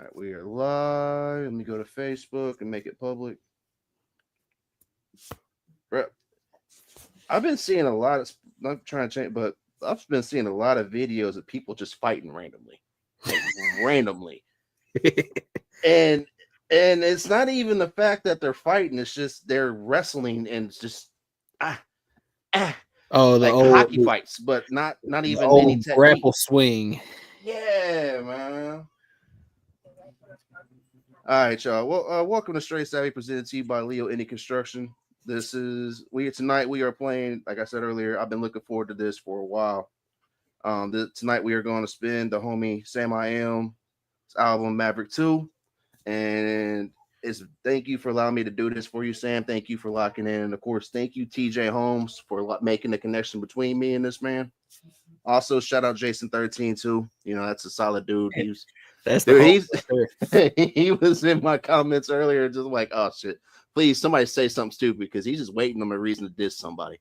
All right, we are live. Let me go to Facebook and make it public. Bro, I've been seeing a lot of, not trying to change, but I've been seeing a lot of videos of people just fighting randomly. Randomly. And it's not even the fact that they're fighting, it's just they're wrestling and it's just the like old hockey fights, but not even any technique. Grapple swing. Yeah, man. All right, y'all. Well, welcome to Straight Savvy, presented to you by Leo Indie Construction. Tonight we are playing, like I said earlier, I've been looking forward to this for a while. Tonight we are going to spin the homie Sam I Am's album Maverick 2. And thank you for allowing me to do this for you, Sam. Thank you for locking in. And of course, thank you, TJ Holmes, for making the connection between me and this man. Also, shout out Jason 13 too. You know, that's a solid dude. He was in my comments earlier, just like, oh shit. Please, somebody say something stupid because he's just waiting on a reason to diss somebody.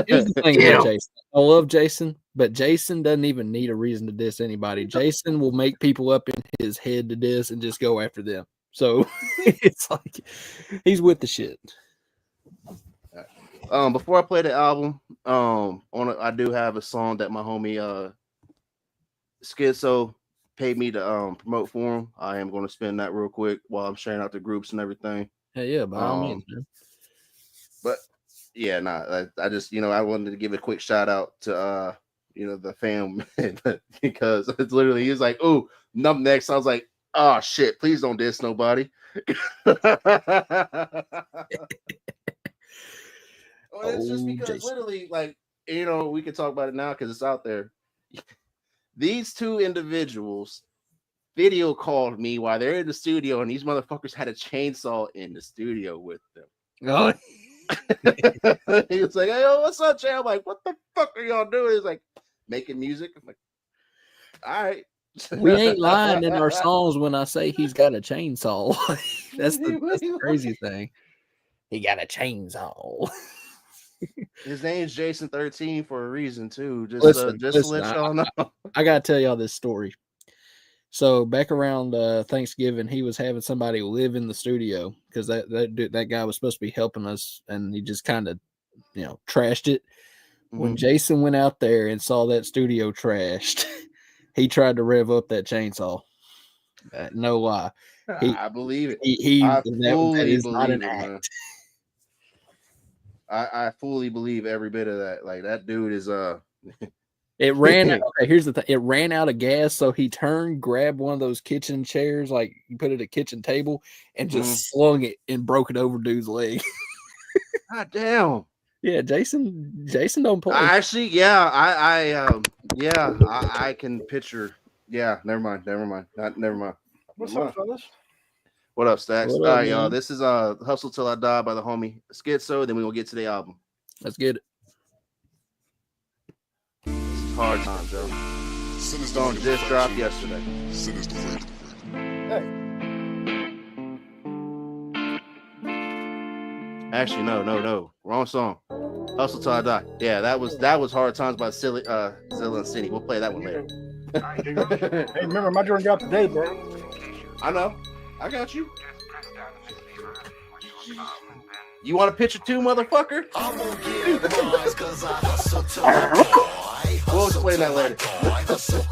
Here's the thing about Jason. I love Jason, but Jason doesn't even need a reason to diss anybody. Jason will make people up in his head to diss and just go after them. So it's like he's with the shit. Before I play the album, I do have a song that my homie Schizo paid me to promote for him. I am going to spin that real quick while I'm sharing out the groups and everything. Yeah, by all means, man. But yeah, I just, I wanted to give a quick shout out to the fam because it's literally, he was like, "Oh, numb next." I was like, "Oh shit, please don't diss nobody." Well, it's just because Jason. Literally, like, we can talk about it now because it's out there. These two individuals video called me while they're in the studio, and these motherfuckers had a chainsaw in the studio with them. Oh. He was like, "Hey, what's up, Jay?" I'm like, "What the fuck are y'all doing?" He's like, "Making music." I'm like, "All right." We ain't lying in our songs when I say he's got a chainsaw. That's the crazy thing. He got a chainsaw. His name's Jason 13 for a reason too. Just to let y'all know. I gotta tell y'all this story. So back around Thanksgiving, he was having somebody live in the studio because that guy was supposed to be helping us, and he just kind of trashed it. Mm-hmm. When Jason went out there and saw that studio trashed, he tried to rev up that chainsaw. No lie. I believe it. That is not an act. I fully believe every bit of that. Like, that dude is It ran out. Okay, here's the thing. It ran out of gas, so he turned, grabbed one of those kitchen chairs, like you put it at a kitchen table, and just slung it and broke it over dude's leg. God damn. Yeah, Jason don't play. Actually, yeah, I can picture. Yeah, never mind. What's up, fellas? What up, Stacks? All right, y'all. This is Hustle Till I Die by the homie Schizo. Then we will get to the album. Let's get it. This is Hard Times, yo. Song just dropped yesterday. Hey. Actually, no. Wrong song. Hustle Till I Die. Yeah, that was Hard Times by Zilla and City. We'll play that one later. Hey, remember my joint dropped today, bro. I know. I got you. You want a picture too, motherfucker? We'll explain that later. I said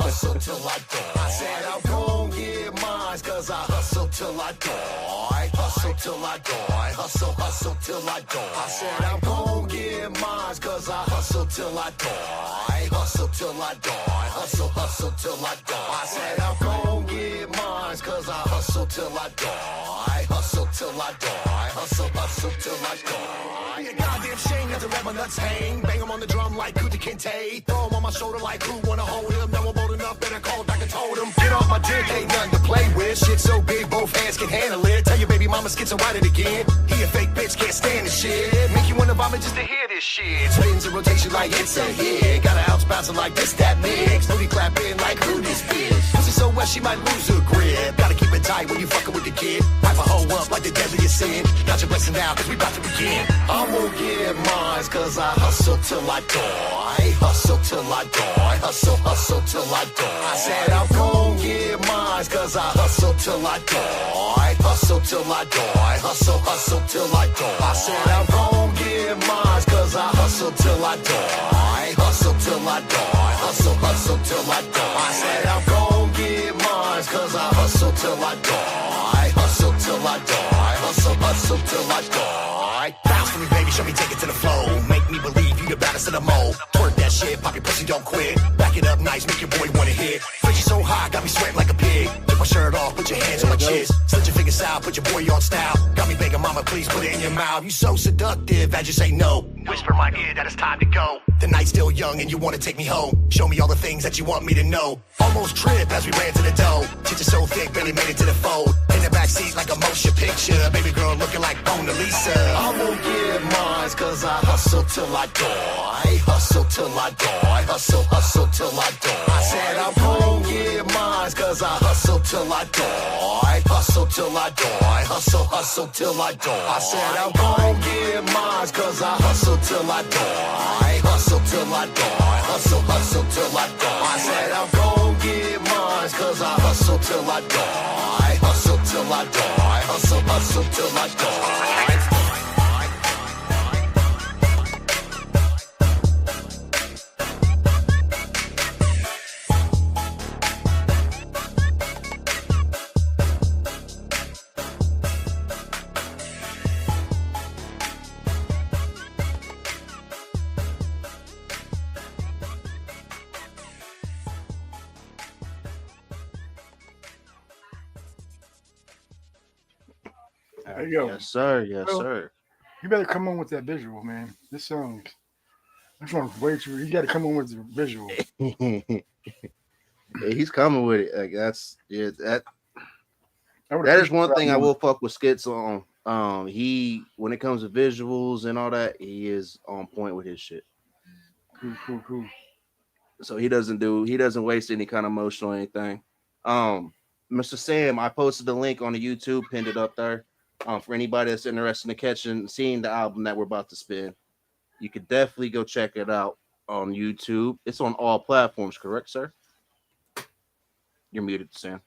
I'm gonna get mine cause I hustle till I die. Hustle till I die. Hustle till I die. I said I'm gonna get mine cause I hustle till I die. Hustle till I die. Hustle till I die. I said I'm gonna get mine cause I hustle till I die. Hustle till I die. Hustle till I die. Be a goddamn shame that the rapper nuts hang. Bang him on the drum like Kuta Kinte. Throw him on my shoulder like who wanna hold him. No one bold enough, better call back and told him. Get off my dick, ain't nothing to play with. Shit so big, both hands can handle it. Tell your baby mama schizophrenic again. He a fake bitch, can't stand the shit. Make you wanna vomit just to hear this shit. Spins in rotation like it's a hit. Got a house bouncing like this, that mix. Booty clapping like who this bitch. Pussy so wet she might lose her grip. Gotta keep it tight when you fucking with the kid. Pipe a hoe up like the deadliest sin. Got your blessing now cause we about to begin. I'm gonna get mine cause I hustle till I die. Hustle till I die. Hustle till I die. I said I'm gonna get mine cause cause I hustle till I die. Hustle till I die. Hustle till I die. I said I'm gon' get mine cause I hustle till I die. Hustle till I die. Hustle till I die. I said I'm gon' get mine cause I hustle till I die. Hustle till I die. Hustle till I die. Bounce for me, baby, show me, take it to the flow. Make me believe you the baddest of the mold. Twerk that shit, pop your pussy, don't quit. Back it up nice, make your boy wanna hit. Fridge is so hot, got me sweating like a pig. Take my shirt off, put your hands on my chest. Slit your fingers out, put your boy on style. Got me begging, mama, please put it in your mouth. You so seductive, as you say no. Whisper in my ear that it's time to go. The night's still young and you wanna take me home. Show me all the things that you want me to know. Almost trip as we ran to the dough. Tits so thick, barely made it to the fold. In the backseat like a motion picture. Baby girl looking like Mona Lisa. I'm gonna get mine cause I hustle till I die. Hustle till I die. Hustle till I die. I said I'm gonna get mine cause I hustle till I die. Hustle till I die. Hustle till I die. I said I'm gonna get mine cause I hustle till I die. Hustle till I die. Hustle till I die. I said I'm gonna get mine cause I hustle till I die. Hustle till I die. Hustle till I die. There you go. Yes, sir. Yes, Well, sir. You better come on with that visual, man. This song, this one's way too. You got to come on with the visual. Yeah, he's coming with it. Like that's that would is one appreciate thing that I more. will fuck with Skits on. He when it comes to visuals and all that, he is on point with his shit. Cool. So he doesn't waste any kind of motion or anything. Mr. Sam, I posted the link on the YouTube, pinned it up there. For anybody that's interested in seeing the album that we're about to spin, you could definitely go check it out on YouTube. It's on all platforms, correct, sir? You're muted, Sam.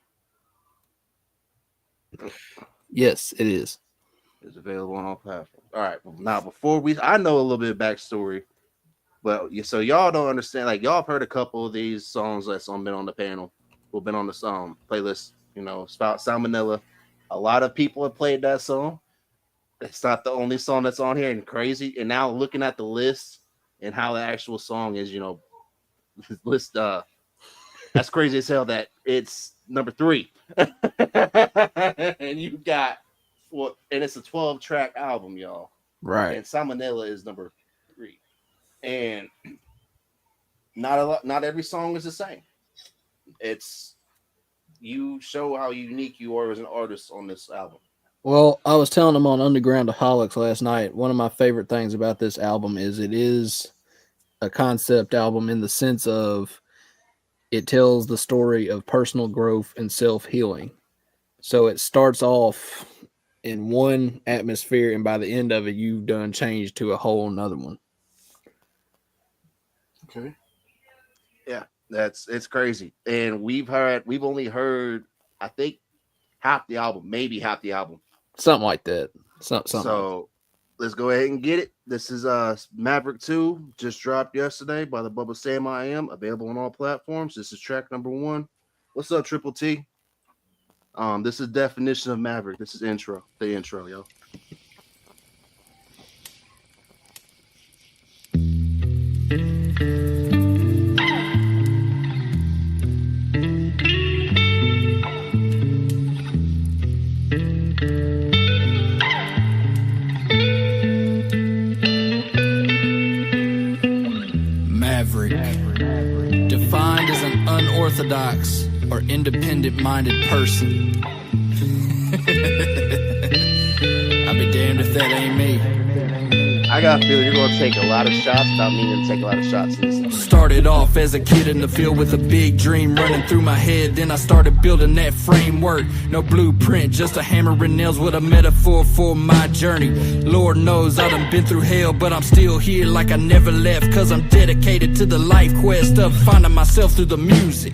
Yes, it is. It's available on all platforms. All right. Well, now, I know a little bit of backstory, but so y'all don't understand. Like y'all have heard a couple of these songs that's been on the panel, who've been on the playlist. You know, Spout Salmonella. A lot of people have played that song. It's not the only song that's on here, and crazy. And now looking at the list and how the actual song is, you know, list. That's crazy as hell that it's number 3, and you got and it's a 12-track album, y'all. Right. And Salmonella is number 3, and not every song is the same. It's you show how unique you are as an artist on this album. Well, I was telling them on Undergroundaholics last night, one of my favorite things about this album is it is a concept album in the sense of it tells the story of personal growth and self-healing. So it starts off in one atmosphere, and by the end of it, you've done changed to a whole nother one. Okay. Yeah, it's crazy. And we've only heard, I think, half the album, maybe half the album. Something like that. Something. So let's go ahead and get it. This is Maverick 2, just dropped yesterday by the Bubba Sam I Am, available on all platforms. This is track number 1. What's up, Triple T? This is definition of Maverick. This is the intro, yo. Maverick, defined as an unorthodox or independent-minded person. I'll be damned if that ain't me. I I got a feeling you're going to take a lot of shots without meaning to take a lot of shots in this episode. Started off as a kid in the field with a big dream running through my head. Then I started building that framework. No blueprint, just a hammer and nails with a metaphor for my journey. Lord knows I done been through hell, but I'm still here like I never left. Cause I'm dedicated to the life quest of finding myself through the music.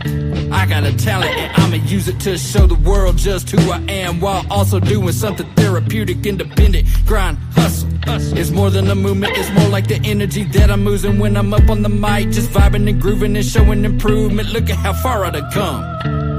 I got a talent and I'ma use it to show the world just who I am, while also doing something therapeutic, independent, grind, hustle. It's more than a movement, it's more like the energy that I'm oozing when I'm up on the mic, just vibing and grooving and showing improvement. Look at how far I've come.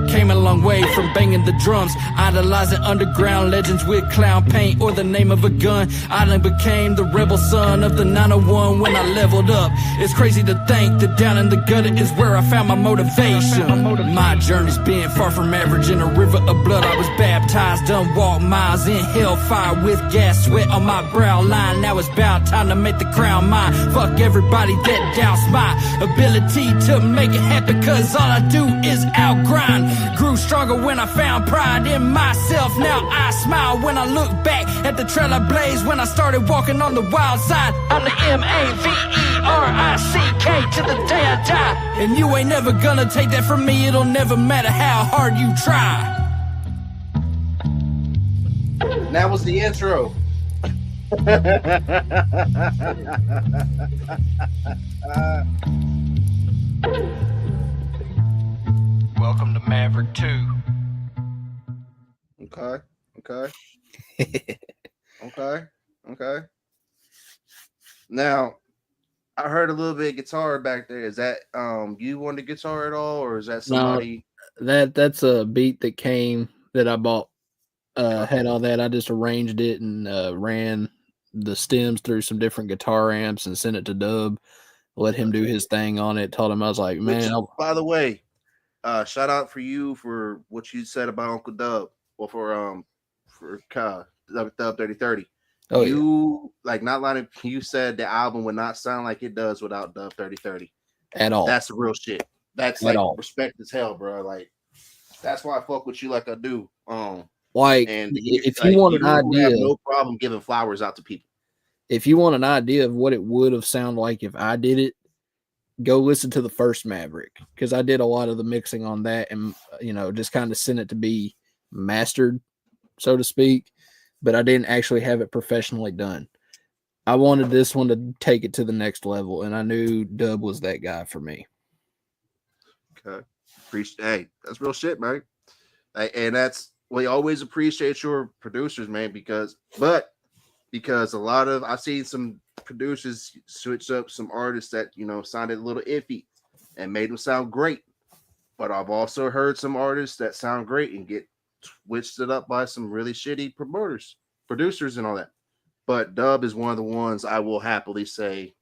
Came a long way from banging the drums, idolizing underground legends with clown paint or the name of a gun. I done became the rebel son of the 901 when I leveled up. It's crazy to think that down in the gutter is where I found my motivation. My journey's been far from average. In a river of blood I was baptized, done walk miles in hellfire with gas sweat on my brow line. Now it's about time to make the crown mine. Fuck everybody that doubts my ability to make it happen, cause all I do is outgrind. Grew stronger when I found pride in myself. Now I smile when I look back at the trail I blazed when I started walking on the wild side. I'm the Maverick to the day I die. And you ain't never gonna take that from me. It'll never matter how hard you try. That was the intro. Welcome to Maverick 2. Okay. Now, I heard a little bit of guitar back there. Is that you on the guitar at all, or is that somebody? No, that's a beat that came that I bought. Had all that. I just arranged it and ran the stems through some different guitar amps and sent it to Dub. Let him do his thing on it. Told him I was like, man. By the way, shout out for you for what you said about Uncle Dub, or for Dub 3030. Oh, you like not lying. You said the album would not sound like it does without Dub 3030 at all. That's the real shit. That's like respect as hell, bro. Like that's why I fuck with you like I do. Like, and if you want an idea, no problem giving flowers out to people. If you want an idea of what it would have sounded like if I did it, go listen to the first Maverick, because I did a lot of the mixing on that, and just kind of sent it to be mastered, so to speak. But I didn't actually have it professionally done. I wanted this one to take it to the next level, and I knew Dub was that guy for me. Okay, hey, that's real shit, man. And that's. We always appreciate your producers, man, because a lot of I've seen some producers switch up some artists that sounded a little iffy and made them sound great. But I've also heard some artists that sound great and get switched it up by some really shitty producers and all that. But Dub is one of the ones I will happily say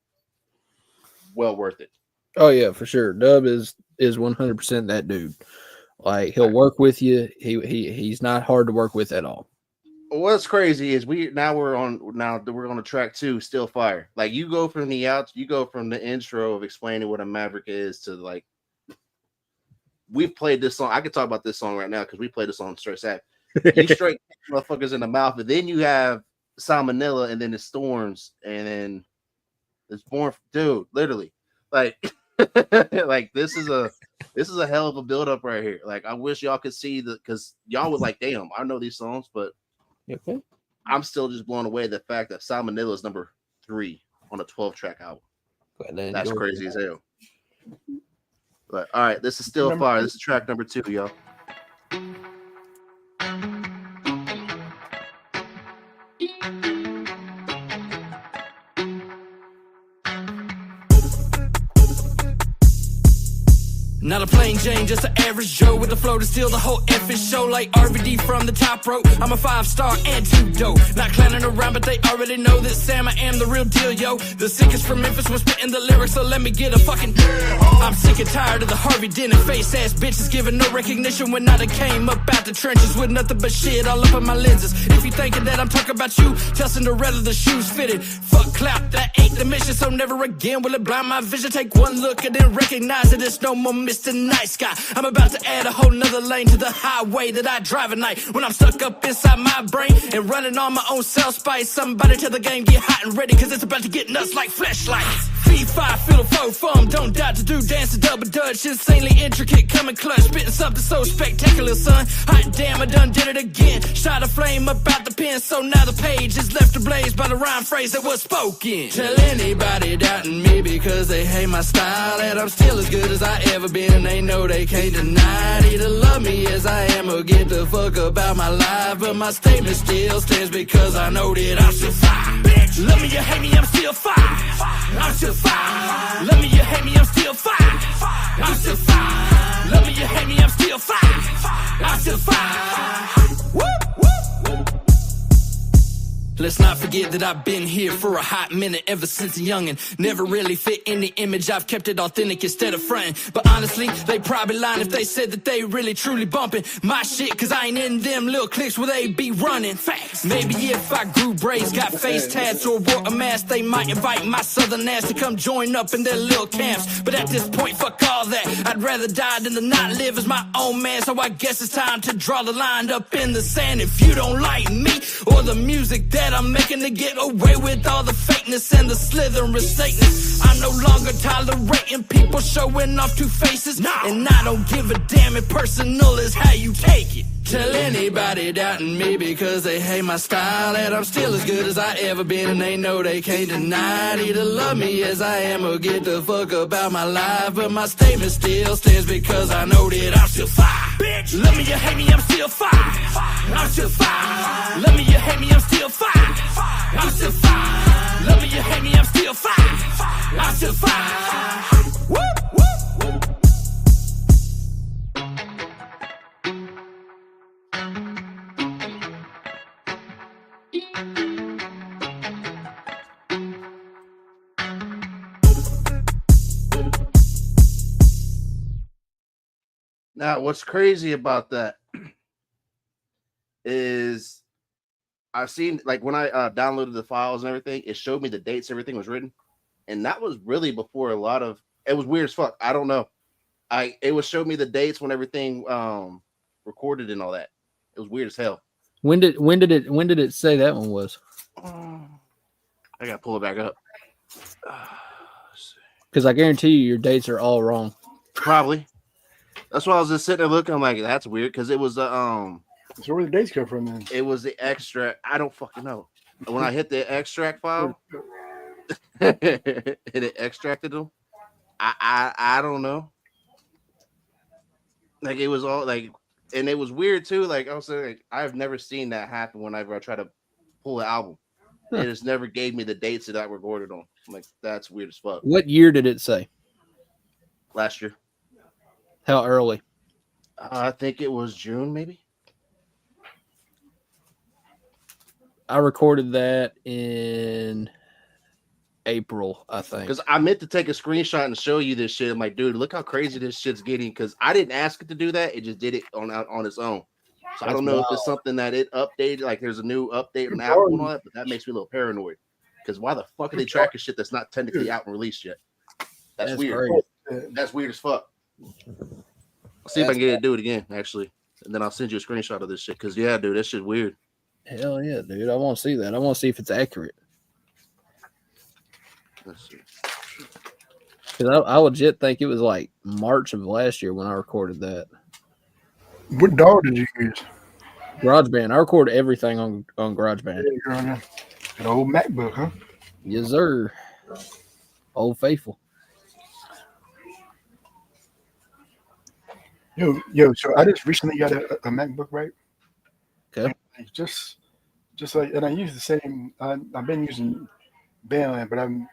well worth it. Oh yeah, for sure. Dub is 100% that dude. Like, he'll work with you. He's not hard to work with at all. What's crazy is we're on the track 2, Still Fire. Like, you go from the intro of explaining what a Maverick is to like, we've played this song. I can talk about this song right now because we played this song straight sap. You straight motherfuckers in the mouth, and then you have Salmonella, and then the Storms, and then it's Born, dude. Literally, like, like this is a hell of a build up right here. Like, I wish y'all could see because y'all was like, damn, I know these songs, but okay. I'm still just blown away the fact that Salmonella is number 3 on a 12-track album. That's crazy as hell. But all right, this is Still Fire. This is track number 2, y'all. Not a plain Jane, just an average Joe with the flow to steal the whole effing show like RVD from the top rope. I'm a 5-star and 2 dope. Not clowning around, but they already know that Sam, I am the real deal, yo. The sickest from Memphis was spitting the lyrics, so let me get a fucking. I'm sick and tired of the Harvey Dent face ass bitches giving no recognition when I done came up out the trenches with nothing but shit all up in my lenses. If you thinking that I'm talking about you, tell Cinderella the shoes fitted. Fuck clout, that ain't the mission, so never again will it blind my vision. Take one look and then recognize that it's no more Mr. the night sky. I'm about to add a whole nother lane to the highway that I drive at night. When I'm stuck up inside my brain and running on my own cell spice. Somebody tell the game get hot and ready, cause it's about to get nuts like flashlights. V5, feel the foe foam, don't doubt to do dance, a double dutch. Insanely intricate, coming clutch, spitting something so spectacular, son. Hot damn, I done did it again. Shot a flame about the pen, so now the page is left ablaze by the rhyme phrase that was spoken. Tell anybody doubting me because they hate my style, that I'm still as good as I ever been, and they know they can't deny it. Either love me as I am or get the fuck about my life, but my statement still stands because I know that I'm still fine. Bitch, love me or hate me, I'm still fine. I'm still fine. Love me or hate me, I'm still fine. I'm still fine. Love me or hate me, I'm still fine. I'm still fine. Woo, woo. Let's not forget that I've been here for a hot minute ever since a youngin'. Never really fit in the image, I've kept it authentic instead of frontin'. But honestly, they probably lying if they said that they really truly bumpin' my shit, cause I ain't in them little cliques where they be running. Facts. Maybe if I grew braids, got face tats, or wore a mask, they might invite my southern ass to come join up in their little camps. But at this point, fuck all that. I'd rather die than to not live as my own man, so I guess it's time to draw the line up in the sand. If you don't like me or the music that I'm making, to get away with all the fakeness and the slithering Satanists, I'm no longer tolerating people showing off two faces. And I don't give a damn if personal is how you take it. Tell anybody doubting me because they hate my style, that I'm still as good as I ever been, and they know they can't deny it. Either love me as I am or get the fuck about my life, but my statement still stands because I know that I'm still fine. Bitch, love me or hate me, I'm still fine. I'm still fine. Love me or hate me, I'm still fine. I'm still fine. Love me or hate me, I'm still fine. I'm still fine. Woo, woo, woo. Now, what's crazy about that is I've seen, like, when I downloaded the files and everything, it showed me the dates everything was written, and that was really before a lot of. It was weird as fuck. I don't know. It was showed me the dates when everything recorded and all that. It was weird as hell. When did it say that one was? I gotta pull it back up. Because I guarantee you your dates are all wrong. Probably. That's why I was just sitting there looking. I'm like, that's weird, because it was So where the dates come from then? it was the extract. I don't fucking know. When I hit the extract file, and it extracted them. I don't know. Like, it was all like, and it was weird too. Like, I was like, I've never seen that happen whenever I try to pull the album. It just never gave me the dates that I recorded on. I'm like, that's weird as fuck. What year did it say? Last year. How early? I think it was June, maybe. I recorded that in April, I think. Because I meant to take a screenshot and show you this shit. I'm like, dude, look how crazy this shit's getting. Because I didn't ask it to do that. It just did it on its own. So I don't know if it's something that it updated, like there's a new update on Apple and all that, but that makes me a little paranoid. Because why the fuck are they tracking shit that's not technically out and released yet? That's weird. Crazy. That's weird as fuck. I'll see if I can get it to do it again, actually. And then I'll send you a screenshot of this shit. Because, yeah, dude, that shit's weird. Hell yeah, dude. I want to see that. I want to see if it's accurate. Let's see. Because I legit think it was like March of last year when I recorded that. What DAW did you use? GarageBand. I record everything on GarageBand. An old MacBook, huh? Yes, sir. Old faithful. Yo, so I just recently got a MacBook, right? Okay. Just like, and I use the same. I've been using Bandland, but I'm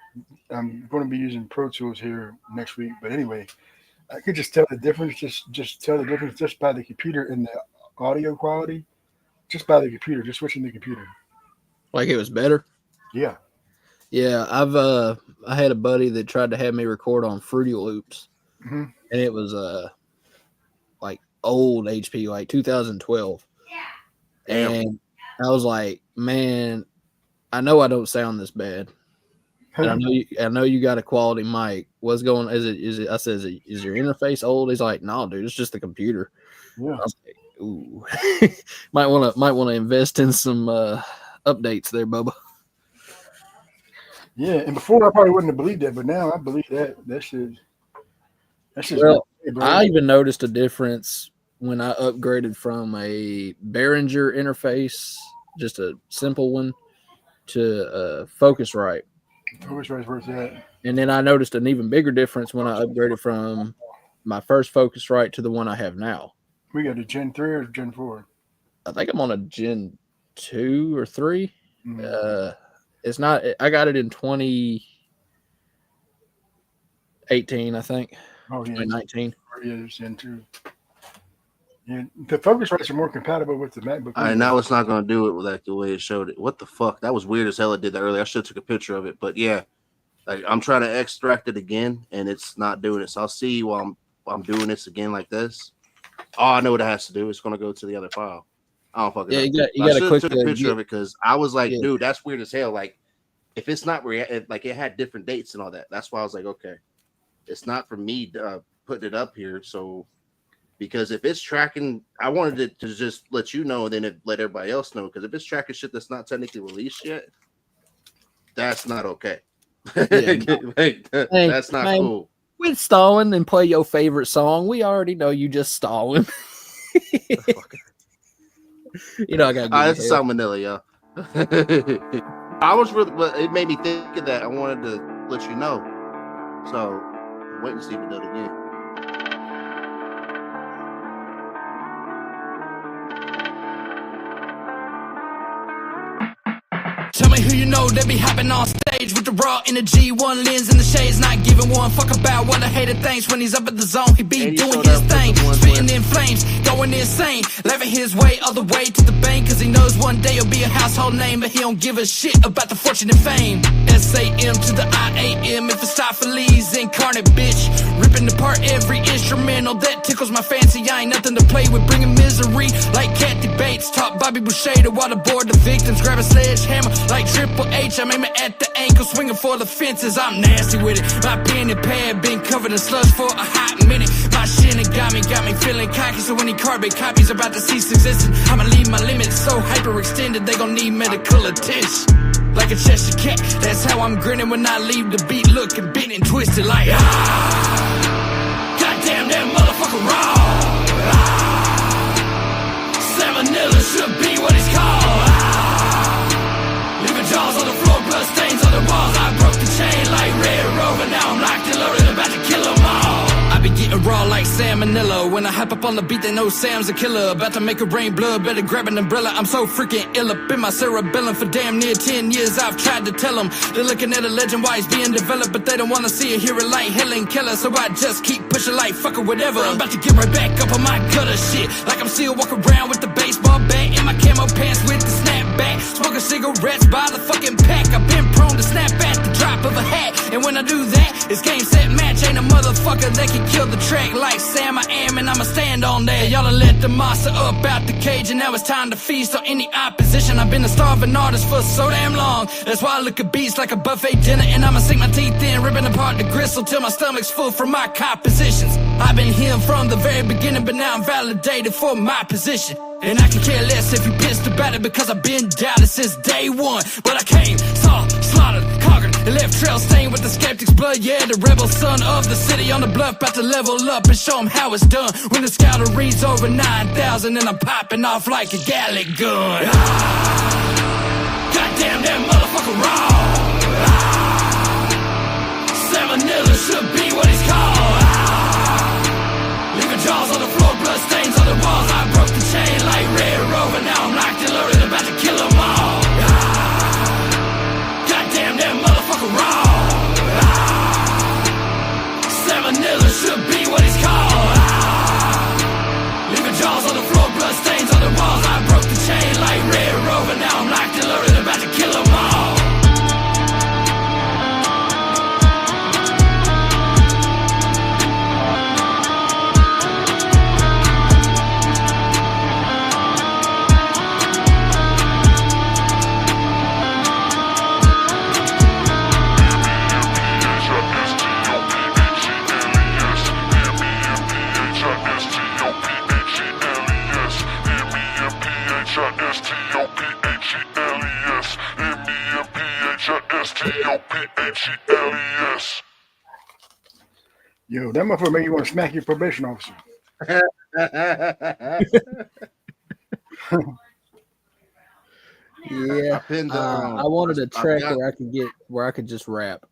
going to be using Pro Tools here next week. But anyway, I could just tell the difference. Just tell the difference just by the computer and the audio quality. Just by the computer, just switching the computer. Like it was better. Yeah. Yeah, I had a buddy that tried to have me record on Fruity Loops, and it was like old HP, like 2012. Damn. And I was like, man, I know I don't sound this bad. And I know you got a quality mic. What's going? Is it? I said, is your interface old? He's like, no, dude, it's just the computer. Yeah. I was like, ooh, might want to invest in some updates there, Bubba. Yeah, and before I probably wouldn't have believed that, but now I believe that. That shit. Well, I even noticed a difference when I upgraded from a Behringer interface, just a simple one, to Focusrite. Focusrite's where it's at. And then I noticed an even bigger difference when I upgraded from my first Focusrite to the one I have now. We got a Gen 3 or Gen 4? I think I'm on a Gen 2 or 3. Mm-hmm. It's not. I got it in 2018, I think. Oh, yeah. 2019. Yeah, it's Gen 2. Yeah, the Focusrites are more compatible with the MacBook. All right, now it's not going to do it like the way it showed it. What the fuck? That was weird as hell. It did that earlier. I should have took a picture of it. But yeah, like I'm trying to extract it again, and it's not doing it. So I'll see while I'm doing this again like this. Oh, I know what it has to do. It's going to go to the other file. I don't fucking know. You got to click took a picture of it because I was like, dude, that's weird as hell. Like, if it's not like it had different dates and all that. That's why I was like, okay, it's not for me putting it up here. So because if it's tracking, I wanted it to just let you know, and then let everybody else know. Because if it's tracking shit that's not technically released yet, that's not okay. That's not cool. Quit stalling and play your favorite song. We already know you just stalling. You know, I got. It's a salmonella, y'all. I was really, but it made me think of that. I wanted to let you know. So, wait and see if it does again. Tell me who you know that be hopping on stage with the raw energy, one lens in the shades, not giving one fuck about what a hater thinks. When he's up at the zone, he be doing his thing, spitting in flames, going insane, living his way all the way to the bank, cause he knows one day he'll be a household name, but he don't give a shit about the fortune and fame. SAM to the IAM, if it's Lee's incarnate bitch, ripping apart every instrumental that tickles my fancy. I ain't nothing to play with, bringing misery like Kathy Bates, taught Bobby Boucher to waterboard the victims, grab a sledgehammer like Triple H, I'm aiming at the ankle, swinging for the fences. I'm nasty with it. My pen and pad been covered in slush for a hot minute. My shit got me feeling cocky. So any carbon copies about to cease existence, I'ma leave my limits so hyperextended they gon' need medical attention. Like a Cheshire cat, that's how I'm grinning when I leave the beat looking bent and twisted like goddamn that motherfucker raw. Salmonella should be what it's called. Jaws on the floor, blood stains on the walls. I broke the chain like Red Rover. Now I'm locked and loaded, about to kill them all. I be getting raw like salmonella. When I hop up on the beat, they know Sam's a killer. About to make it rain blood, better grab an umbrella. I'm so freaking ill up in my cerebellum. For damn near 10 years I've tried to tell them. They're looking at a legend why it's being developed, but they don't wanna see it, hear it like Helen Keller. So I just keep pushing like fuck it, whatever. I'm about to get right back up on my gutter shit, like I'm still walking around with the baseball bat in my camo pants with the snapback, smoking cigarettes by the fucking pack. I've been prone to snap at the drop of a hat, and when I do that, it's game set match. Ain't a motherfucker that can kill the track like Sam I am, and I'ma stand on that. Y'all done let the monster up out the cage, and now it's time to feast on any opposition. I've been a starving artist for so damn long, that's why I look at beats like a buffet dinner, and I'ma sink my teeth in, ripping apart the gristle till my stomach's full from my compositions. I've been here from the very beginning, but now I'm validated for my position. And I can care less if you pissed about it, because I've been doubted since day one. But I came, saw, slaughtered, conquered, and left trail stained with the skeptic's blood. Yeah, the rebel son of the city on the bluff, about to level up and show them how it's done. When the scouter reads over 9,000 and I'm popping off like a Gallic gun. Goddamn that motherfucker raw. Salmonella should be what it's called. Leaving jaws on the floor, blood stains on the walls. I broke the chain like Red Rover. Now I'm locked and loaded, about to kill them all. Goddamn that motherfucker raw. Salmonella should be what it's called. Leaving jaws on the floor, blood stains on the walls. I broke the chain like Red Rover. Now I'm locked and loaded, about to kill them all. MEMPHISTOPHELES. Yo, that motherfucker make you want to smack your probation officer. Yeah, I pinned I wanted a track got- where I could just rap.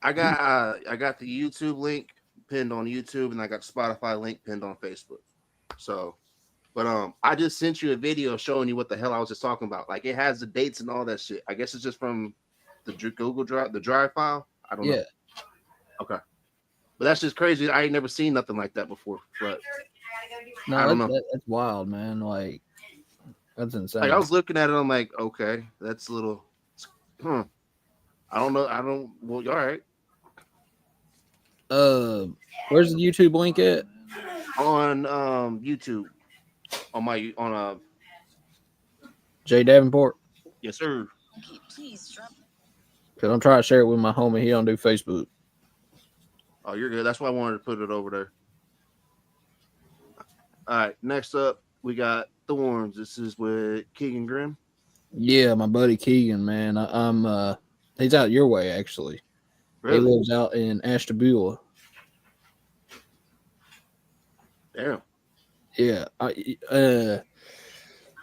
I got the YouTube link pinned on YouTube, and I got Spotify link pinned on Facebook. So, but I just sent you a video showing you what the hell I was just talking about. Like, it has the dates and all that shit. I guess it's just from the Google Drive, the Drive file. I don't know. Okay, but that's just crazy. I ain't never seen nothing like that before. But I don't know. That's wild, man. Like, that's insane. Like, I was looking at it, I'm like, okay, that's a little. I don't know. Well, all right. Where's the YouTube link at? On YouTube. On Jay Davenport. Yes, sir. Cause I'm trying to share it with my homie. He don't do Facebook. Oh, you're good. That's why I wanted to put it over there. All right. Next up, we got Thorns. This is with Keegan Grimm. Yeah, my buddy Keegan, man. I'm he's out your way actually. Really? He lives out in Ashtabula. Damn. Yeah, I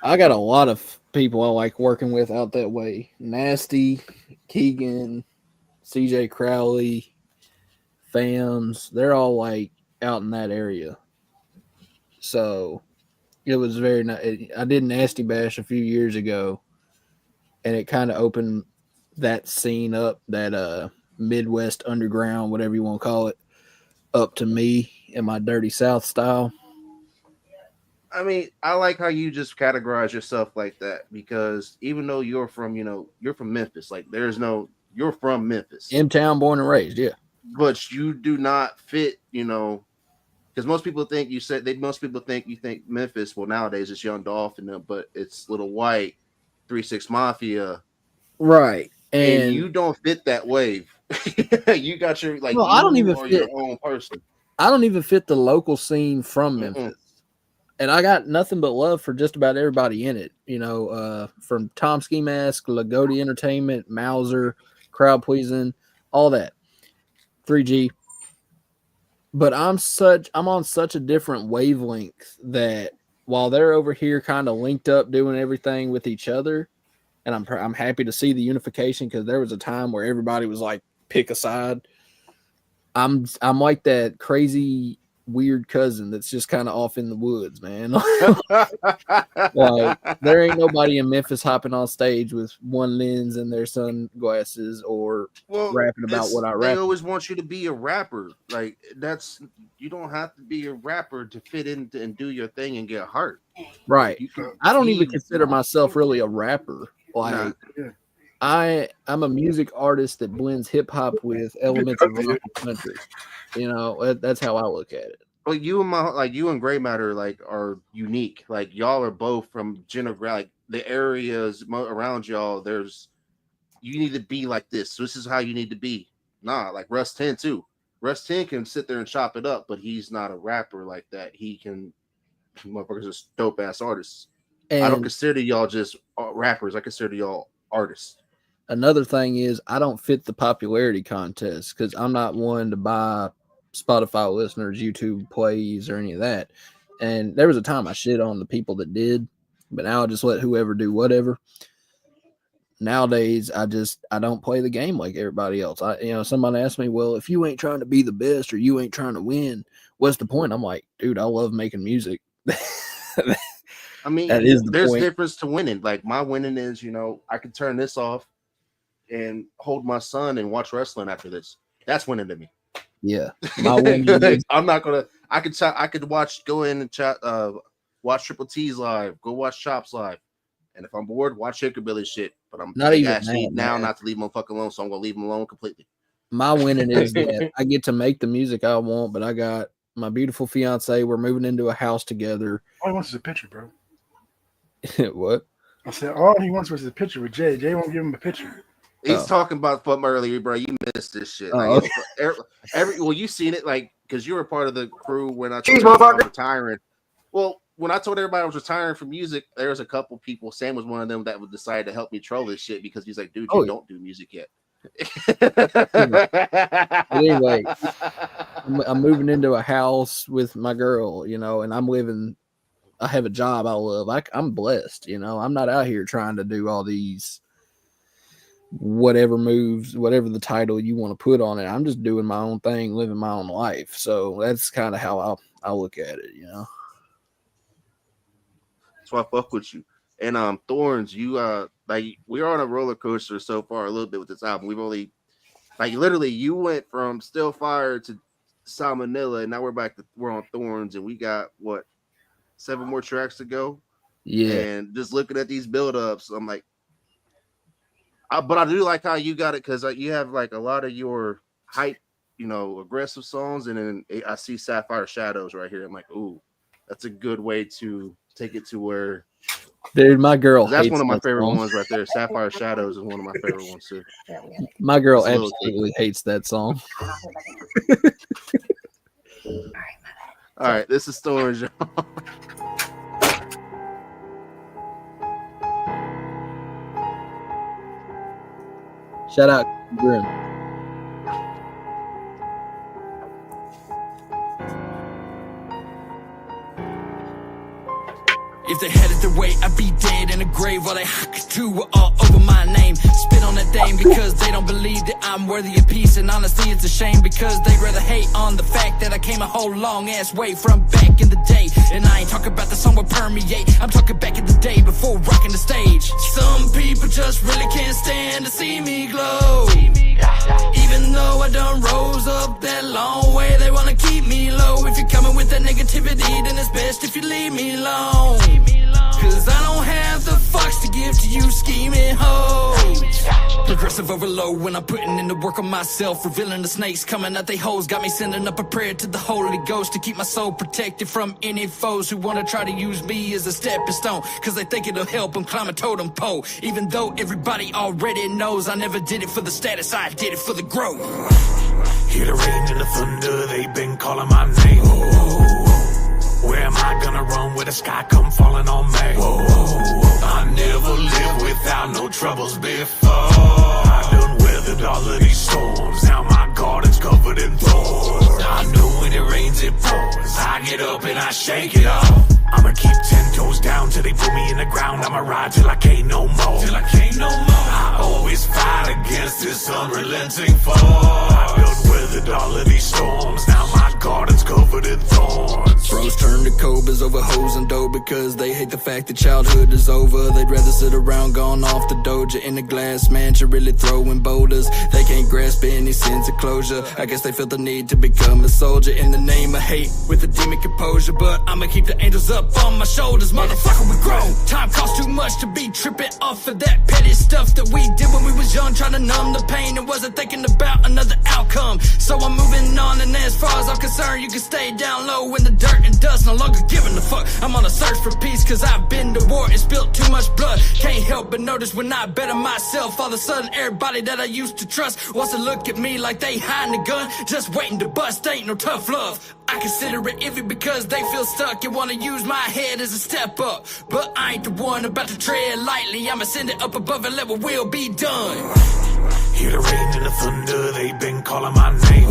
got a lot of people I like working with out that way. Nasty, Keegan, CJ Crowley, Fams. They're all like out in that area. So it was very nice. I did Nasty Bash a few years ago, and it kind of opened that scene up, that Midwest underground, whatever you want to call it, up to me in my Dirty South style. I mean, I like how you just categorize yourself like that, because even though you're from Memphis, like you're from Memphis. M-town, born and raised, yeah. But you do not fit, because most people think you think Memphis. Well, nowadays it's Young Dolph and them, but it's Little White, 3-6 Mafia, right? And you don't fit that wave. You got your like. Well, I don't even fit your own person. I don't even fit the local scene from Memphis. And I got nothing but love for just about everybody in it. From Tom Ski Mask, Lagodi Entertainment, Mauser, Crowd Pleasing, all that. 3G. But I'm on such a different wavelength that while they're over here kind of linked up doing everything with each other, and I'm happy to see the unification, because there was a time where everybody was like, pick a side. I'm like that crazy weird cousin that's just kind of off in the woods, man. Like, there ain't nobody in Memphis hopping on stage with one lens and their sunglasses or rapping about what I rap. They always want you to be a rapper. Like, you don't have to be a rapper to fit in and do your thing and get hurt. Right. I don't even consider myself really a rapper. Like, I'm a music artist that blends hip hop with elements of rock and country. That's how I look at it. Well, you and Gray Matter are unique. Like, y'all are both from like the areas around y'all. You need to be like this. So this is how you need to be. Nah, like Russ 10 too. Russ 10 can sit there and chop it up, but he's not a rapper like that. Motherfuckers are dope ass artists. And I don't consider y'all just rappers. I consider y'all artists. Another thing is, I don't fit the popularity contest, because I'm not one to buy Spotify listeners, YouTube plays, or any of that. And there was a time I shit on the people that did, but now I just let whoever do whatever. Nowadays, I don't play the game like everybody else. Somebody asked me, well, if you ain't trying to be the best or you ain't trying to win, what's the point? I'm like, dude, I love making music. I mean, there's difference to winning. Like, my winning is, I can turn this off and hold my son and watch wrestling after this. That's winning to me. Yeah. My winning is, I'm not gonna. I could go in and chat, watch Triple T's live, go watch Chops live, and if I'm bored, watch Hickorybilly shit. But I'm not even not to leave him fucking alone, so I'm gonna leave him alone completely. My winning is that I get to make the music I want, but I got my beautiful fiance. We're moving into a house together. All he wants is a picture, bro. What? I said all he wants was a picture with Jay. Jay won't give him a picture. He's talking about from earlier, bro. You missed this shit. Like, you seen it, like, because you were part of the crew when I told you about retiring. Well, when I told everybody I was retiring from music, there was a couple people. Sam was one of them that would decide to help me troll this shit because he's like, dude, you don't do music yet. But anyway, I'm moving into a house with my girl, you know, and I have a job I love. I'm blessed, you know. I'm not out here trying to do all these whatever moves, whatever the title you want to put on it. I'm just doing my own thing, living my own life. So that's kind of how I look at it, you know. So I fuck with you. And Thorns, you like we're on a roller coaster so far a little bit with this album. We've only like literally you went from Still Fire to Salmonella, and now we're on Thorns, and we got what 7 more tracks to go. Yeah. And just looking at these build-ups, I'm like, but I do like how you got it because you have like a lot of your hype, you know, aggressive songs, and then I see Sapphire Shadows right here. I'm like, ooh, that's a good way to take it to where. Dude, my girl. That's one of my favorite ones right there. Sapphire Shadows is one of my favorite ones too. My girl absolutely hates that song. All right, this is Thorns, y'all. Shout out Grim. If they had it their way, I'd be dead in a grave while they do all over my name. Spit on that thing because they don't believe that I'm worthy of peace. And honestly, it's a shame because they'd rather hate on the fact that I came a whole long ass way from back in the day. And I ain't talking about the song will permeate. I'm talking back in the day before rocking the stage. Some people just really can't stand to see me glow. Even though I done rose up that long way, they wanna keep me low. If you're coming with that negativity, then it's best if you leave me alone. Cause I don't have the fucks to give to you scheming hoes. Progressive overload when I'm putting in the work on myself. Revealing the snakes coming out they hoes. Got me sending up a prayer to the Holy Ghost to keep my soul protected from any foes who wanna try to use me as a stepping stone. Cause they think it'll help them climb a totem pole. Even though everybody already knows I never did it for the status, I did it for the growth. Hear the rain and the thunder, they've been calling my name. Where am I gonna run where the sky come falling on me? I never lived without no troubles before. I done weathered all of these storms. Now my garden's covered in thorns. I know when it rains it pours. I get up and I shake it off. I'ma keep 10 toes down till they put me in the ground. I'ma ride till I can't no more. Till I can't no more. I always fight against this unrelenting foe. I done weathered all of these storms. Now my garden's covered in thorns. Bros turn to cobras over hoes and dough because they hate the fact that childhood is over. They'd rather sit around gone off the doja in a glass mansion, really throwing boulders. They can't grasp any sense of closure. I guess they feel the need to become a soldier in the name of hate with a demon composure. But I'ma keep the angels up on my shoulders. Motherfucker, we grown. Time costs too much to be tripping off of that petty stuff that we did when we was young, trying to numb the pain and wasn't thinking about another outcome. So I'm moving on, and as far as I'm concerned, you can stay down low in the dirt and dust, no longer giving a fuck. I'm on a search for peace cause I've been to war and spilled too much blood. Can't help but notice when I better myself, all of a sudden everybody that I used to trust wants to look at me like they hiding a gun, just waiting to bust. Ain't no tough love. I consider it iffy because they feel stuck and wanna use my head as a step up. But I ain't the one about to tread lightly. I'ma send it up above and let what will be done. Hear the rain and the thunder, they've been calling my name.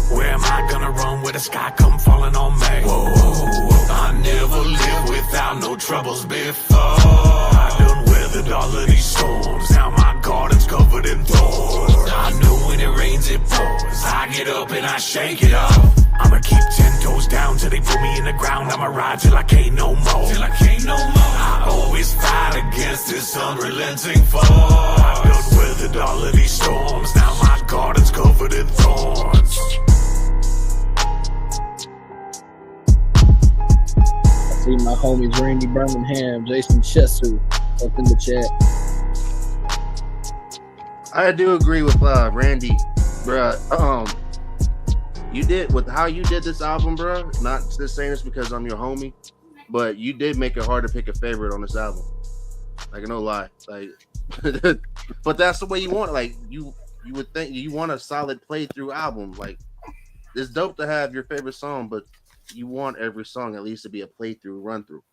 Where am I gonna run where the sky come falling on me? I never lived without no troubles before. I done weathered all of these storms. Now my garden's covered in thorns. I know when it rains it pours. I get up and I shake it off. I'ma keep 10 toes down till they put me in the ground. I'ma ride till I can't no more. Till I can't no more. I always fight against this unrelenting foe. I done weathered all of these storms. Now my garden's covered in thorns. See my homies Randy Birmingham, Jason Chesu up in the chat. I do agree with Randy, bruh. You did with how you did this album, bruh. Not just saying this because I'm your homie, but you did make it hard to pick a favorite on this album. Like, no lie, like, but that's the way you want it. Like, you would think you want a solid playthrough album. Like, it's dope to have your favorite song, but you want every song at least to be a playthrough, run through.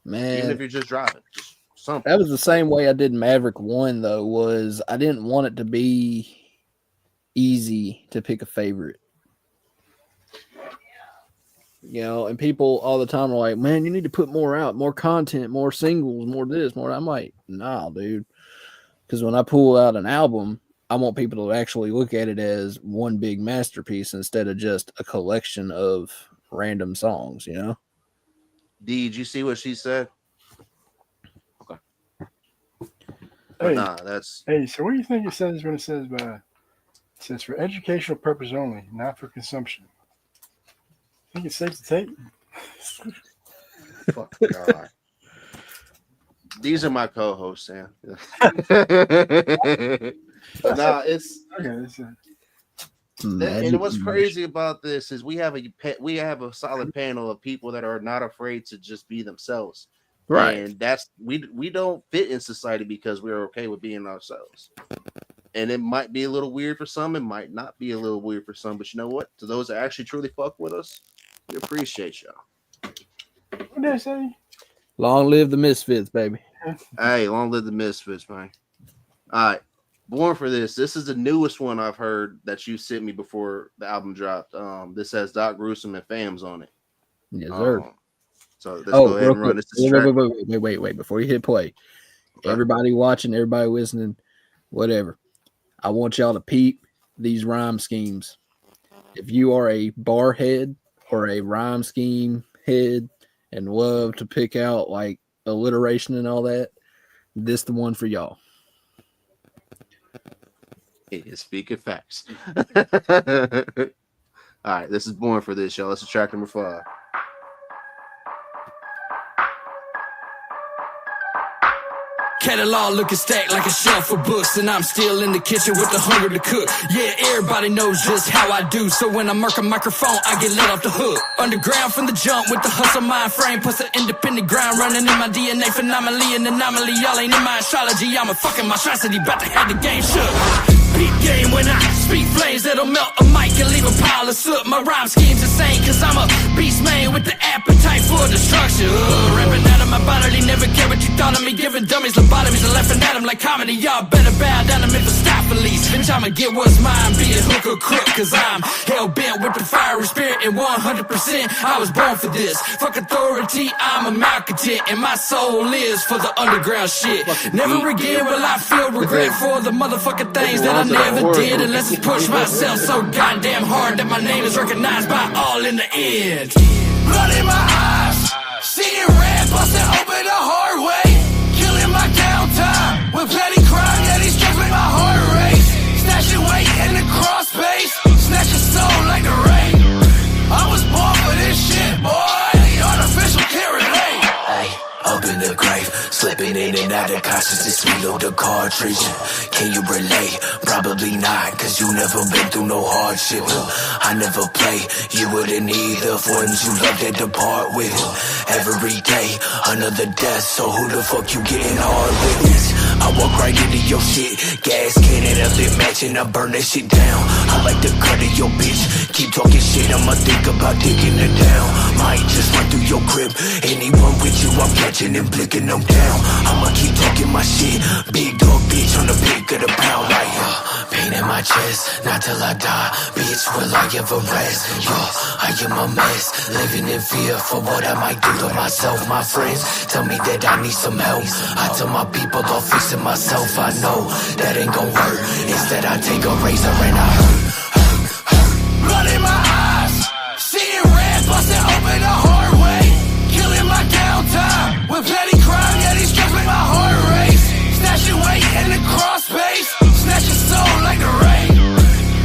Man, even if you're just driving, just something. That was the same way I did Maverick 1, though, was I didn't want it to be easy to pick a favorite. You know, and people all the time are like, man, you need to put more out, more content, more singles, more this, more. I'm like, nah, dude. Because when I pull out an album, I want people to actually look at it as one big masterpiece instead of just a collection of random songs, you know? Did you see what she said? Okay. Hey, nah, that's... Hey, so what do you think it says when it says, it says for educational purpose only, not for consumption? I think it's safe to take. Fuck God. These are my co-hosts, Sam. Nah, it's okay. And what's crazy about this is we have a solid panel of people that are not afraid to just be themselves, right? And that's we don't fit in society because we're okay with being ourselves. And it might be a little weird for some, it might not be a little weird for some, but you know what? To those that actually truly fuck with us, we appreciate y'all. What did I say? Long live the Misfits, baby. Hey, long live the Misfits, man. All right. Born for This. This is the newest one I've heard that you sent me before the album dropped. This has Doc Gruesome and Fams on it. Yes, sir. So let's go ahead and run this. Wait. Before you hit play, okay. Everybody watching, everybody listening, whatever. I want y'all to peep these rhyme schemes. If you are a bar head or a rhyme scheme head and love to pick out like alliteration and all that, this the one for y'all. It is speaking facts. All right, this is Born for This, y'all. This is track number 5. Catalog looking stacked like a shelf of books, and I'm still in the kitchen with the hunger to cook. Yeah, everybody knows just how I do, so when I mark a microphone, I get let off the hook. Underground from the jump with the hustle mind frame, plus the independent grind running in my DNA. Phenomenally an anomaly, y'all ain't in my astrology. I'm a fucking monstrosity, about to have the game shook. Beat game when I speak flames that'll melt a mic and leave a pile of soot. My rhyme scheme's insane, cause I'm a beast man with the appetite for destruction. Rapping out of my bodily, never care what you thought of me. Giving dummies lobotomies and laughing at them like comedy. Y'all better bow down to Mephistopheles. Bitch, I'ma get what's mine, be it hook or crook, cause I'm hell-bent with the fiery spirit. And 100% I was born for this. Fuck authority, I'm a malcontent, and my soul lives for the underground shit. Never again will I feel regret for the motherfucking things that I never did, unless it's push myself so goddamn hard that my name is recognized by all in the end. Blood in my eyes, seeing red, busting open the hard way, killing my downtime with petty crime, yeah, these drugs make my heart race. Snatching weight in the cross space, snatch your soul like the rain. I was born for this shit, boy, the artificial can't relate. Hey, up in the grave, slipping in and out of consciousness, reload the cartridge. Can you relate? Probably not, cause you never been through no hardship. I never play, you wouldn't either. Ones you love that depart with. Every day, another death, so who the fuck you getting hard with? I walk right into your shit, gas cannon, a lit match, and I burn that shit down. I like the cut of your bitch, keep talking shit, I'ma think about digging it down. Might just run through your crib, anyone with you, I'm catching and blicking them down. I'ma keep talking my shit, big dog bitch on the pick of the pound. Like, pain in my chest, not till I die, bitch, will I ever rest? I am a mess, living in fear for what I might do to myself. My friends tell me that I need some help, I tell my people I'll fix it myself. I know that ain't gon' hurt, instead I take a razor and I hurt. Blood in my eyes, seeing red, busting open the hard way, killing my downtime with petty crime, yeah, these drugs make my heart race. Snatching weight in the cross space, snatch your soul like the rain.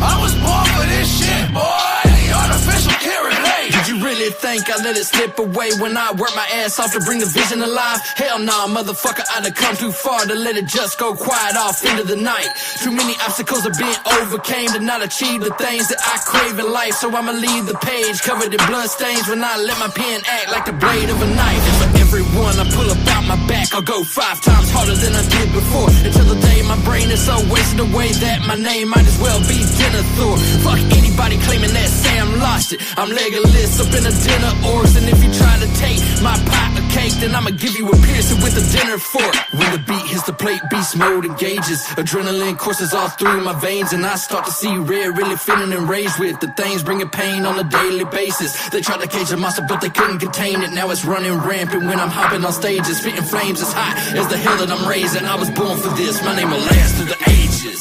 I was born for this shit, boy, the artificial can't relate. Did you really think I I let it slip away when I work my ass off to bring the vision alive. Hell nah, motherfucker, I'd have come too far to let it just go quiet off into the night. Too many obstacles have been overcame to not achieve the things that I crave in life. So I'ma leave the page covered in blood stains when I let my pen act like the blade of a knife. And for everyone I pull up out my back, I'll go 5 times harder than I did before, until the day my brain is so wasted away that my name might as well be Denethor. Fuck anybody claiming that Sam lost it. I'm Legolas up in a dinner orcs, and if you try to take my pot of cake, then I'ma give you a piercing with a dinner fork. When the beat hits the plate, beast mode engages. Adrenaline courses all through my veins, and I start to see red, really feeling enraged with the things bringing pain on a daily basis. They tried to cage a monster, but they couldn't contain it. Now it's running rampant when I'm hopping on stages, spitting flames as hot as the hell that I'm raising. I was born for this, my name will last through the ages.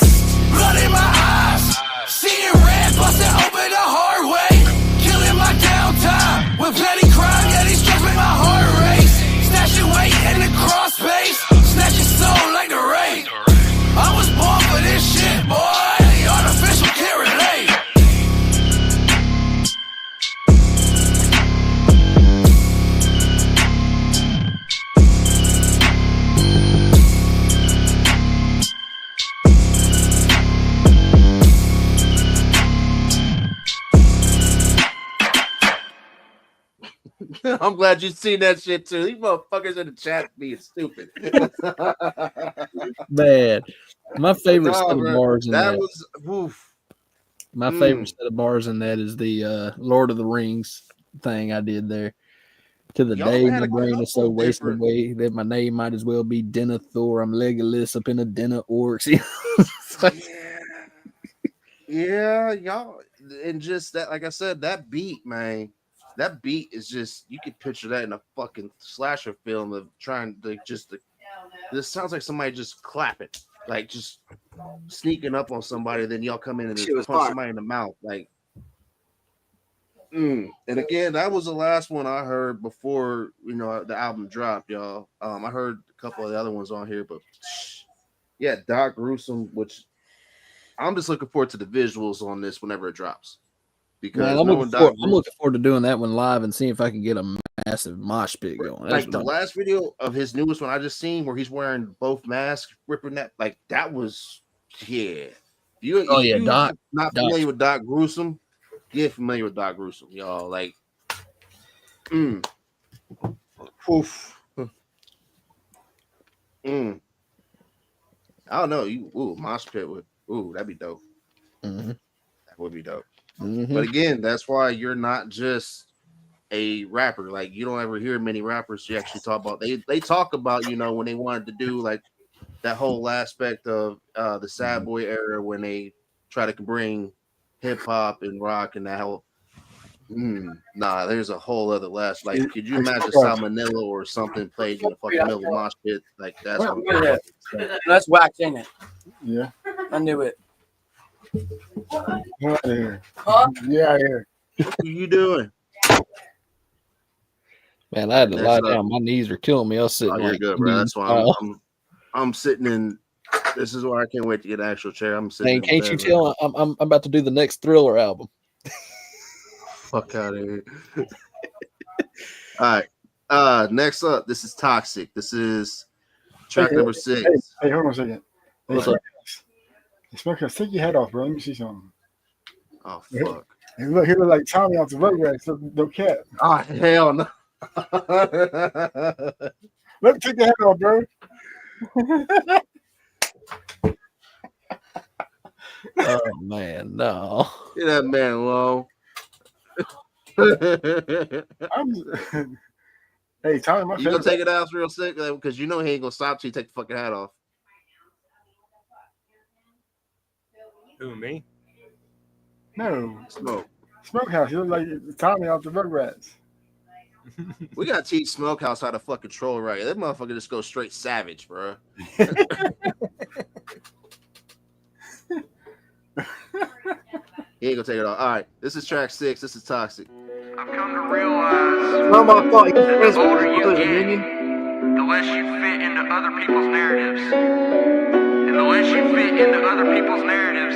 Blood in my eyes, seeing red, busting open the hard way. Killing my downtime with petty crime, yet he struck me my heart race. Snatching weight in the cross space, snatching soul like the rain. I was born for this shit, boy. The artificial can't relate. I'm glad you seen that shit too. These motherfuckers in the chat being stupid. Man, my favorite Nah, set of bro, bars in that. was oof. My favorite set of bars in that is the Lord of the Rings thing I did there. To the Y'all day had my a brain is so couple wasted different- away that my name might as well be Denethor. I'm Legolas up in a den of orcs. It's like, Yeah, y'all, and just that, like I said, that beat, man, that beat is just, you could picture that in a fucking slasher film of trying to this sounds like somebody just clapping, like just sneaking up on somebody, then y'all come in and Shit just was punch hard. somebody in the mouth, like. And again, that was the last one I heard before the album dropped, y'all. I heard a couple of the other ones on here, but yeah, Doc Gruesome, which I'm just looking forward to the visuals on this whenever it drops. Because man, I'm looking forward to doing that one live and seeing if I can get a massive mosh pit going. That's like what the I'm- last video of his newest one I just seen where he's wearing both masks, ripping that, like that was Doc. Not familiar with Doc Gruesome, get familiar with Doc Gruesome, y'all. Like, oof. I don't know. Mosh pit would. That'd be dope. Mhm. That would be dope. Mhm. But again, that's why you're not just a rapper. Like, you don't ever hear many rappers you actually talk about. They talk about, when they wanted to do like that whole aspect of the sad boy era when they try to bring hip hop and rock and that whole. There's a whole other like, could you imagine Salmonella or something played in the fucking middle of mosh pit? Like, that's what That's wax, ain't it? Yeah. I knew it. Get out of here. Huh? Yeah, out of here. What are you doing? Man, I had to lie That's down. My knees are killing me. I was sitting Oh, you're like, good, bro. That's why I'm sitting in. This is why I can't wait to get an actual chair. I'm sitting. man, can't you tell I'm about to do the next Thriller album? Fuck out of here. All right. Next up, this is Toxic. This is track number 6. Hey, hold on a second. Hey, What's up? Smokehouse, take your head off, bro. Let me see something. Oh fuck. Hey, look, he look like Tommy off the Rugrats. So no cat. Oh hell no. Let me take your head off, bro. Oh man, no. Get that man alone. Hey, Tommy, my You gonna favorite. take it out real sick because he ain't gonna stop till you take the fucking hat off. Who, me? No, Smoke. Smokehouse. You look like Tommy off the Rugrats. We gotta teach Smokehouse how to fucking troll right. That motherfucker just goes straight savage, bro. He ain't gonna take it off. All right, this is track 6. This is Toxic. I've come to realize No, my fault. the older you get, the less you fit into other people's narratives. And the less you fit into other people's narratives,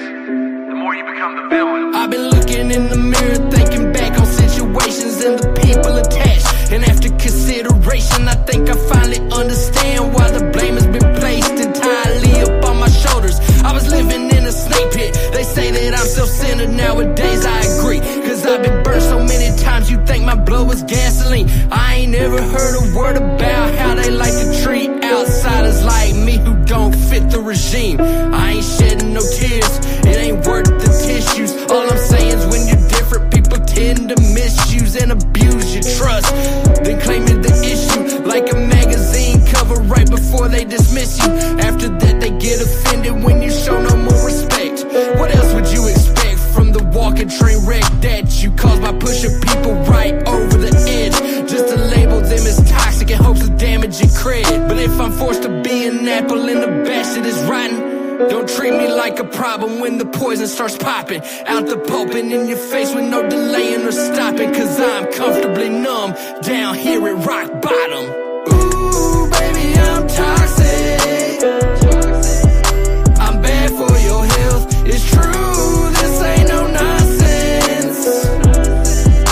the more you become the villain. I've been looking in the mirror, thinking back on situations situations and the people attached. And after consideration, I think I finally understand why the blame has been placed entirely up on my shoulders. I was living in a snake pit. They say that I'm self-centered nowadays. I agree, cause I've been burned so many times. You think my blood was gasoline? I ain't never heard a word about how they like to treat outsiders like me who don't fit the regime. I ain't shedding no tears, it ain't worth the tissues. All I'm saying is when you're different, people tend to misuse and abuse your trust, then claiming the issue like a magazine cover right before they dismiss you. After that they get offended when you show no more respect. What else would you expect from the walking train wreck that you caused by pushing people right over the edge, just to label them as toxic in hopes of damaging cred? But if I'm forced to be an apple in the batch that is rotten, don't treat me like a problem when the poison starts popping out the pulping in your face with no delaying or stopping. Cause I'm comfortably numb down here at rock bottom. Ooh, baby, I'm toxic. I'm bad for your health. It's true, this ain't no nonsense.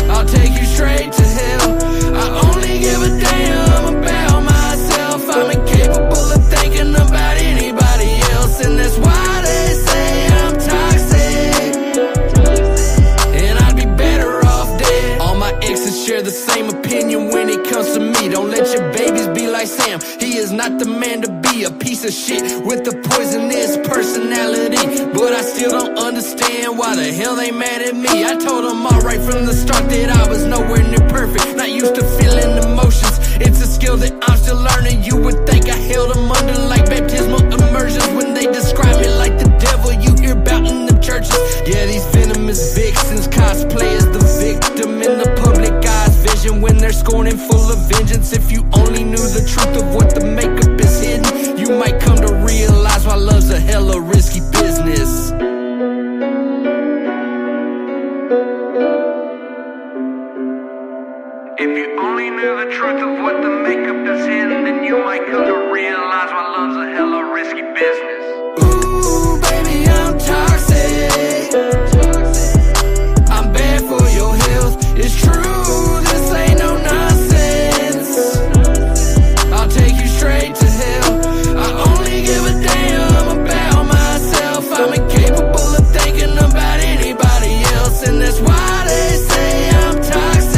I'll take you straight to hell. I only give a damn about myself. I'm incapable of thinking about anybody else, and that's why they say I'm toxic. And I'd be better off dead. All my exes share the same opinion when it comes to me. Don't let your babies be like Sam. He is not the man to be, a piece of shit with a poisonous personality. But I still don't understand why the hell they mad at me. I told them all right from the start that I was nowhere near perfect, not used to feeling emotions. It's a skill that I'm still learning. You would think I held them under like baptismal immersions when they describe me like the devil you hear about in the churches. Yeah, these venomous vixens cosplay as the victim in the public eye's vision when they're scorning full of vengeance. If you only knew the truth of what the makeup is hidden, you might come to realize why love's a hella risky business. If you only knew the truth of what the makeup is hidden, then you might come to realize why love's a hella risky business. Ooh, baby, I'm toxic. I'm bad for your health. It's true, this ain't no nonsense. I'll take you straight to hell. I only give a damn about myself. I'm incapable of thinking about anybody else, and that's why they say I'm toxic.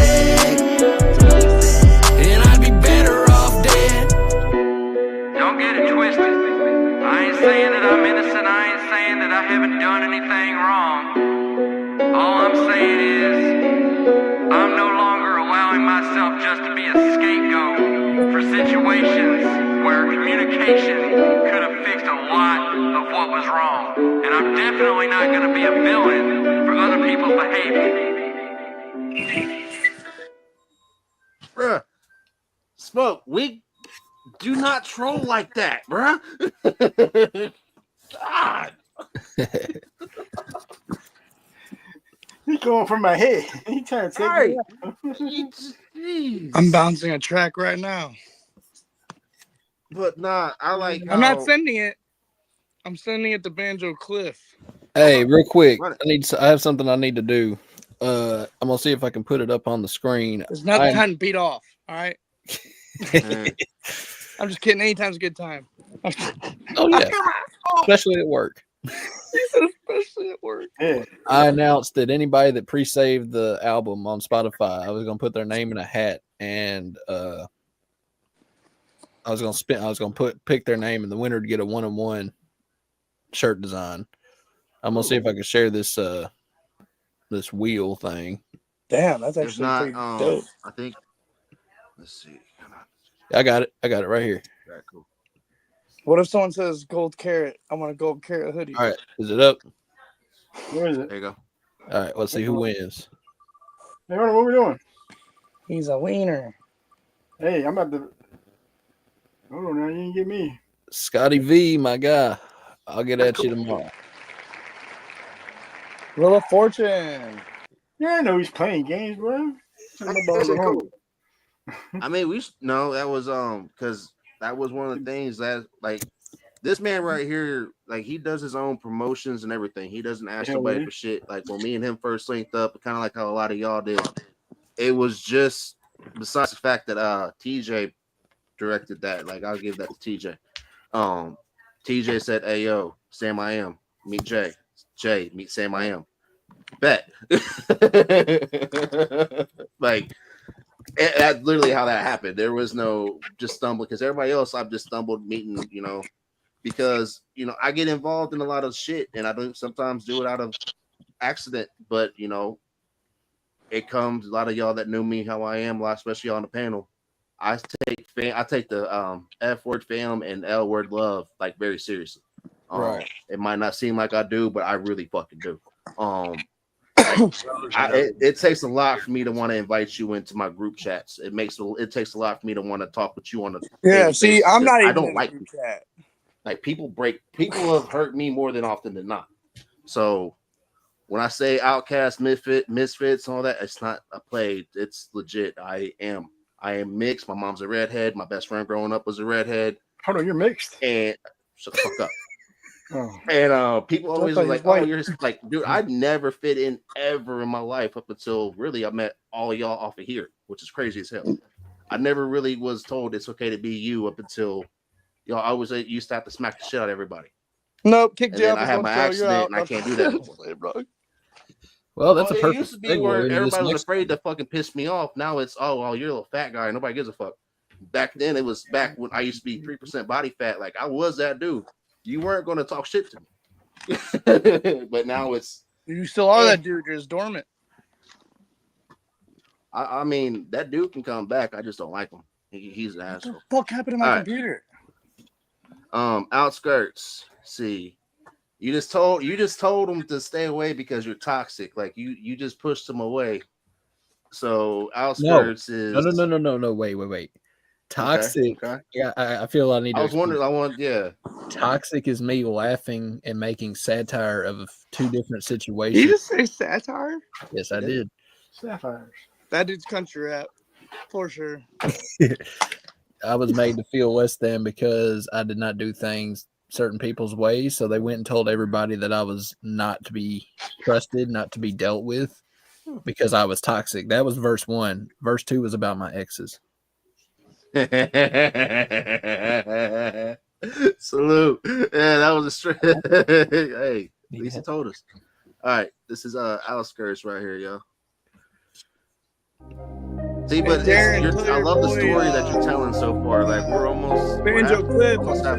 And I'd be better off dead. Don't get it twisted. I ain't saying that I'm innocent. I ain't saying that I haven't done anything wrong. All I'm saying is I'm no longer allowing myself just to be a scapegoat for situations where communication could have fixed a lot of what was wrong. And I'm definitely not going to be a villain for other people's behavior. Bruh. Smoke, we do not troll like that, bruh. God. He's going for my head. He trying to take Right. me out. Jeez. I'm bouncing a track right now. But nah, I like I'm not how- sending it. I'm sending it to Banjo Cliff. Hey, real quick, Run it. I have something I need to do. I'm gonna see if I can put it up on the screen. There's not the I- time to beat off. All right. Man. I'm just kidding. Anytime's a good time. Oh yeah, especially at work. Especially at work. Yeah. I announced that anybody that pre-saved the album on Spotify, I was gonna put their name in a hat, and I was gonna pick their name, and the winner to get a 1-on-1 shirt design. I'm gonna see if I can share this this wheel thing. Damn, that's There's actually not pretty dope. I think let's see. Come on. I got it right here. All right, cool. What if someone says gold carrot? I want a gold carrot hoodie. All right, is it up? Where is it? There you go. All right, let's see who wins. Hey, hold on, what we doing? He's a wiener. Hey, I'm about to. Hold on now, you didn't get me. Scotty V, my guy. I'll get at you tomorrow. Wheel of Fortune. Yeah, I know he's playing games, bro. That's cool. I mean, no, that was because that was one of the things that like this man right here, like he does his own promotions and everything. He doesn't ask Yeah, nobody man. for shit. Like when me and him first linked up, kind of like how a lot of y'all did. it was just besides the fact that TJ directed that. Like I'll give that to TJ. TJ said, "Hey yo, Sam I am meet Jay. Jay meet Sam I am." Bet. Like that's literally how that happened. There was no just stumbling because everybody else I've just stumbled meeting, you know, because you know I get involved in a lot of shit and I don't sometimes do it out of accident, but you know, it comes a lot of y'all that knew me how I am, a lot, especially on the panel. I take the F word fam and L word love like very seriously. Right. It might not seem like I do, but I really fucking do. It takes a lot for me to want to invite you into my group chats. It takes a lot for me to want to talk with you on a Yeah, see, basis, I'm not even I don't in like the group people. chat. Like people have hurt me more than often than not. So when I say outcast, misfits, all that, it's not a play. It's legit. I am mixed. My mom's a redhead. My best friend growing up was a redhead. Hold on, you're mixed. And shut the fuck up. Oh. And people always thought were you like, was "Oh, white." you're just like, dude." I never fit in ever in my life up until really I met all y'all off of here, which is crazy as hell. I never really was told it's okay to be you up until y'all. I always used to have to smack the shit out of everybody. Nope, kick And Jay then off I his had own my show. You're accident, out. and I can't do that anymore. Bro. Well, that's a It perfect used to be segue where into this everybody was next afraid to fucking piss me off. Now it's well, you're a little fat guy. Nobody gives a fuck. Back then, it was back when I used to be 3% body fat. Like I was that dude. You weren't going to talk shit to me. But now it's You still are that dude. You're just dormant. I mean that dude can come back. I just don't like him. He's an asshole. What the fuck happened to my All right. computer? Outskirts. See, you just told him to stay away because you're toxic. Like you just pushed him away. So outskirts is No. Wait. Toxic. Okay. Yeah, I feel I need to. I was wondering. Yeah. Toxic is me laughing and making satire of two different Did situations. you just say satire? Yes, I did. Sapphires. That dude's country rap. For sure. I was made to feel less than because I did not do things certain people's ways. So they went and told everybody that I was not to be trusted, not to be dealt with because I was toxic. That was verse 1. Verse 2 was about my exes. Salute. Yeah, that was a straight. Hey, at least he told us. All right, this is outskirts right here, yo. See, but I love the story that you're telling so far. Like we're almost halfway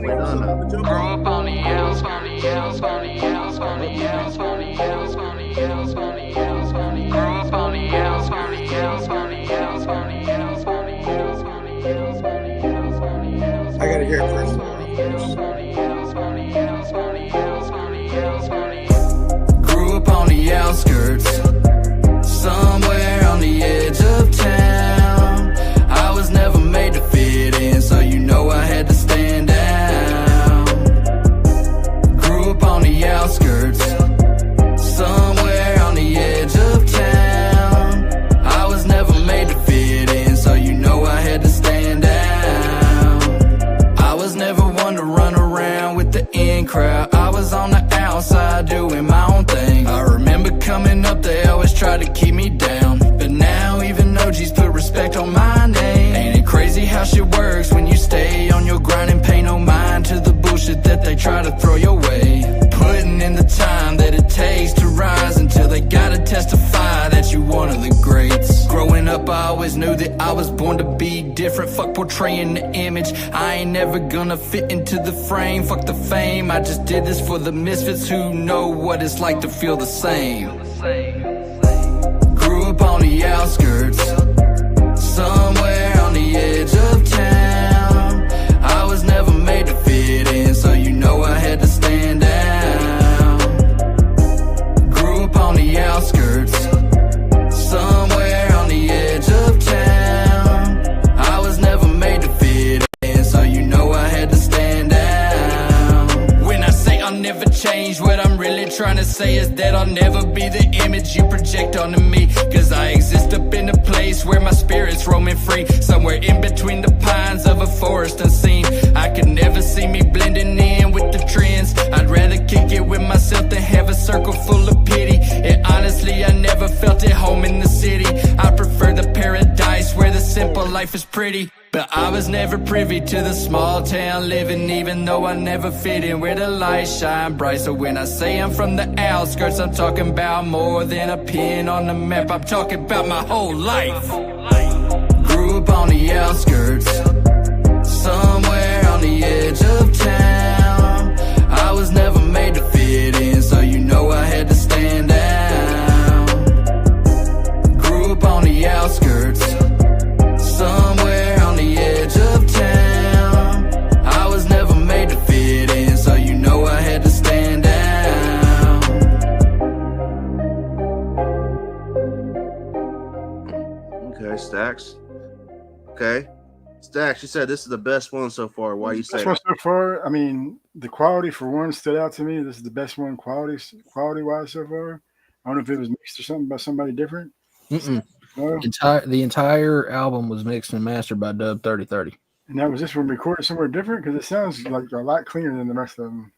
done now. Grew up on the L's, on the L's, on the L's, on the L's, on the L's, on the L's, on the L's, on the grew up on the L's, on the L's, on the L's, on the L's, on the L's, on the L's, on the L's, on the L's. I gotta hear it first. Grew up on the outskirts, somewhere on the edge of town. I was never made to fit in, so you know I had to stand down. Grew up on the outskirts, somewhere on the edge of town. I was never made to fit in, so you know I had to stand down. I was never one to run around with the in crowd. I was on the outside doing my own thing. I remember coming up, they always tried to keep me down, but now even OGs put respect on my name. Ain't it crazy how shit works when you stay on your grind and pay no mind to the bullshit that they try to throw your way? Putting in the time that it takes to rise until they gotta testify that you one of the greats. Growing up, I always knew that I was born to be different. Fuck portraying the image, I ain't never gonna fit into the frame. Fuck the fame, I just did this for the misfits who know what it's like to feel the same. Grew up on the outskirts, somewhere on the edge of town. I was never made to fit in, so you know I had to stand down. Grew up on the outskirts, somewhere on the edge of town. I was never made to fit in, so you know I had to stand down. When I say I'll never change, what I'm really trying to say is that I'll never be the image you project onto me. Cause I exist up in a place where my spirit's roaming free, somewhere in between the pines of a forest unseen. I could never see me blending in with the trends. I'd rather kick it with myself than have a circle full of pity. And honestly, I never felt at home in the city. I prefer the simple life is pretty. But I was never privy to the small town living, even though I never fit in where the lights shine bright. So when I say I'm from the outskirts, I'm talking about more than a pin on the map. I'm talking about my whole life. Grew up on the outskirts, somewhere on the edge of town. I was never made to fit in, so you know I had to stand out. Grew up on the outskirts, somewhere on the edge of town. I was never made to fit in, so you know I had to stand out. Okay, Stacks. Okay. Stacks, you said this is the best one so far. Why you say Best one that? so far? I mean, the quality for one stood out to me. This is the best one quality wise so far. I don't know if it was mixed or something by somebody different. Mm-mm. No? The entire album was mixed and mastered by Dub 3030. And that was this one recorded somewhere different because it sounds like a lot cleaner than the rest of them.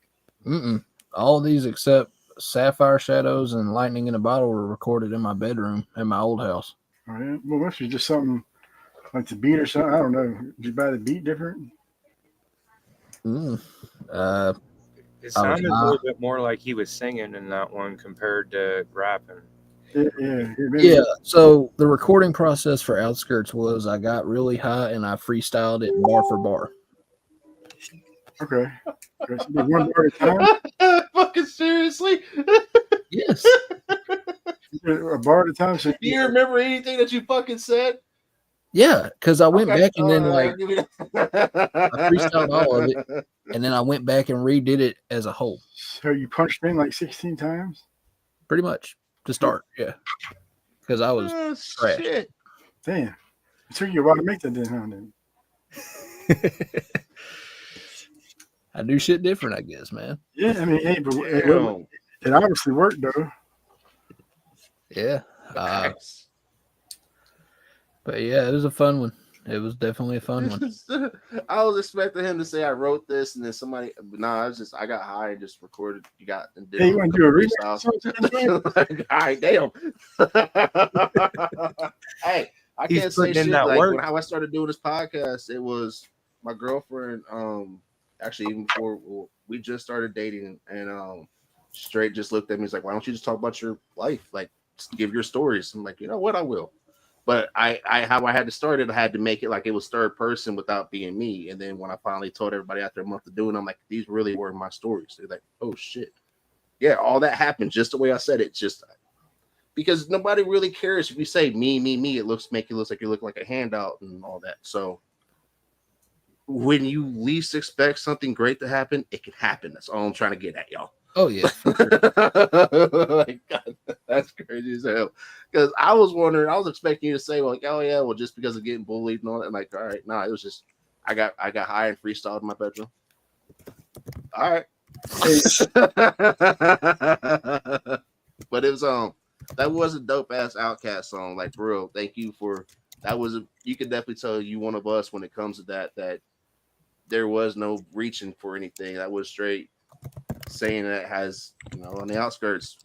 Mm-mm. All of these except Sapphire Shadows and Lightning in a Bottle were recorded in my bedroom at my old house. Oh, yeah? Well, must be just something like the beat or something. I don't know. Did you buy the beat different? Mm. It sounded a little bit more like he was singing in that one compared to rapping. Yeah. So the recording process for Outskirts was I got really high and I freestyled it bar for bar. Okay. So one bar at a time? Fucking seriously? Yes. A bar at a time? So Do you remember anything that you fucking said? Yeah, because I went Okay. back and then like give me that. I freestyled all of it, and then I went back and redid it as a whole. So you punched in like 16 times? Pretty much to start, yeah. Because I was trash. Shit. Damn. It took you a while to make that then, huh? I do shit different, I guess, man. Yeah, I mean, hey, but Damn. it obviously worked though. Yeah. But yeah, it was a fun one. It was definitely a fun one. I was expecting him to say I wrote this and then somebody. Nah, I got high and just recorded. You got and did. Hey, you want to do a remix? All right, damn. Hey, I He's can't say putting in shit. that Like work. when I started doing this podcast, it was my girlfriend. Actually, even before we just started dating, and straight just looked at me. He's like, "Why don't you just talk about your life? Like, just give your stories." I'm like, "You know what? I will." But how I had to start it, I had to make it like it was third person without being me. And then when I finally told everybody after a month of doing it, I'm like, these really were my stories. They're like, oh shit. Yeah, all that happened just the way I said it. Just because nobody really cares if you say me, it make you look like you look like a handout and all that. So when you least expect something great to happen, it can happen. That's all I'm trying to get at, y'all. Oh yeah. Like, God, that's crazy as hell. Because I was wondering, I was expecting you to say, like, oh yeah, well, just because of getting bullied and all that. I'm like, all right, no, it was just I got high and freestyled in my bedroom. All right. But it was that was a dope ass Outkast song. Like, bro, thank you for that. You could definitely tell you one of us when it comes to that there was no reaching for anything. That was straight saying that has, on the outskirts,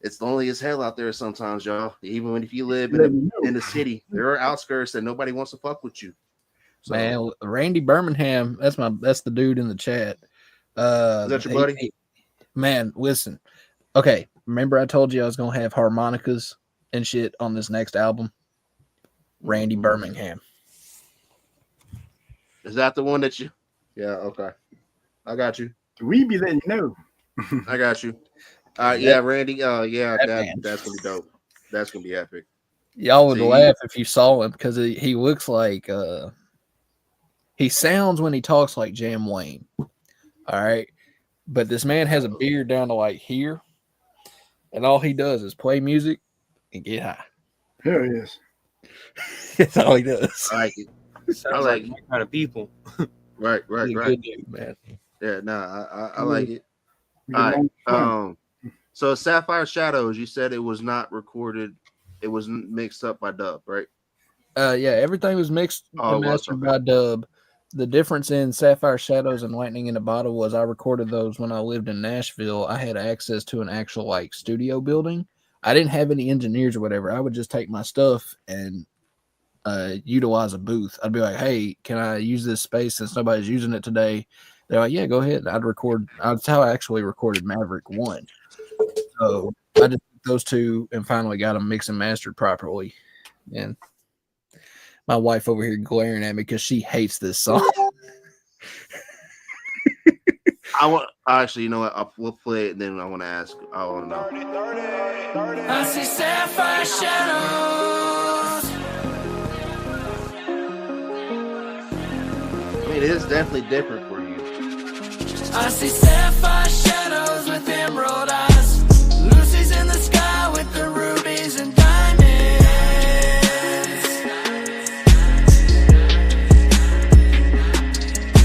it's lonely as hell out there sometimes, y'all. Even if you live in the city, there are outskirts that nobody wants to fuck with you. So, man, Randy Birmingham, that's the dude in the chat. Is that your buddy? Man, listen. Okay, remember I told you I was gonna have harmonicas and shit on this next album? Randy Birmingham. Is that the one that you? Yeah, okay. I got you. We be letting you know. I got you. Yeah, Randy. Yeah, that's gonna be dope. That's gonna be epic. Y'all would laugh if you saw him because he looks like he sounds when he talks like Jam Wayne. All right, but this man has a beard down to like here, and all he does is play music and get high. Hell yes. That's all he does. I like it. I like my kind of people. Right. Good dude, man. Yeah, I like it. All right. So Sapphire Shadows, you said it was not recorded. It was mixed up by Dub, right? Yeah, everything was mixed and mastered by Dub. The difference in Sapphire Shadows and Lightning in a Bottle was I recorded those when I lived in Nashville. I had access to an actual studio building. I didn't have any engineers or whatever. I would just take my stuff and utilize a booth. I'd be like, hey, can I use this space since nobody's using it today? They're like, yeah, go ahead. I'd record. That's how I actually recorded Maverick 1. So I just took those two and finally got them mixed and mastered properly. And my wife over here glaring at me because she hates this song. Actually, you know what? We'll play it, and then I want to ask. I want to know. I see sapphire shadows. I mean, it is definitely different for you. I see sapphire shadows with emerald eyes. Lucy's in the sky with the rubies and diamonds.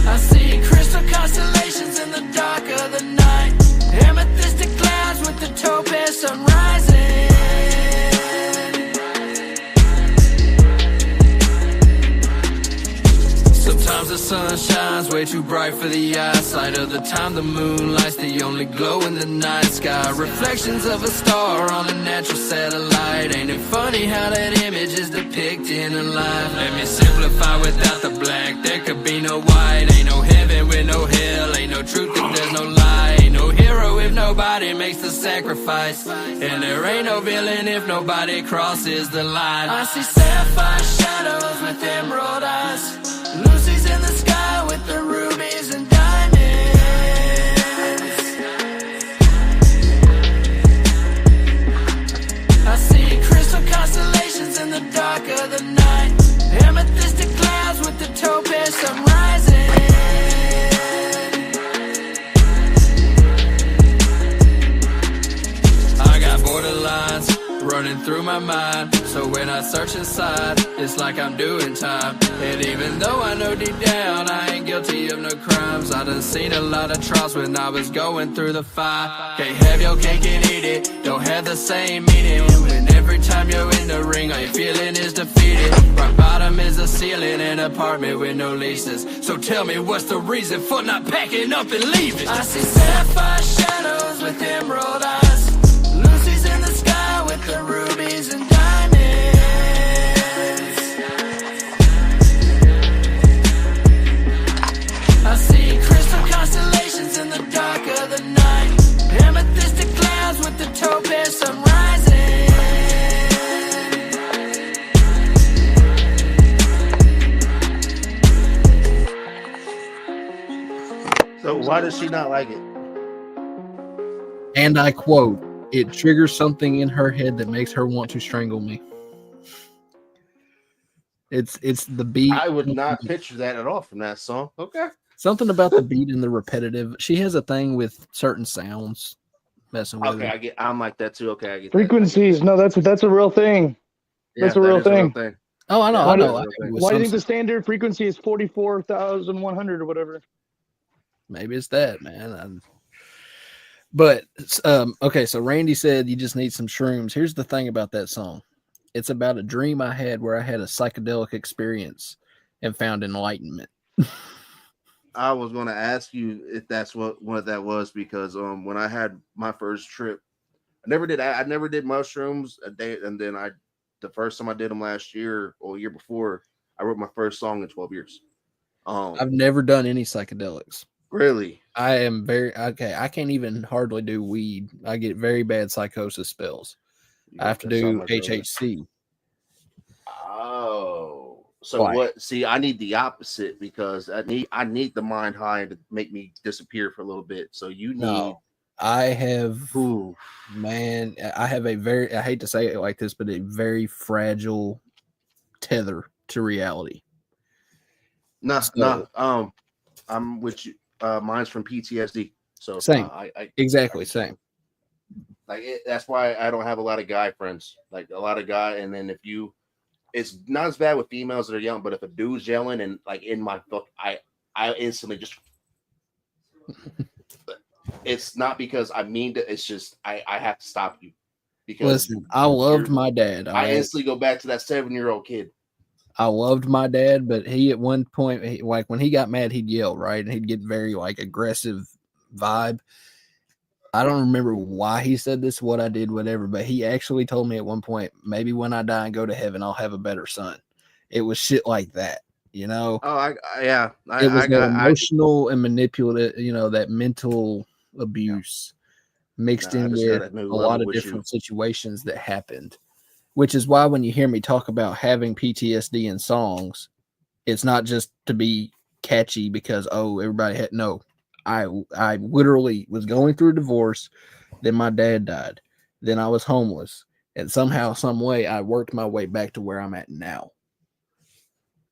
I see crystal constellations in the dark of the night. Amethystic clouds with the topaz sun rising. Sometimes the sun shines way too bright for the eyesight. Other time the moonlight's the only glow in the night sky. Reflections of a star on a natural satellite. Ain't it funny how that image is depicted alive? Let me simplify without the black. There could be no white. Ain't no heaven with no hell. Ain't no truth if there's no lie. Ain't no hero if nobody makes the sacrifice. And there ain't no villain if nobody crosses the line. I see sapphire shadows with emerald eyes. Lucy's in the sky with the rubies and diamonds. I see crystal constellations in the dark of the night. Amethystic clouds with the topaz sun rising. I got borderlines running through my mind. So when I search inside, it's like I'm doing time. And even though I know deep down I ain't guilty of no crimes, I done seen a lot of trials when I was going through the fire. Can't have your cake and eat it, don't have the same meaning. When every time you're in the ring, all you're feeling is defeated. Rock bottom is a ceiling, an apartment with no leases. So tell me what's the reason for not packing up and leaving? I see sapphire shadows with emerald eyes. Lucy's in the sky with the rubies and diamonds. I see crystal constellations in the dark of the night. Amethystic clouds with the topaz sun rising. So why does she not like it? And I quote, it triggers something in her head that makes her want to strangle me. It's the beat. I would not picture that at all from that song. Okay. Something about the beat and the repetitive. She has a thing with certain sounds messing with her. I'm like that too. Okay, I get Frequencies. that. No, that's a real thing. That's a real thing. Oh, I know. Why I know. Why do you think the standard frequency is 44,100 or whatever? Maybe it's that, man. But okay, so Randy said you just need some shrooms. Here's the thing about that song. It's about a dream I had where I had a psychedelic experience and found enlightenment. I was going to ask you if that's what that was, because when I had my first trip, I never did mushrooms a day, and then the first time I did them last year or year before, I wrote my first song in 12 years. I've never done any psychedelics. Really? I am I can't even hardly do weed. I get very bad psychosis spells. I have to do HHC. Oh, so what? See, I need the opposite, because I need the mind high to make me disappear for a little bit. So you need. No, I have. Man, I have a very. I hate to say it like this, but a very fragile tether to reality. I'm with you. Mine's from PTSD. So same. Exactly same. Like that's why I don't have a lot of guy friends. Like a lot of guy, and then it's not as bad with females that are yelling, but if a dude's yelling and like in my book, I instantly just. It's not because I mean to. It's just I have to stop you, because listen, I loved my dad. I instantly go back to that 7-year-old kid. I loved my dad, but he at one point, like when he got mad, he'd yell, right? And he'd get very like aggressive vibe. I don't remember why he said this, what I did, whatever, but he actually told me at one point, maybe when I die and go to heaven, I'll have a better son. It was shit like that, you know. Oh, It was emotional and manipulative, you know, that mental abuse mixed in with a lot of different situations that happened. Which is why when you hear me talk about having PTSD in songs, it's not just to be catchy because everybody had I literally was going through a divorce, then my dad died, then I was homeless, and somehow, some way, I worked my way back to where I'm at now.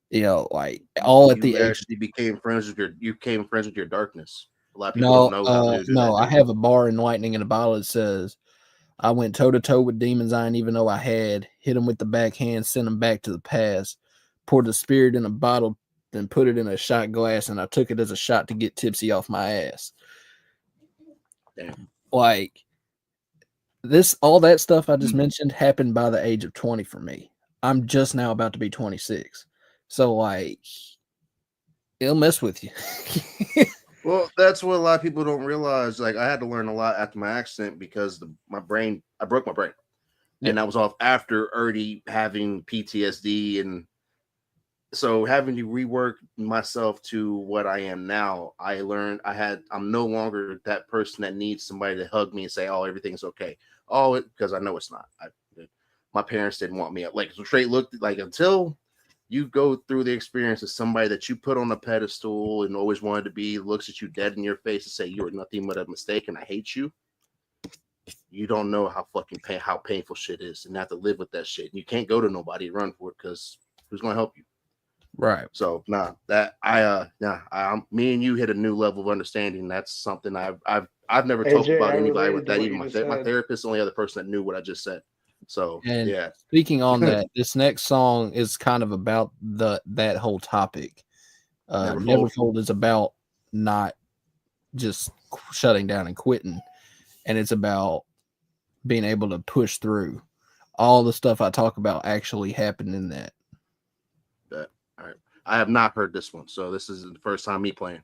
You know, like all at the age. You became friends with your darkness. A lot of people don't know. I have a bar in Lightning in a Bottle that says, I went toe to toe with demons I didn't even know I had, hit them with the backhand, sent them back to the past, poured the spirit in a bottle, then put it in a shot glass, and I took it as a shot to get tipsy off my ass. Damn. Like all that stuff I just mentioned happened by the age of 20 for me. I'm just now about to be 26. So like, it'll mess with you. Well, that's what a lot of people don't realize. Like, I had to learn a lot after my accident because I broke my brain. And that was off after already having PTSD. And so having to rework myself to what I am now, I learned I'm no longer that person that needs somebody to hug me and say, oh, everything's okay. Because I know it's not. My parents didn't want me. Like, straight looked like until you go through the experience of somebody that you put on a pedestal and always wanted to be, looks at you dead in your face and say you are nothing but a mistake and I hate you. You don't know how painful shit is, and have to live with that shit. And you can't go to nobody and run for it because who's going to help you? Right. So me and you hit a new level of understanding. That's something I've never talked about anybody with that. Even my therapist, the only other person that knew what I just said. So speaking on that, this next song is kind of about that whole topic. Neverfold is about not just shutting down and quitting, and it's about being able to push through. All the stuff I talk about actually happened in that. All right, I have not heard this one, so this is the first time me playing.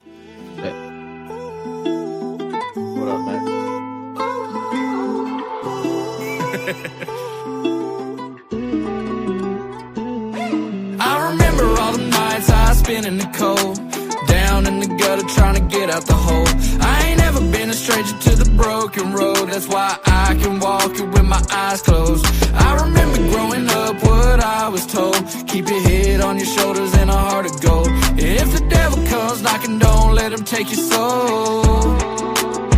What up, Max? I remember all the nights I spent in the cold, down in the gutter trying to get out the hole. I ain't ever been a stranger to the broken road. That's why I can walk it with my eyes closed. I remember growing up what I was told: keep your head on your shoulders and a heart of gold. If the devil comes knocking, don't let him take your soul.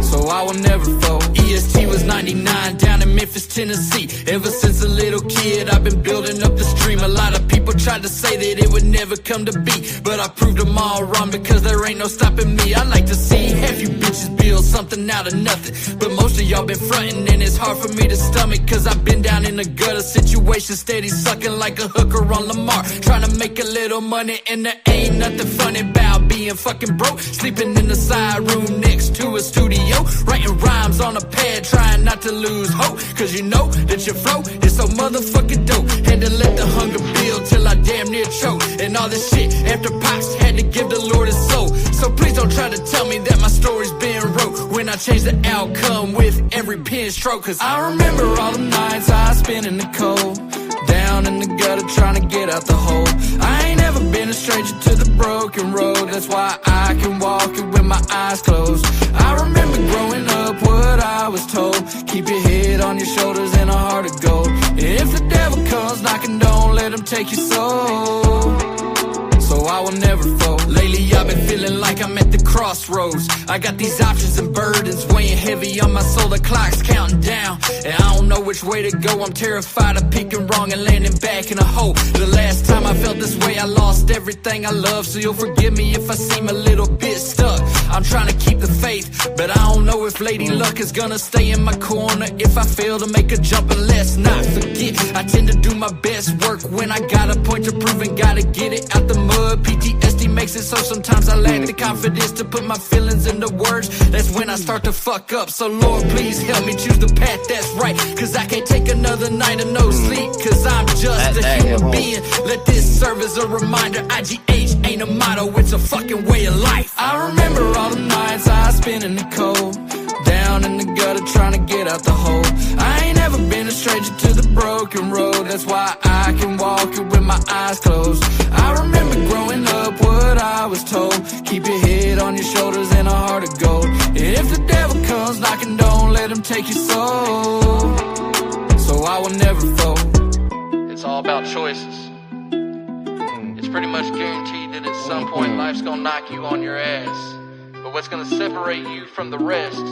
So I will never fold. EST was 99 down in Memphis, Tennessee. Ever since a little kid, I've been building up the stream. A lot of people tried to say that it would never come to be, but I proved them all wrong because there ain't no stopping me. I like to see half you bitches build something out of nothing, but most of y'all been fronting and it's hard for me to stomach, cause I've been down in a gutter situation, steady sucking like a hooker on Lamar, trying to make a little money, and there ain't nothing funny about being fucking broke. Sleeping in the side room next to a studio, writing rhymes on a pad, trying not to lose hope, cause you know that your flow is so motherfucking dope. Had to let the hunger build till I damn near choke, and all this shit after Pops had to give the Lord his soul. So please don't try to tell me that my story's been wrote when I change the outcome with every pen stroke, cause I remember all the nights I spent in the cold, down in the gutter trying to get out the hole. I ain't ever been a stranger to the broken road. That's why I can walk it with my eyes closed. I remember growing up what I was told: keep your head on your shoulders and a heart of gold. And if the devil comes knocking, don't let him take your soul. So I will never fold. Lately I've been feeling like I'm at the crossroads. I got these options and burdens weighing heavy on my soul. The clock's counting down, and I don't know which way to go. I'm terrified of picking wrong and landing back in a hole. The last time I felt this way, I lost everything I love. So you'll forgive me if I seem a little bit stuck. I'm trying to keep the faith, but I don't know if Lady Luck is gonna stay in my corner if I fail to make a jump. And let's not forget, I tend to do my best work when I got a point to prove and gotta get it out the mud. PTSD makes it so sometimes I lack the confidence to put my feelings into words. That's when I start to fuck up. So Lord, please help me choose the path that's right, cause I can't take another night of no sleep, cause I'm just a human being. Let this serve as a reminder, IGH ain't a motto, it's a fucking way of life. I remember all the nights I spent in the cold, down in the gutter trying to get out the hole. I ain't ever been a stranger to the broken road. That's why I can walk it with my eyes closed. I remember growing up what I was told. Keep your head on your shoulders and a heart of gold. And if the devil comes knocking, don't let him take your soul. So I will never fold. It's all about choices. It's pretty much guaranteed that at some point life's gonna knock you on your ass. But what's gonna separate you from the rest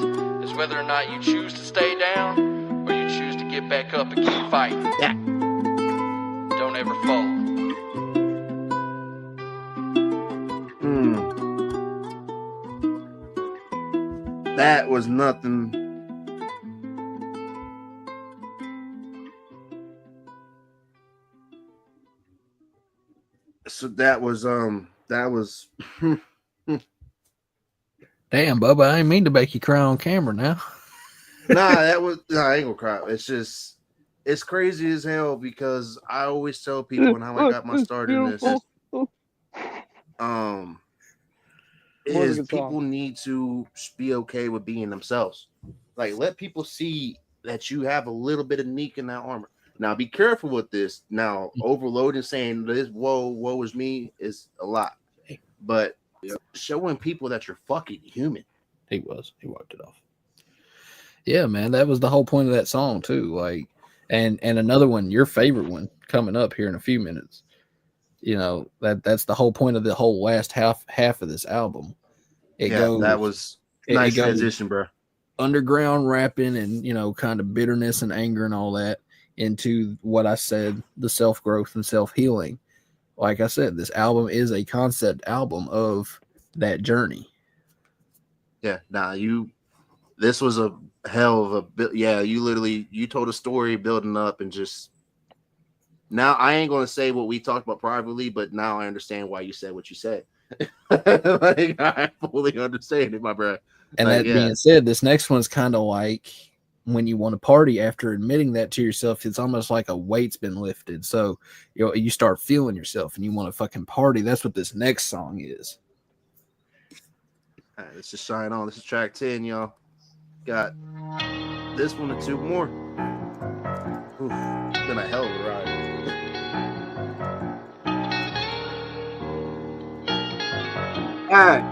is whether or not you choose to stay down or you choose to get back up and keep fighting. Yeah. Don't ever fold. That was nothing. So that was Damn, Bubba, I ain't mean to make you cry on camera now. I ain't gonna cry. It's just, it's crazy as hell because I always tell people how I got my start in this. Is people need to be okay with being themselves. Like, let people see that you have a little bit of Neek in that armor. Now, be careful with this. Now, overloading saying this, woe is me, is a lot. But showing people that you're fucking human. He wiped it off. Yeah, man, that was the whole point of that song too. Like, and another one, your favorite one, coming up here in a few minutes. You know, that's the whole point of the whole last half of this album. That was nice transition, bro. Underground rapping and, you know, kind of bitterness and anger and all that into what I said, the self-growth and self-healing. Like I said, this album is a concept album of that journey. Yeah, this was a hell of a bit. Yeah, you told a story building up and just, now I ain't going to say what we talked about privately, but now I understand why you said what you said. Like, I fully understand it, my bro. And that being said, this next one's kind of like when you want to party after admitting that to yourself. It's almost like a weight's been lifted. So you start feeling yourself and you want to fucking party. That's what this next song is. All right, let's just shine on. This is track 10, y'all. Got this one and two more. Oof, it's been a hell of a ride. All right.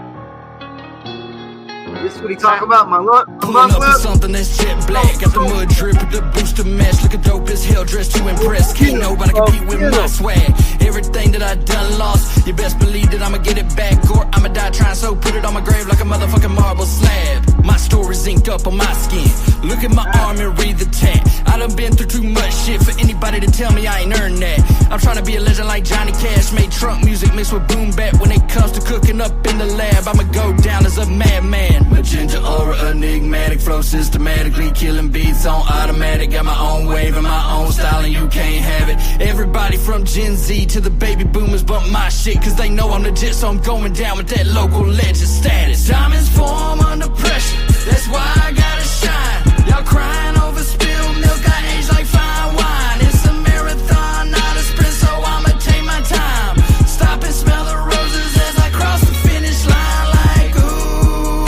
This is what he talk about, my luck. Pulling up with something that's jet black. Got the mud drip with the booster mask. Looking dope as hell, dressed to impress. Can't nobody compete with my swag. Everything that I done lost, you best believe that I'ma get it back. Or I'ma die trying, so put it on my grave like a motherfucking marble slab. My story's inked up on my skin. Look at my arm and read the tat. I done been through too much shit for anybody to tell me I ain't earned that. I'm trying to be a legend like Johnny Cash. Made trunk music mixed with boom bap. When it comes to cooking up in the lab, I'ma go down as a madman. Magenta aura, enigmatic flow, systematically killing beats on automatic. Got my own wave and my own style and you can't have it. Everybody from Gen Z to the baby boomers bump my shit, cause they know I'm legit, so I'm going down with that local legend status. Diamonds form under pressure, that's why I gotta shine. Y'all crying over spilled milk, I age like fine wine. It's a marathon, not a sprint, so I'ma take my time. Stop and smell the roses as I cross the finish line. Like, ooh,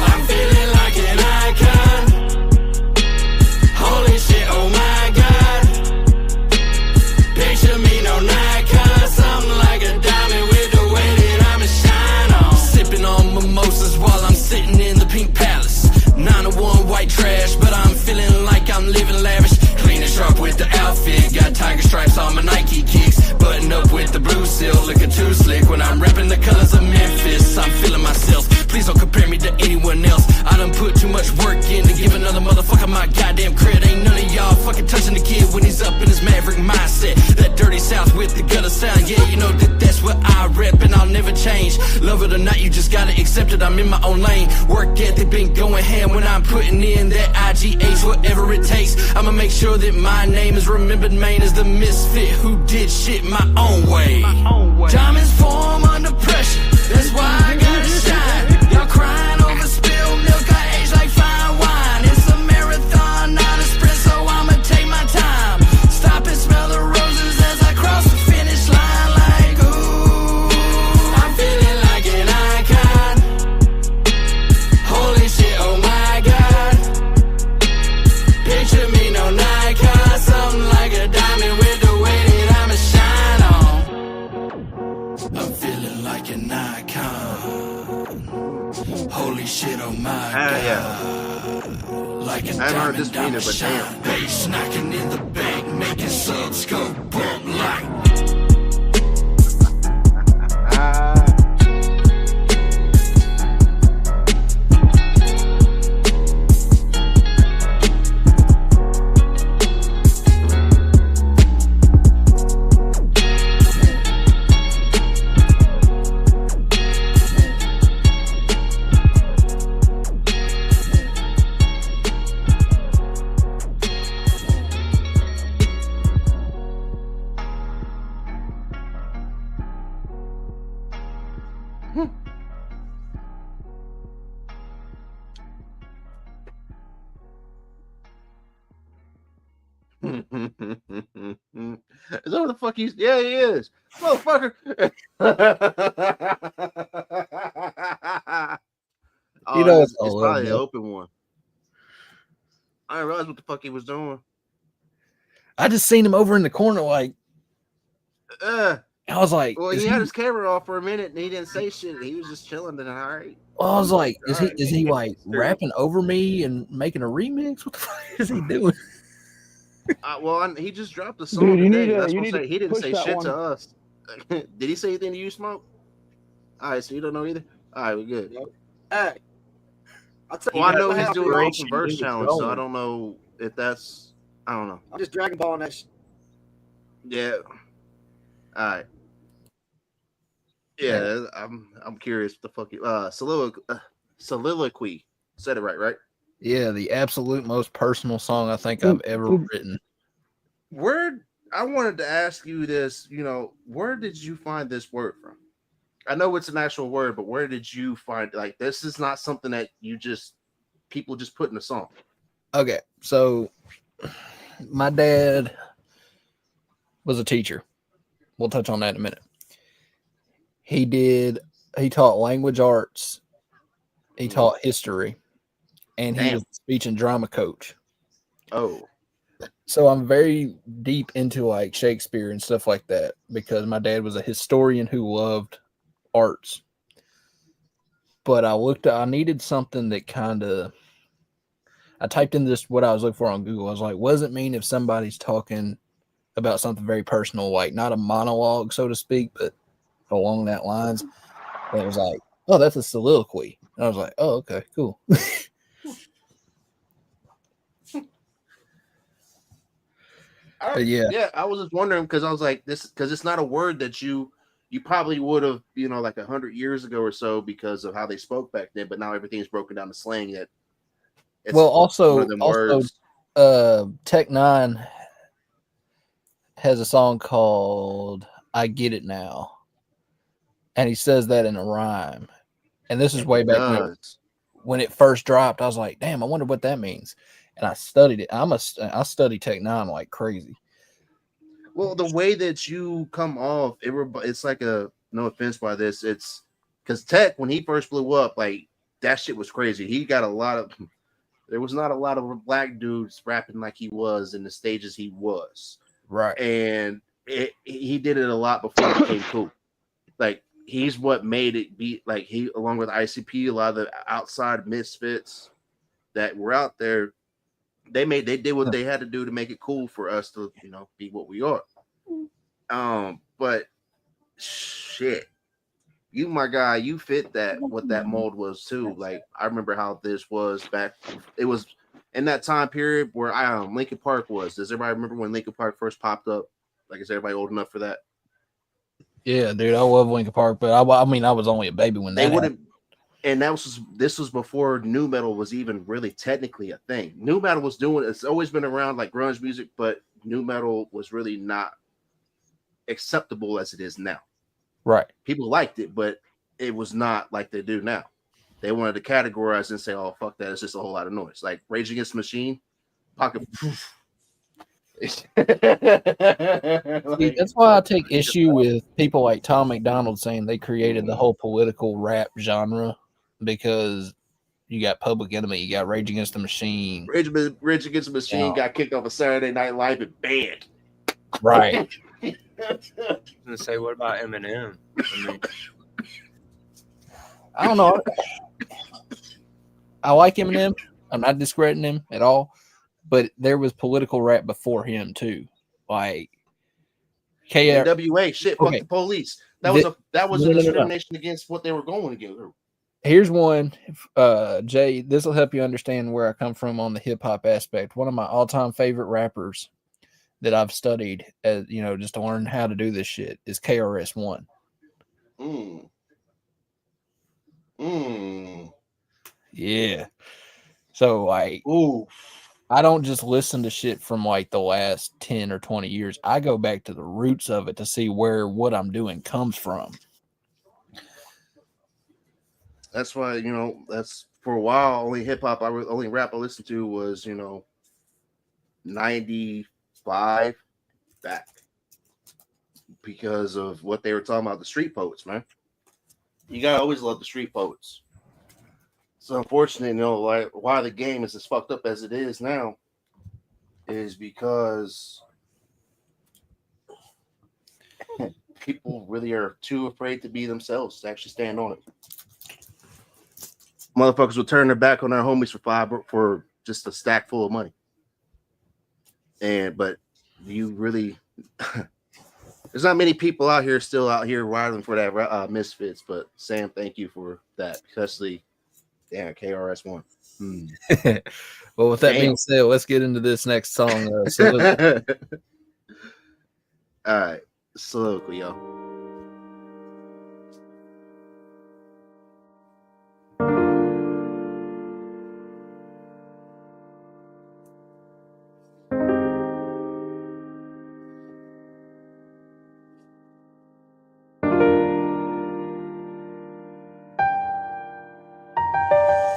I'm feeling like an icon. Holy shit, oh my god. Picture me, no Nikon. Something like a diamond with the way that I'ma shine on. Sipping on mimosas while I'm sitting in the Pink Palace. 901 white trash, but I'm feeling like I'm living lavish. Clean and sharp with the outfit. Got tiger stripes on my Nike kicks. Button up with the blue seal. Looking too slick when I'm repping the colors of Memphis. I'm feeling myself. Please don't compare me to anyone else. I done put too much work in to give another motherfucker my goddamn credit. Ain't none of y'all fucking touching the kid when he's up in his Maverick mindset. That dirty south with the gutter sound. Yeah, you know that's what I rep and I'll never change. Love it or not, you just gotta accept it. I'm in my own lane. Work ethic been going ham when I'm putting in that IGH, whatever it takes. I'ma make sure that my name is remembered, main as the misfit who did shit my own way. Diamonds form under pressure, that's why I gotta shine. Y'all crying over spilled milk, I age like fine wine. It's a marathon, not a sprint, so I'ma take my time. Stop and smell the roses as I cross the finish line. Like, ooh, I'm feeling like an icon. Holy shit, oh my god. Picture me, no Nikon. Something like a diamond with the way that I'ma shine on. Holy shit, oh my God. Like a I haven't heard this diamond, one either, but damn. shine. Bass knocking in the bank, making subs go bump like. Is that what the fuck he's? Yeah, he is, motherfucker. You know, it's probably an open one. I didn't realize what the fuck he was doing. I just seen him over in the corner, like. I was like, well, he had his camera off for a minute and he didn't say shit. He was just chilling. And all right. Well, I was like, is he like rapping over me and making a remix? What the fuck is he doing? Well, he just dropped a song Dude, today. That's what I'm saying. He didn't say shit one. to us. Did he say anything to you, Smoke? All right, so you don't know either. All right, we're good. Hey, well, I know he's doing an open verse challenge, so I don't know if that's. I don't know. I'm just Dragon Balling that shit. Yeah. All right. Yeah, I'm curious what the fuck you soliloquy. Said it right? Yeah, the absolute most personal song I think I've ever written. Where I wanted to ask you this, where did you find this word from? I know it's an actual word, but where did you find like this is not something that people just put in a song. Okay, so my dad was a teacher. We'll touch on that in a minute. He taught language arts, he taught history, and he was a speech and drama coach. Oh. So I'm very deep into like Shakespeare and stuff like that because my dad was a historian who loved arts. But I needed something that I typed in what I was looking for on Google. I was like, what does it mean if somebody's talking about something very personal, like not a monologue, so to speak, but along that lines? And it was like, oh, that's a soliloquy. And I was like, oh, okay, cool. Yeah, I was just wondering because I was like because it's not a word that you probably would have like 100 years ago or so because of how they spoke back then, but now everything's broken down to slang. That also Tech Nine has a song called "I Get It Now," and he says that in a rhyme. And this is way back when it first dropped. I was like, damn, I wonder what that means. And I studied it. I study Tech Nine like crazy. Well, the way that you come off, it's like no offense by this. It's because Tech, when he first blew up, like that shit was crazy. He got there was not a lot of black dudes rapping like he was in the stages he was. Right. And he did it a lot before it became cool. Like he's what made it be like he, along with ICP, a lot of the outside misfits that were out there. They did what they had to do to make it cool for us to, be what we are. But shit, you, my guy, you fit what that mold was too. Like I remember how this was back. It was in that time period where Linkin Park was. Does everybody remember when Linkin Park first popped up? Like, is everybody old enough for that? Yeah, dude, I love Linkin Park, but I was only a baby when that happened. And this was before nu metal was even really technically a thing. Nu metal was it's always been around like grunge music, but nu metal was really not acceptable as it is now. Right. People liked it, but it was not like they do now. They wanted to categorize and say, oh, fuck that. It's just a whole lot of noise. Like Rage Against the Machine, Pocket. See, that's why I take issue with people like Tom McDonald saying they created the whole political rap genre, because you got Public Enemy, you got Rage Against the Machine. Rage Against the Machine got kicked off of Saturday Night Live and banned. Right. I was gonna say, what about Eminem? I don't know. I like Eminem. I'm not discrediting him at all, but there was political rap before him too, like NWA shit. Fuck Okay. the police. That was a No. discrimination against what they were going to do. Here's one, Jay. This will help you understand where I come from on the hip hop aspect. One of my all-time favorite rappers that I've studied, as you know, just to learn how to do this shit, is KRS-One. Yeah. So like, I don't just listen to shit from like the last 10 or 20 years. I go back to the roots of it to see where what I'm doing comes from. That's why, you know, that's for a while, only hip hop, only rap I listened to was, you know, 95 back because of what they were talking about, the street poets, man. You gotta always love the street poets. It's unfortunate, you know, like why the game is as fucked up as it is now is because people really are too afraid to be themselves to actually stand on it. Motherfuckers will turn their back on their homies for just a stack full of money. But you really there's not many people out here still out here riding for that Misfits, but Sam, thank you for that, especially KRS-One. Well, with that being said, let's get into this next song. All right, soliloquy, yo.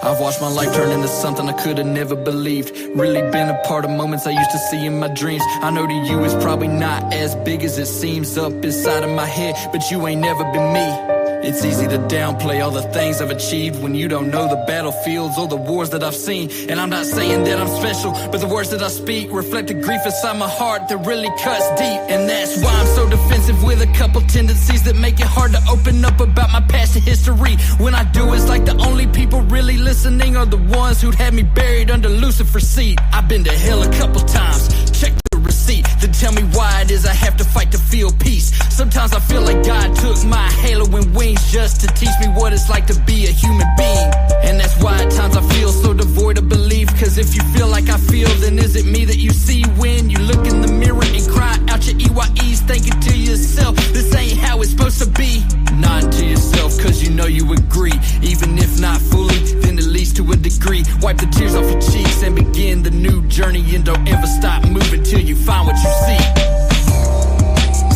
I've watched my life turn into something I could have never believed. Really been a part of moments I used to see in my dreams. I know to you it's probably not as big as it seems up inside of my head, but you ain't never been me. It's easy to downplay all the things I've achieved when you don't know the battlefields or the wars that I've seen. And I'm not saying that I'm special, but the words that I speak reflect the grief inside my heart that really cuts deep. And that's why I'm so defensive with a couple tendencies that make it hard to open up about my past and history. When I do, it's like the only people really listening are the ones who'd have me buried under Lucifer's seat. I've been to hell a couple times, check the receipt, then tell me why it is I have to fight to feel peace. Sometimes I feel like God took my halo and wings just to teach me what it's like to be a human being. And that's why at times I feel so devoid of belief, cause if you feel like I feel, then is it me that you see when you look in the mirror and cry out your EYEs, thinking to yourself, this ain't how it's supposed to be? Nodding to yourself cause you know you agree, even if not fully, then at least to a degree. Wipe the tears off your cheeks and begin the new journey, and don't ever stop moving till you find what you see.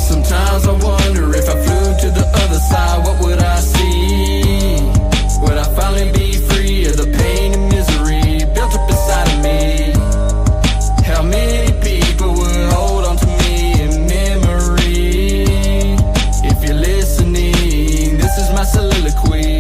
Sometimes I wonder if I flew to the other side, what would I see? Would I finally be free of the pain and misery built up inside of me? How many people would hold on to me in memory? If you're listening, this is my soliloquy.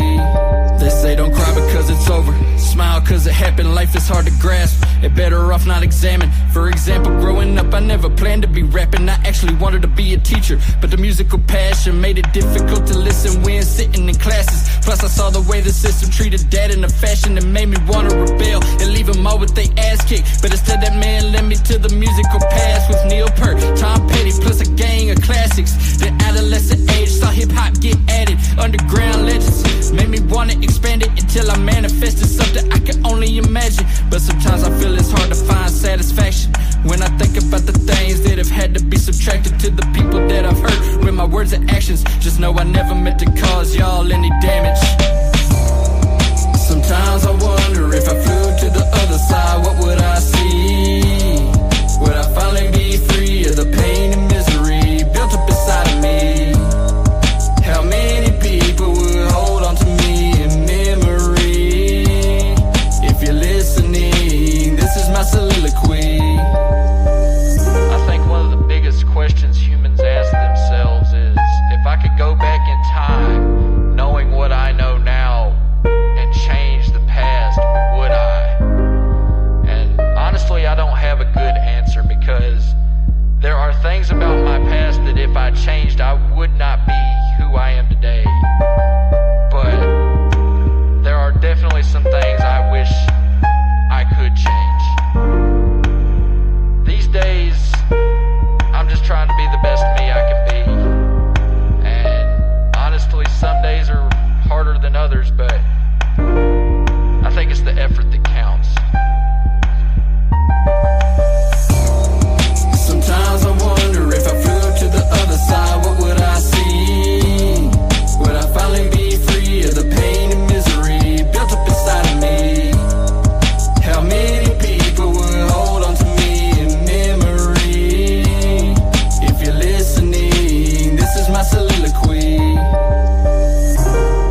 They say don't cry because it's over, smile cause it happened. Life is hard to grasp, it better off not examine. For example, growing up I never planned to be rapping. I actually wanted to be a teacher, but the musical passion made it difficult to listen when sitting in classes. Plus I saw the way the system treated dad in a fashion that made me want to rebel and leave them all with they ass kicked. But instead that man led me to the musical past with Neil Peart, Tom Petty, plus a gang of classics. Then adolescent age saw hip-hop get added, underground legends made me want to expand it until I manifested something I could only imagine. But sometimes I feel it's hard to find satisfaction when I think about the things that have had to be subtracted to the people that I've hurt with my words and actions. Just know I never meant to cause y'all any damage. Sometimes I wonder if I flew to the other side, what would I see? Would I finally be free of the pain and misery built up inside of me? How many people would hold on to me in memory? If you're listening, this is my soliloquy. I think one of the biggest questions humans ask themselves is, if I could go back in time, others, but I think it's the effort that counts. Sometimes I wonder if I flew to the other side, what would I see? Would I finally be free of the pain and misery built up inside of me? How many people would hold on to me in memory? If you're listening, this is my soliloquy.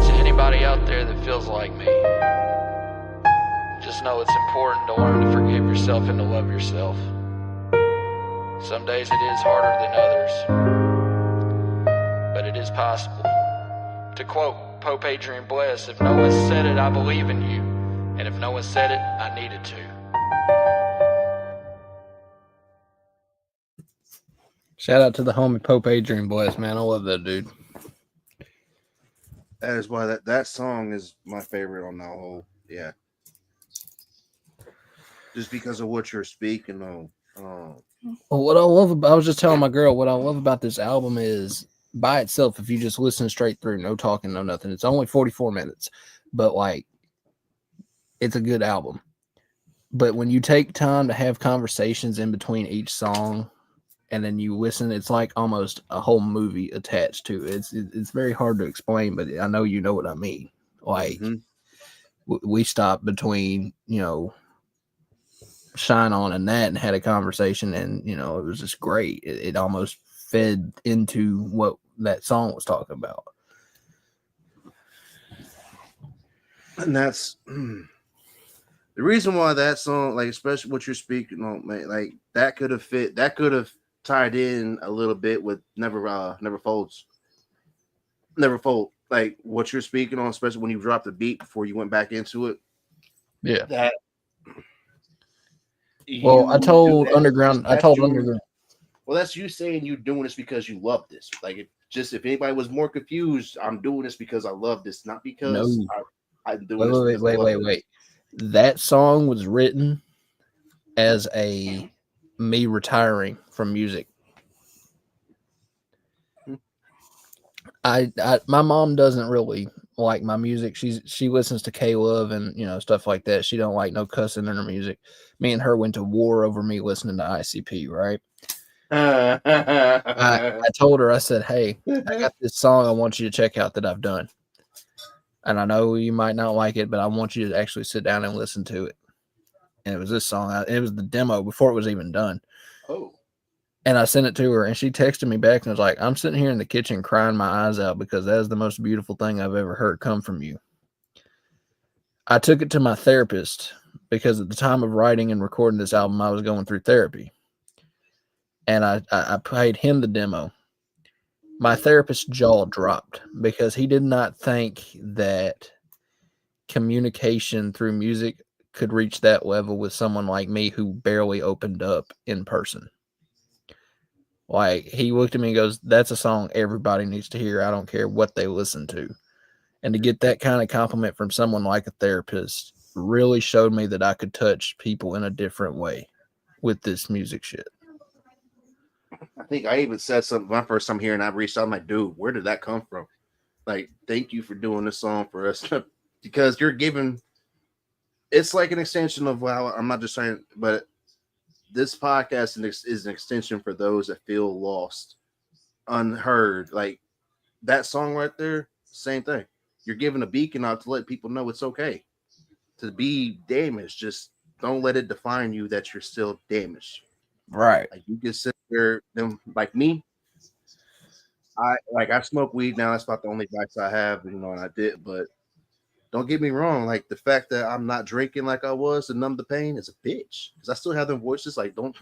To anybody out there that feels like me, just know it's important to learn to forgive yourself and to love yourself. Some days it is harder than others, but it is possible. To quote Pope Adrian Bless, if no one said it, I believe in you. And if no one said it, I needed to. Shout out to the homie Pope Adrian Bless, man. I love that dude. That is why that song is my favorite on that whole. Yeah. Just because of what you're speaking on. Well, what I love about, I was just telling my girl, what I love about this album is by itself, if you just listen straight through, no talking, no nothing, it's only 44 minutes, but like, it's a good album. But when you take time to have conversations in between each song and then you listen, it's like almost a whole movie attached to it. It's very hard to explain, but I know you know what I mean. Like, we stopped between, you know, Shine On and that and had a conversation, and you know, it was just great. It almost fed into what that song was talking about. And that's the reason why that song, like especially what you're speaking on, man, like that could have tied in a little bit with Never Fold. Like what you're speaking on, especially when you dropped the beat before you went back into it. Yeah. That well, I told Underground. Well, that's you saying you doing this because you love this. Like, if anybody was more confused, I'm doing this because I love this, not because I'm doing this. Wait. That song was written as me retiring from music. My mom doesn't really like my music. She listens to K-Love and you know stuff like that. She don't like no cussing in her music. Me and her went to war over me listening to ICP, right? I told her, I said, hey, I got this song I want you to check out that I've done. And I know you might not like it, but I want you to actually sit down and listen to it. And it was this song. It was the demo before it was even done. Oh. And I sent it to her, and she texted me back and was like, I'm sitting here in the kitchen crying my eyes out because that is the most beautiful thing I've ever heard come from you. I took it to my therapist because at the time of writing and recording this album, I was going through therapy. And I played him the demo. My therapist's jaw dropped because he did not think that communication through music could reach that level with someone like me who barely opened up in person. Like, he looked at me and goes, that's a song everybody needs to hear. I don't care what they listen to. And to get that kind of compliment from someone like a therapist really showed me that I could touch people in a different way with this music shit. I think I even said something my first time here, and I reached out. I'm like, dude, where did that come from? Like, thank you for doing this song for us because you're giving. It's like an extension of I'm not just saying, but this podcast is an extension for those that feel lost, unheard. Like that song right there, same thing. You're giving a beacon out to let people know it's okay to be damaged. Just don't let it define you that you're still damaged. Right. Like you can sit there, them like me. I smoke weed now. That's about the only vice I have, and I did. But don't get me wrong. Like the fact that I'm not drinking like I was to numb the pain is a bitch. Because I still have them voices. Like don't,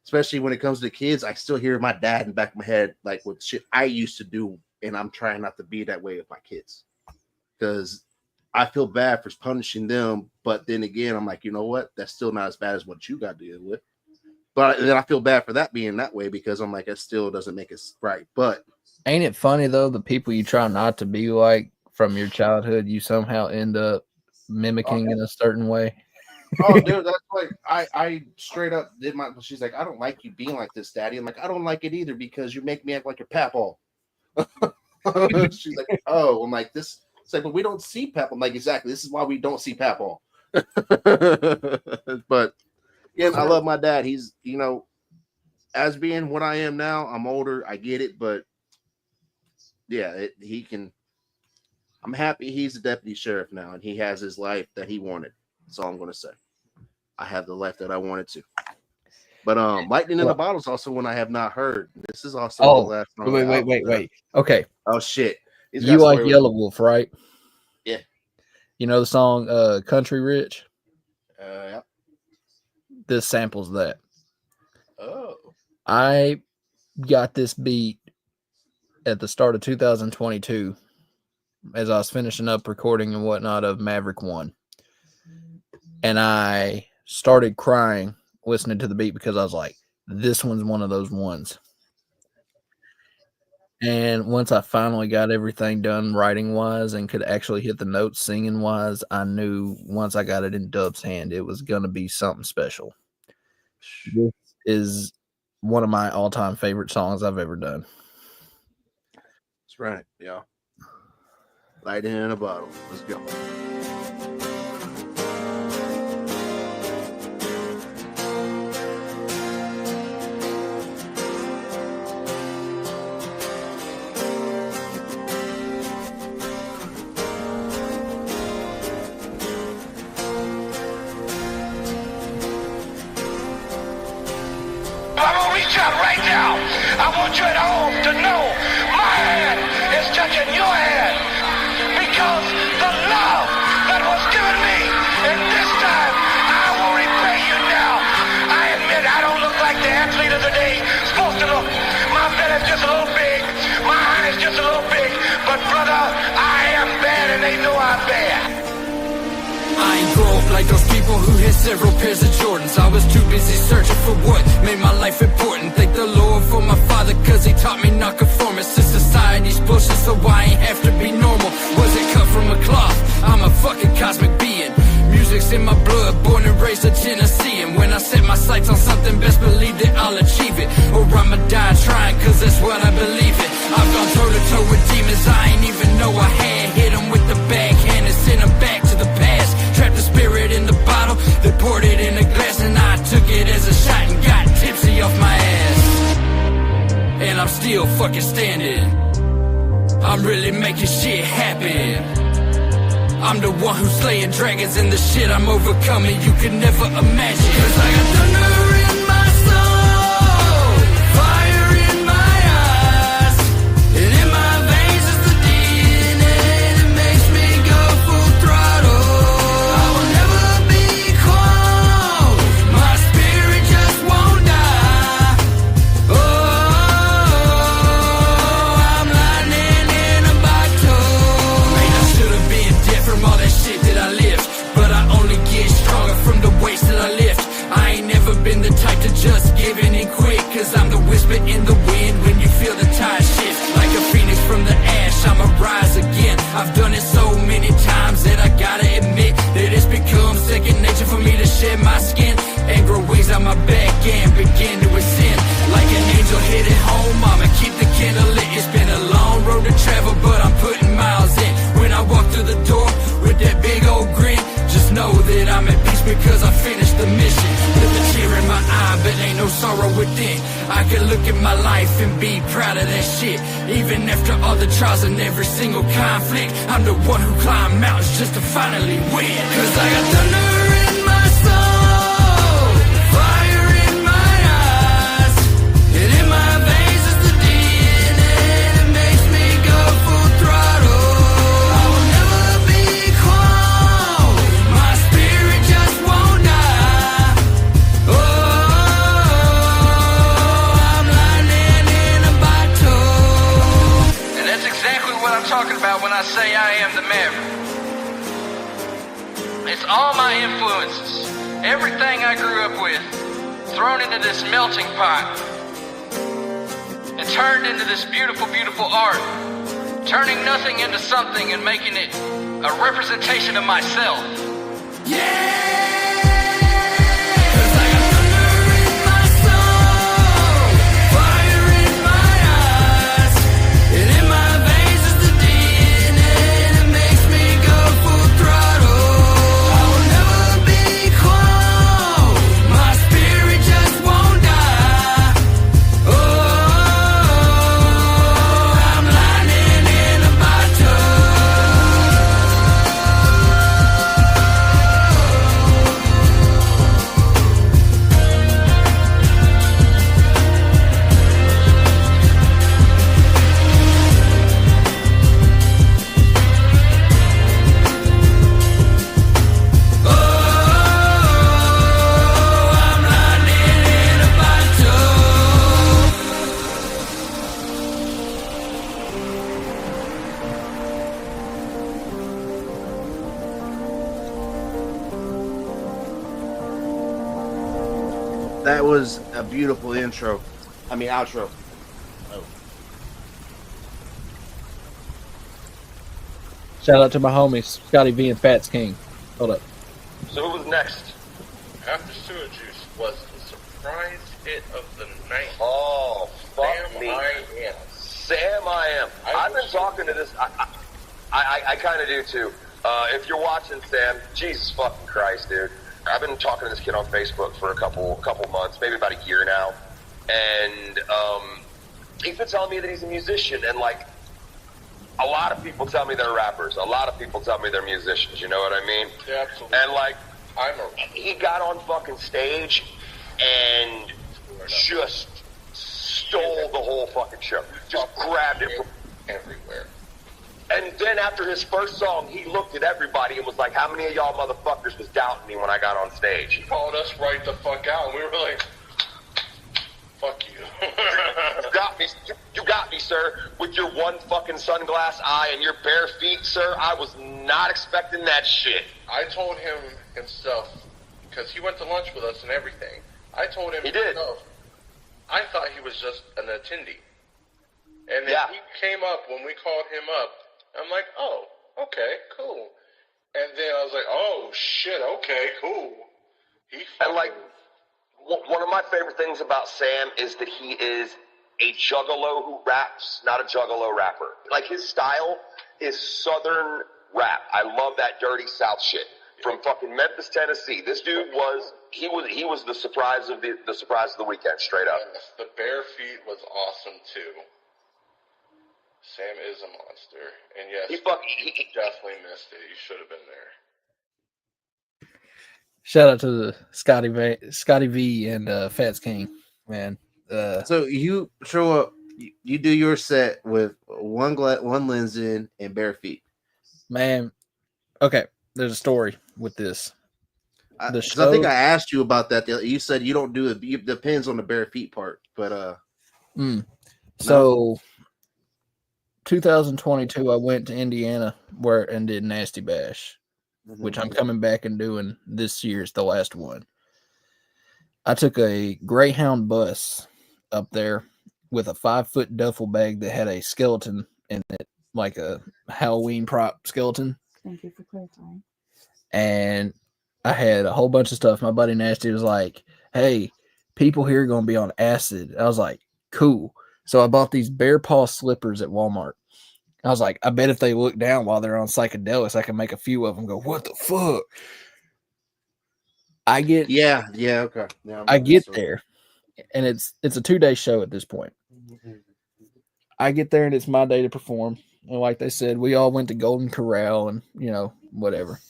especially when it comes to kids. I still hear my dad in the back of my head, like with shit I used to do, and I'm trying not to be that way with my kids. Because I feel bad for punishing them, but then again, I'm like, you know what? That's still not as bad as what you got to deal with. But then I feel bad for that being that way because I'm like, it still doesn't make it right. But ain't it funny though? The people you try not to be like from your childhood, you somehow end up mimicking in a certain way. Oh, dude, that's like I straight up did my. She's like, I don't like you being like this, Daddy. I'm like, I don't like it either because you make me act like your papaw. She's like, oh, I'm like this. It's like, but we don't see Pap. I'm like, exactly. This is why we don't see Papal. But again, I love my dad. He's, you know, as being what I am now, I'm older. I get it, but yeah, he can. I'm happy he's the deputy sheriff now, and he has his life that he wanted. That's all I'm going to say. I have the life that I wanted to. But Lightning in the Bottle is also one I have not heard. This is also the last song. Wait. Okay. Oh shit. You like Yellow Wolf, right? Yeah. You know the song Country Rich? Yeah. This samples that. Oh. I got this beat at the start of 2022 as I was finishing up recording and whatnot of Maverick 1. And I started crying listening to the beat because I was like, this one's one of those ones. And once I finally got everything done writing wise and could actually hit the notes singing wise, I knew once I got it in Dub's hand, it was going to be something special. This is one of my all-time favorite songs I've ever done. That's right. Yeah. Lightning in a Bottle. Let's go. Right now, I want you at home to know my hand is touching your hand because the love that was given me, and this time I will repay you now. I admit I don't look like the athlete of the day supposed to look. My belly's just a little big, my heart is just a little big, but brother, I am bad and they know I'm bad. I ain't grow up like those people who had several pairs of Jordans. I was too busy searching for what made my life important. Thank the Lord for my father, cause he taught me not conformist to society's bullshit, so I ain't have to be normal. Wasn't cut from a cloth, I'm a fucking cosmic being. Music's in my blood, born and raised a Tennessean. When I set my sights on something, best believe that I'll achieve it, or I'ma die trying, cause that's what I believe in. I've gone toe to toe with demons I ain't even know I had. Hit them with the backhand and sent them back to the past. Trapped the spirit in the bottle, they poured it in a glass, and I took it as a shot and got tipsy off my ass. And I'm still fucking standing, I'm really making shit happen. I'm the one who's slaying dragons, and the shit I'm overcoming you could never imagine. Cause I got thunder in my soul, fire in my eyes, and in my veins is the DNA that makes me go full throttle. I will never be close, my spirit just won't die. Oh, I'm lightning in a bottle. Man, I should have been dead from all that shit that I lived, but I only get stronger from the weights that I lift. I ain't never been the type to just give in and quit, cause I'm the whisper in the wind when you feel the tide shift. Like a phoenix from the ash, I'ma rise again. I've done it so many times that I gotta admit that it's become second nature for me to shed my skin and grow wings on my back and begin to ascend. Like an angel headed home, I'ma keep the candle lit. It's been a long road to travel, but I'm putting miles in. When I walk through the door with that big old grin, just know that I'm at peace because I finished the mission. With a tear in my eye, but ain't no sorrow within. I can look at my life and be proud of that shit. Even after all the trials and every single conflict, I'm the one who climbed mountains just to finally win. Cause I got thunder in my soul, fire in my eyes, and in my veins is the DNA that makes me go full throttle. I will never be close, my spirit just won't die. Oh, I'm lightning in a bottle. And that's exactly what I'm talking about when I say I am the Maverick. It's all my influences, everything I grew up with, thrown into this melting pot and turned into this beautiful, beautiful art, turning nothing into something and making it a representation of myself. Makes That was a beautiful intro. I mean, outro. Shout out to my homies, Scotty V and Fats King. Hold up. So who was next? After Sewer Juice was the surprise hit of the night. Oh, fuck Sam me. I Am. Sam I Am. I've been talking to this. I kind of do too. If you're watching, Sam, Jesus fucking Christ, dude. I've been talking to this kid on Facebook for a couple months, maybe about a year now, and he's been telling me that he's a musician, and like a lot of people tell me they're rappers, a lot of people tell me they're musicians. You know what I mean? Yeah, absolutely. And like, he got on fucking stage and just stole the whole fucking show. Just grabbed it from everywhere. And then after his first song, he looked at everybody and was like, how many of y'all motherfuckers was doubting me when I got on stage? He called us right the fuck out, and we were like, fuck you. You got me, sir, with your one fucking sunglass eye and your bare feet, sir. I was not expecting that shit. I told him himself, because he went to lunch with us and everything. I told him he did. I thought he was just an attendee. And then he came up when we called him up. I'm like, oh, okay, cool. And then I was like, oh, shit, okay, cool. And like, one of my favorite things about Sam is that he is a juggalo who raps, not a juggalo rapper. Like, his style is Southern rap. I love that dirty South shit. From fucking Memphis, Tennessee. This dude was the surprise of the weekend, straight up. Yes, the bare feet was awesome too. Sam is a monster, and yes, he definitely missed it. He should have been there. Shout out to the Scotty V and Fats King, man. So you show up, you do your set with one lens in and bare feet. Man, okay. There's a story with this. I think I asked you about that. You said you don't do it. It depends on the bare feet part, but So 2022, I went to Indiana and did Nasty Bash, which I'm coming back and doing this year's the last one. I took a Greyhound bus up there with a 5-foot duffel bag that had a skeleton in it, like a Halloween prop skeleton. Thank you for clarifying. And I had a whole bunch of stuff. My buddy Nasty was like, hey, people here are going to be on acid. I was like, cool. So I bought these bear paw slippers at Walmart. I was like, I bet if they look down while they're on psychedelics, I can make a few of them go, what the fuck? I get okay. Yeah, I get there, and it's a 2-day show at this point. I get there, and it's my day to perform. And like they said, we all went to Golden Corral and, whatever.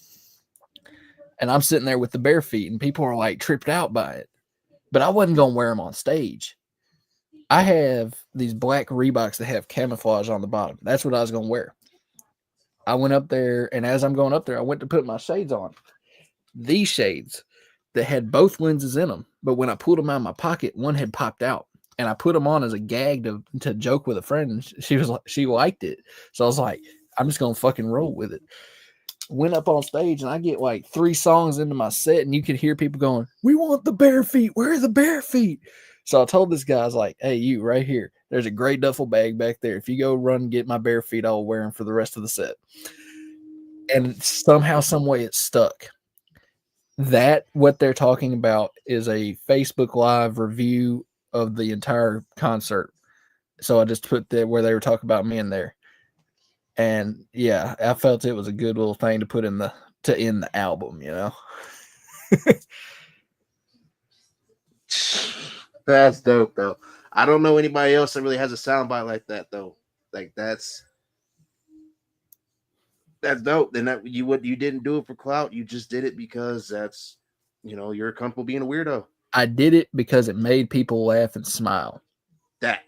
And I'm sitting there with the bare feet, and people are like tripped out by it. But I wasn't going to wear them on stage. I have these black Reeboks that have camouflage on the bottom. That's what I was going to wear. I went up there, and as I'm going up there, I went to put my shades on. These shades that had both lenses in them, but when I pulled them out of my pocket, one had popped out. And I put them on as a gag to joke with a friend. And she liked it. So I was like, I'm just going to fucking roll with it. Went up on stage, and I get like 3 songs into my set, and you can hear people going, we want the bare feet. Where are the bare feet? So I told this guy, I was like, hey, you right here. There's a gray duffel bag back there. If you go run and get my bare feet, I'll wear them for the rest of the set. And somehow, some way it stuck. That, what they're talking about, is a Facebook Live review of the entire concert. So I just put that where they were talking about me in there. And yeah, I felt it was a good little thing to put in to end the album, That's dope though. I don't know anybody else that really has a soundbite like that though. Like that's dope. And that you didn't do it for clout. You just did it because that's you're comfortable being a weirdo. I did it because it made people laugh and smile. That.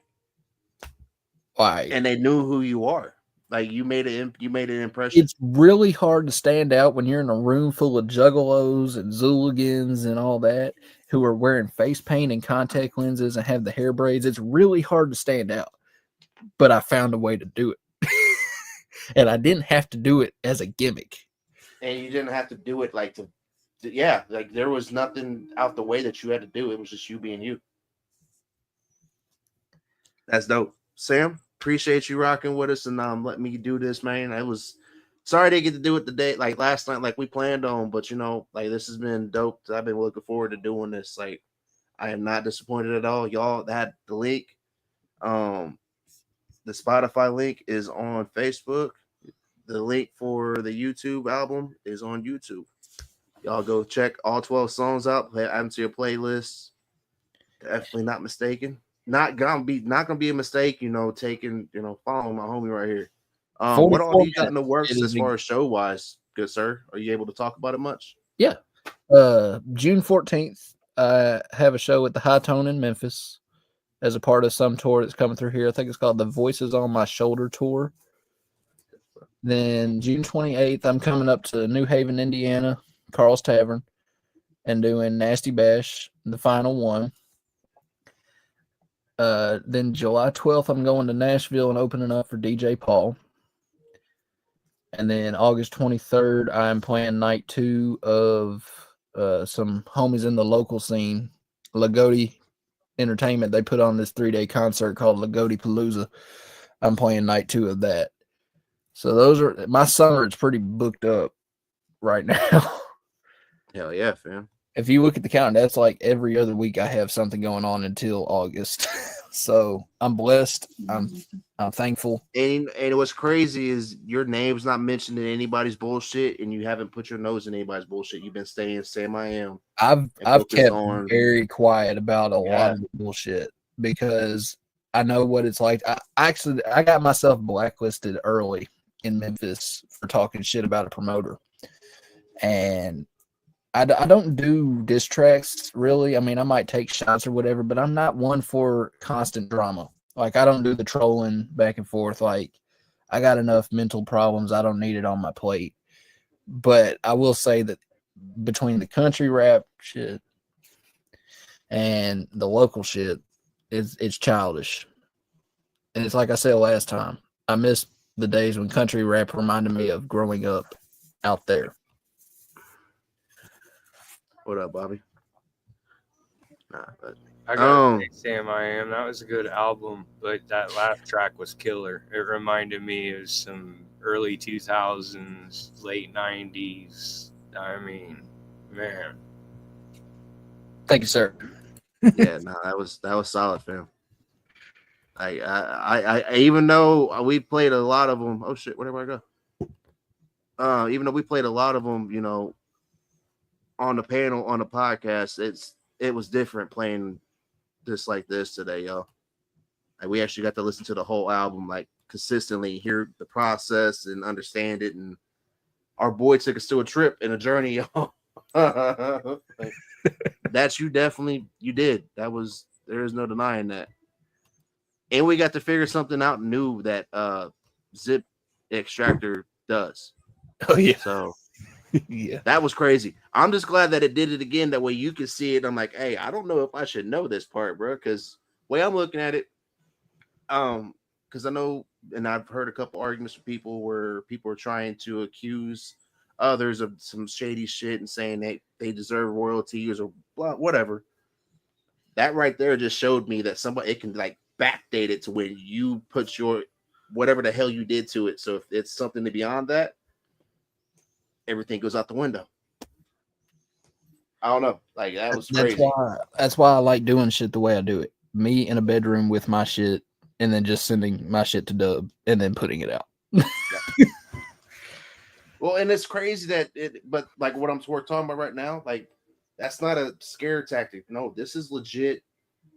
Why? And they knew who you are. Like you made an impression. It's really hard to stand out when you're in a room full of juggalos and zooligans and all that who are wearing face paint and contact lenses and have the hair braids. It's really hard to stand out. But I found a way to do it. And I didn't have to do it as a gimmick. And you didn't have to do it like yeah, like there was nothing out the way that you had to do. It was just you being you. That's dope. Sam, appreciate you rocking with us and letting me do this, man. I was sorry I didn't get to do it today, like last night, like we planned on, but like this has been dope. I've been looking forward to doing this. Like I am not disappointed at all. Y'all, that the link, the Spotify link is on Facebook. The link for the YouTube album is on YouTube. Y'all go check all 12 songs out. Add them to your playlist. Definitely not mistaken. Not gonna be a mistake, taking, following my homie right here. What all do you got in the works as far as show wise, good sir? Are you able to talk about it much? Yeah. June 14th, I have a show at the High Tone in Memphis as a part of some tour that's coming through here. I think it's called the Voices on My Shoulder Tour. Then June 28th, I'm coming up to New Haven, Indiana, Carl's Tavern, and doing Nasty Bash, the final one. Then July 12th, I'm going to Nashville and opening up for DJ Paul. And then August 23rd, I'm playing night 2 of some homies in the local scene, Lagodi Entertainment. They put on this 3-day concert called Lagodi Palooza. I'm playing night 2 of that. So those are my summer. It's pretty booked up right now. Hell yeah, fam. If you look at the calendar, that's like every other week I have something going on until August. So I'm blessed. I'm thankful. And what's crazy is your name's not mentioned in anybody's bullshit, and you haven't put your nose in anybody's bullshit. You've been staying Sam I Am. I've kept very quiet about a lot of the bullshit because I know what it's like. I got myself blacklisted early in Memphis for talking shit about a promoter, and I don't do diss tracks really. I mean, I might take shots or whatever, but I'm not one for constant drama. Like I don't do the trolling back and forth. Like I got enough mental problems. I don't need it on my plate. But I will say that between the country rap shit and the local shit, it's childish. And it's like I said last time, I miss the days when country rap reminded me of growing up out there. What up, Bobby? I gotta say, Sam I Am. That was a good album, but that last track was killer. It reminded me of some early 2000s, late 90s. I mean, man. Thank you, sir. Yeah, no, that was solid, fam. I even though we played a lot of them. Oh shit, where'd I go? Even though we played a lot of them, on the panel on the podcast, it was different playing just like this today, y'all. Like we actually got to listen to the whole album, like consistently hear the process and understand it. And our boy took us to a trip and a journey, y'all. Like, that you did. There is no denying that. And we got to figure something out new that Zip Extractor does. Oh yeah. So yeah, that was crazy. I'm just glad that it did it again. That way you can see it. I'm like, hey, I don't know if I should know this part, bro. Because way I'm looking at it, because I know, and I've heard a couple arguments from people where people are trying to accuse others of some shady shit and saying they deserve royalties or blah, whatever. That right there just showed me that it can like backdate it to when you put your whatever the hell you did to it. So if it's something beyond that, everything goes out the window. I don't know. Like that was crazy. That's why I like doing shit the way I do it. Me in a bedroom with my shit and then just sending my shit to Dub and then putting it out. Well, and it's crazy but like what we're talking about right now, like that's not a scare tactic. No, this is legit.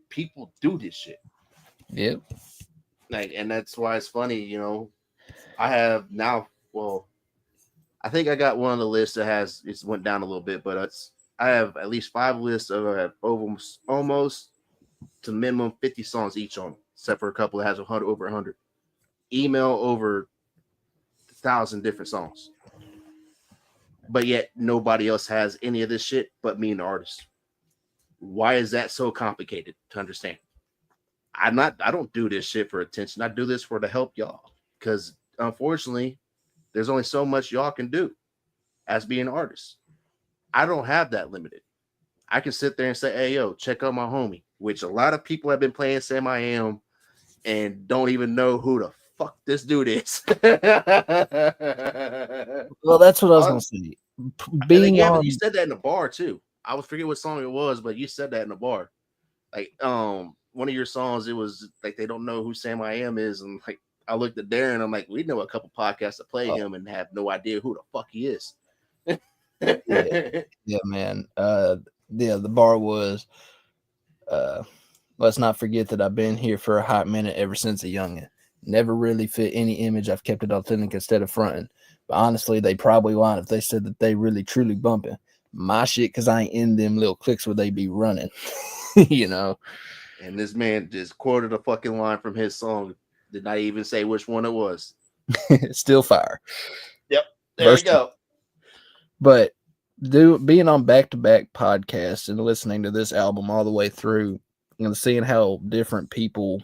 People do this shit. Yep. Like, and that's why it's funny, I have now, well, I think I got one on the list that it's went down a little bit, but I have at least 5 lists of almost to minimum 50 songs each on, except for a couple that has over 100. Email over 1,000 different songs. But yet nobody else has any of this shit but me and the artist. Why is that so complicated to understand? I don't do this shit for attention. I do this to help y'all. Because unfortunately, there's only so much y'all can do as being artists. I don't have that limited. I can sit there and say, hey, yo, check out my homie, which a lot of people have been playing Sam I Am and don't even know who the fuck this dude is. Well, that's what I was going to say. Being on, you said that in the bar too. I was forget what song it was, but you said that in the bar. Like, one of your songs, it was like they don't know who Sam I Am is, and like I looked at Darren, I'm like, we know a couple podcasts that play him and have no idea who the fuck he is. yeah, man. The bar was. Let's not forget that I've been here for a hot minute ever since a youngin'. Never really fit any image. I've kept it authentic instead of fronting. But honestly, they probably lied if they said that they really truly bumping my shit because I ain't in them little cliques where they be running, you know. And this man just quoted a fucking line from his song. Did not even say which one it was. Still fire. Yep. There you go. But being on back-to-back podcasts and listening to this album all the way through and seeing how different people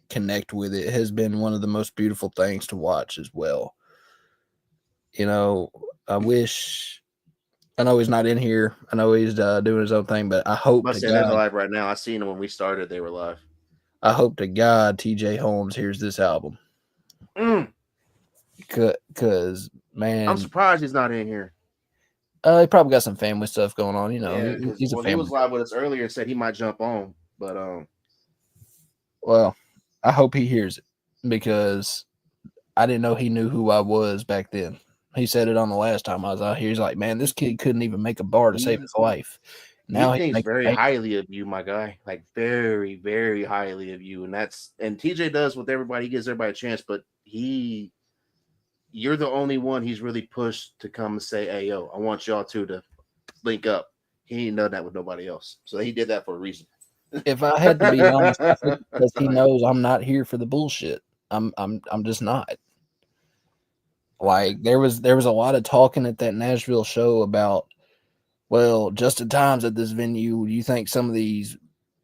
connect with it has been one of the most beautiful things to watch as well. You know, I know he's not in here. I know he's doing his own thing, but I hope to God, they're live right now. I seen them when we started. They were live. I hope to God TJ Holmes hears this album. Because, man, I'm surprised he's not in here. He probably got some family stuff going on. You know, yeah, he's a family. He was live with us earlier and said he might jump on, but well, I hope he hears it because I didn't know he knew who I was back then. He said it on the last time I was out here. He's like, man, this kid couldn't even make a bar to save his life. Now he thinks very highly of you, my guy. Like very, very highly of you. And TJ does with everybody. He gives everybody a chance, but you're the only one he's really pushed to come and say, hey, yo, I want y'all two to link up. He ain't done that with nobody else. So he did that for a reason. If I had to be honest, because he knows I'm not here for the bullshit. I'm just not. Like there was a lot of talking at that Nashville show about, well, just at times at this venue, you think some of these,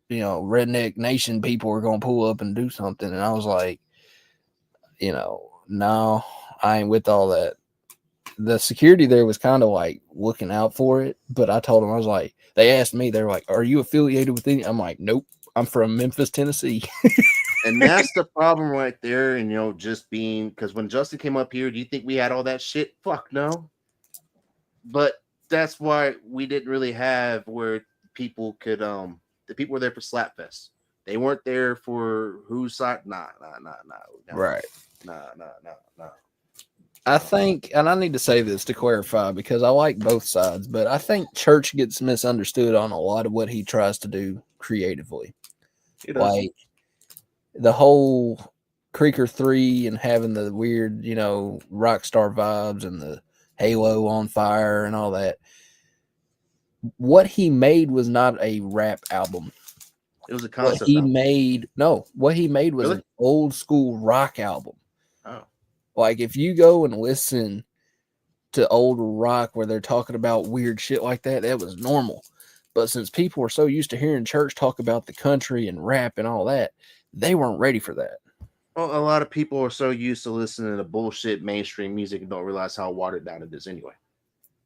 you know, redneck nation people are gonna pull up and do something, and I was like, you know, no, I ain't with all that. The security there was kind of like looking out for it, but I told them, I was like, they asked me, they were like, are you affiliated with any? I'm like, nope, I'm from Memphis, Tennessee. And that's the problem right there. And, you know, just being, because when Justin came up here, do you think we had all that shit? Fuck no. But that's why we didn't really have where people could, the people were there for Slapfest. They weren't there for whose side. Nah. Right. Nah. I think, and I need to say this to clarify because I like both sides, but I think Church gets misunderstood on a lot of what he tries to do creatively. Like the whole Creeker 3 and having the weird, you know, rock star vibes and the Halo on fire and all that. What he made was not a rap album. It was a concept. What he made was an old school rock album. Oh. Like if you go and listen to old rock where they're talking about weird shit like that, that was normal. But since people were so used to hearing Church talk about the country and rap and all that, they weren't ready for that. Well, a lot of people are so used to listening to bullshit mainstream music and don't realize how watered down it is anyway.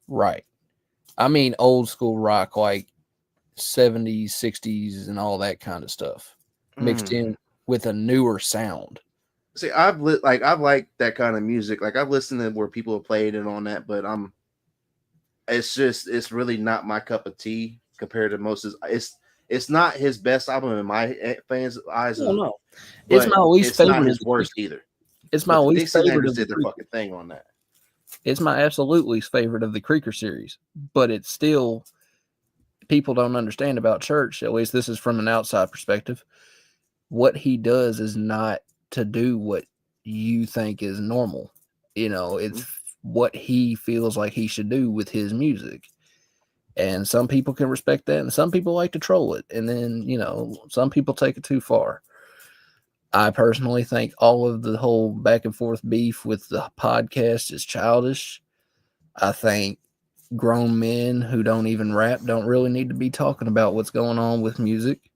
Right. I mean old school rock like 70s, 60s, and all that kind of stuff mixed in with a newer sound. See, I've liked that kind of music. Like I've listened to where people have played it on that, but it's really not my cup of tea compared to most. It's not his best album in my fans' eyes. No. It's my least favorite. It's not his worst either. It's my least favorite. Did their fucking thing on that. It's my absolute least favorite of the Creeker series, but it's still, people don't understand about Church. At least this is from an outside perspective. What he does is not to do what you think is normal. You know, it's what he feels like he should do with his music. And some people can respect that, and some people like to troll it. And then, you know, some people take it too far. I personally think all of the whole back and forth beef with the podcast is childish. I think grown men who don't even rap don't really need to be talking about what's going on with music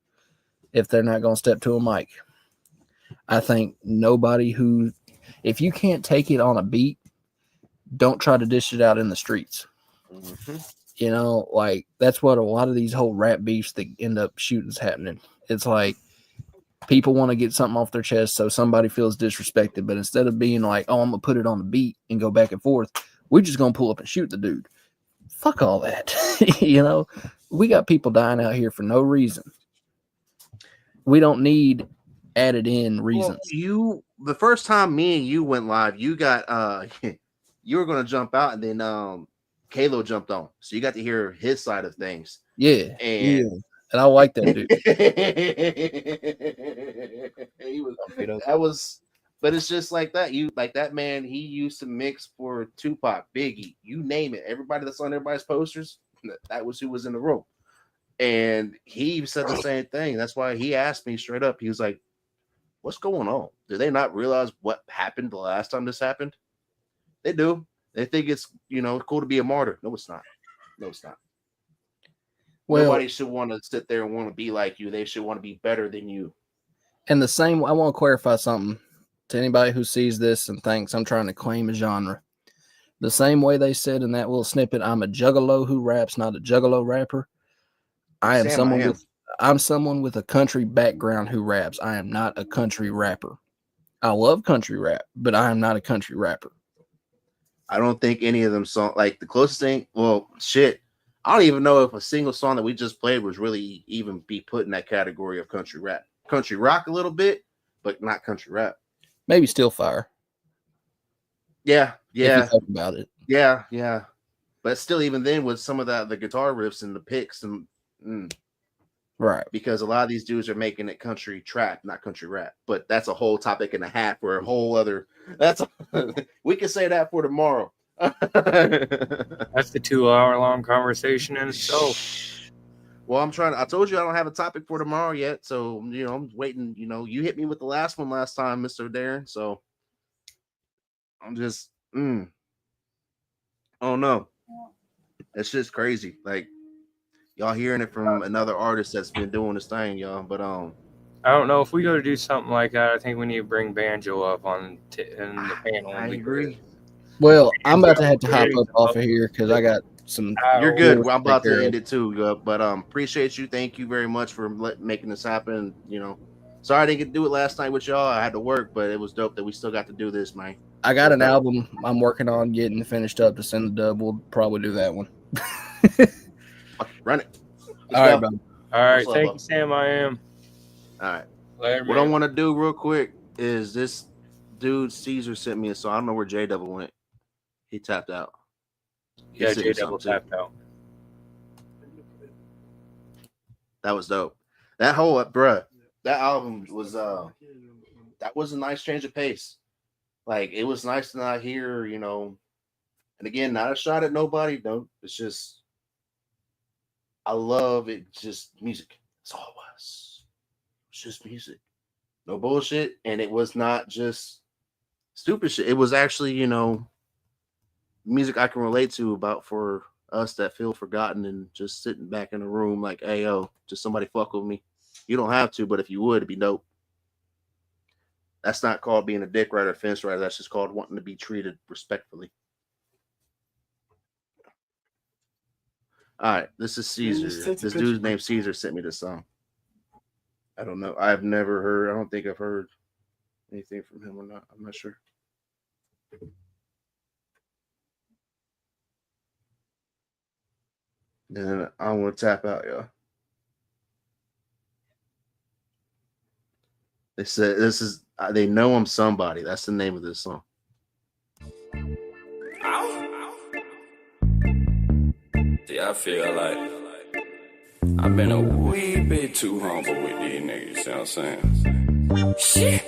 if they're not going to step to a mic. I think if you can't take it on a beat, don't try to dish it out in the streets. You know, like that's what a lot of these whole rap beefs that end up shootings happening. It's like people want to get something off their chest so somebody feels disrespected, but instead of being like, oh, I'm gonna put it on the beat and go back and forth, we're just gonna pull up and shoot the dude. Fuck all that. You know, we got people dying out here for no reason. We don't need added in reasons. Well, the first time me and you went live, you got you were gonna jump out, and then Kalo jumped on, so you got to hear his side of things. Yeah, and I like that dude. But it's just like that. You like that man. He used to mix for Tupac, Biggie, you name it. Everybody that's on everybody's posters, that was who was in the room. And he said the same thing. That's why he asked me straight up. He was like, "What's going on? Do they not realize what happened the last time this happened?" They do. They think it's cool to be a martyr. No, it's not. No, it's not. Well, nobody should want to sit there and want to be like you. They should want to be better than you. And the same, I want to clarify something to anybody who sees this and thinks I'm trying to claim a genre. The same way they said in that little snippet, I'm a juggalo who raps, not a juggalo rapper. I'm someone with a country background who raps. I am not a country rapper. I love country rap, but I am not a country rapper. I don't think any of them songs, like the closest thing, well, shit. I don't even know if a single song that we just played was really even be put in that category of country rap. Country rock a little bit, but not country rap. Maybe Still Fire. Yeah. If you talk about it. Yeah. But still, even then, with some of the guitar riffs and the picks and right, because a lot of these dudes are making it country trap, not country rap. But that's a whole topic and a half for a whole other. We can say that for tomorrow. That's the 2-hour-long conversation in itself. Well, I told you I don't have a topic for tomorrow yet, so I'm waiting. You hit me with the last one last time, Mr. Darren, so I'm just oh no, it's just crazy. Like y'all hearing it from another artist that's been doing this thing, y'all. But I don't know if we go to do something like that. I think we need to bring Banjo up in the panel. I agree. Well, I'm about to have to hop up off of here because I got some. You're good. I'm about to end it too, but appreciate you. Thank you very much for making this happen. Sorry I didn't get to do it last night with y'all. I had to work, but it was dope that we still got to do this, man. I got an album I'm working on getting finished up to send the dub. We'll probably do that one. Run it. All right, brother. All right, thank you, Sam. I am. All right. Later, what I want to do real quick is this dude Caesar sent me a song. I don't know where J Double went. He tapped out. Yeah, J Double tapped out. That was dope. That whole that album was that was a nice change of pace. Like it was nice to not hear, and again, not a shot at nobody. No, it's just I love it. Just music. That's all it was. It's just music. No bullshit. And it was not just stupid shit. It was actually, music I can relate to about for us that feel forgotten and just sitting back in the room like, hey, yo, just somebody fuck with me. You don't have to, but if you would, it'd be dope. That's not called being a dick rider, fence rider. That's just called wanting to be treated respectfully. All right, this is Caesar. This dude's named Caesar sent me this song. I don't know. I don't think I've heard anything from him or not. I'm not sure. Then I want to tap out, y'all. They said they know I'm somebody. That's the name of this song. Yeah, I feel like I've been a wee bit too humble with these niggas, you know what I'm saying? Shit.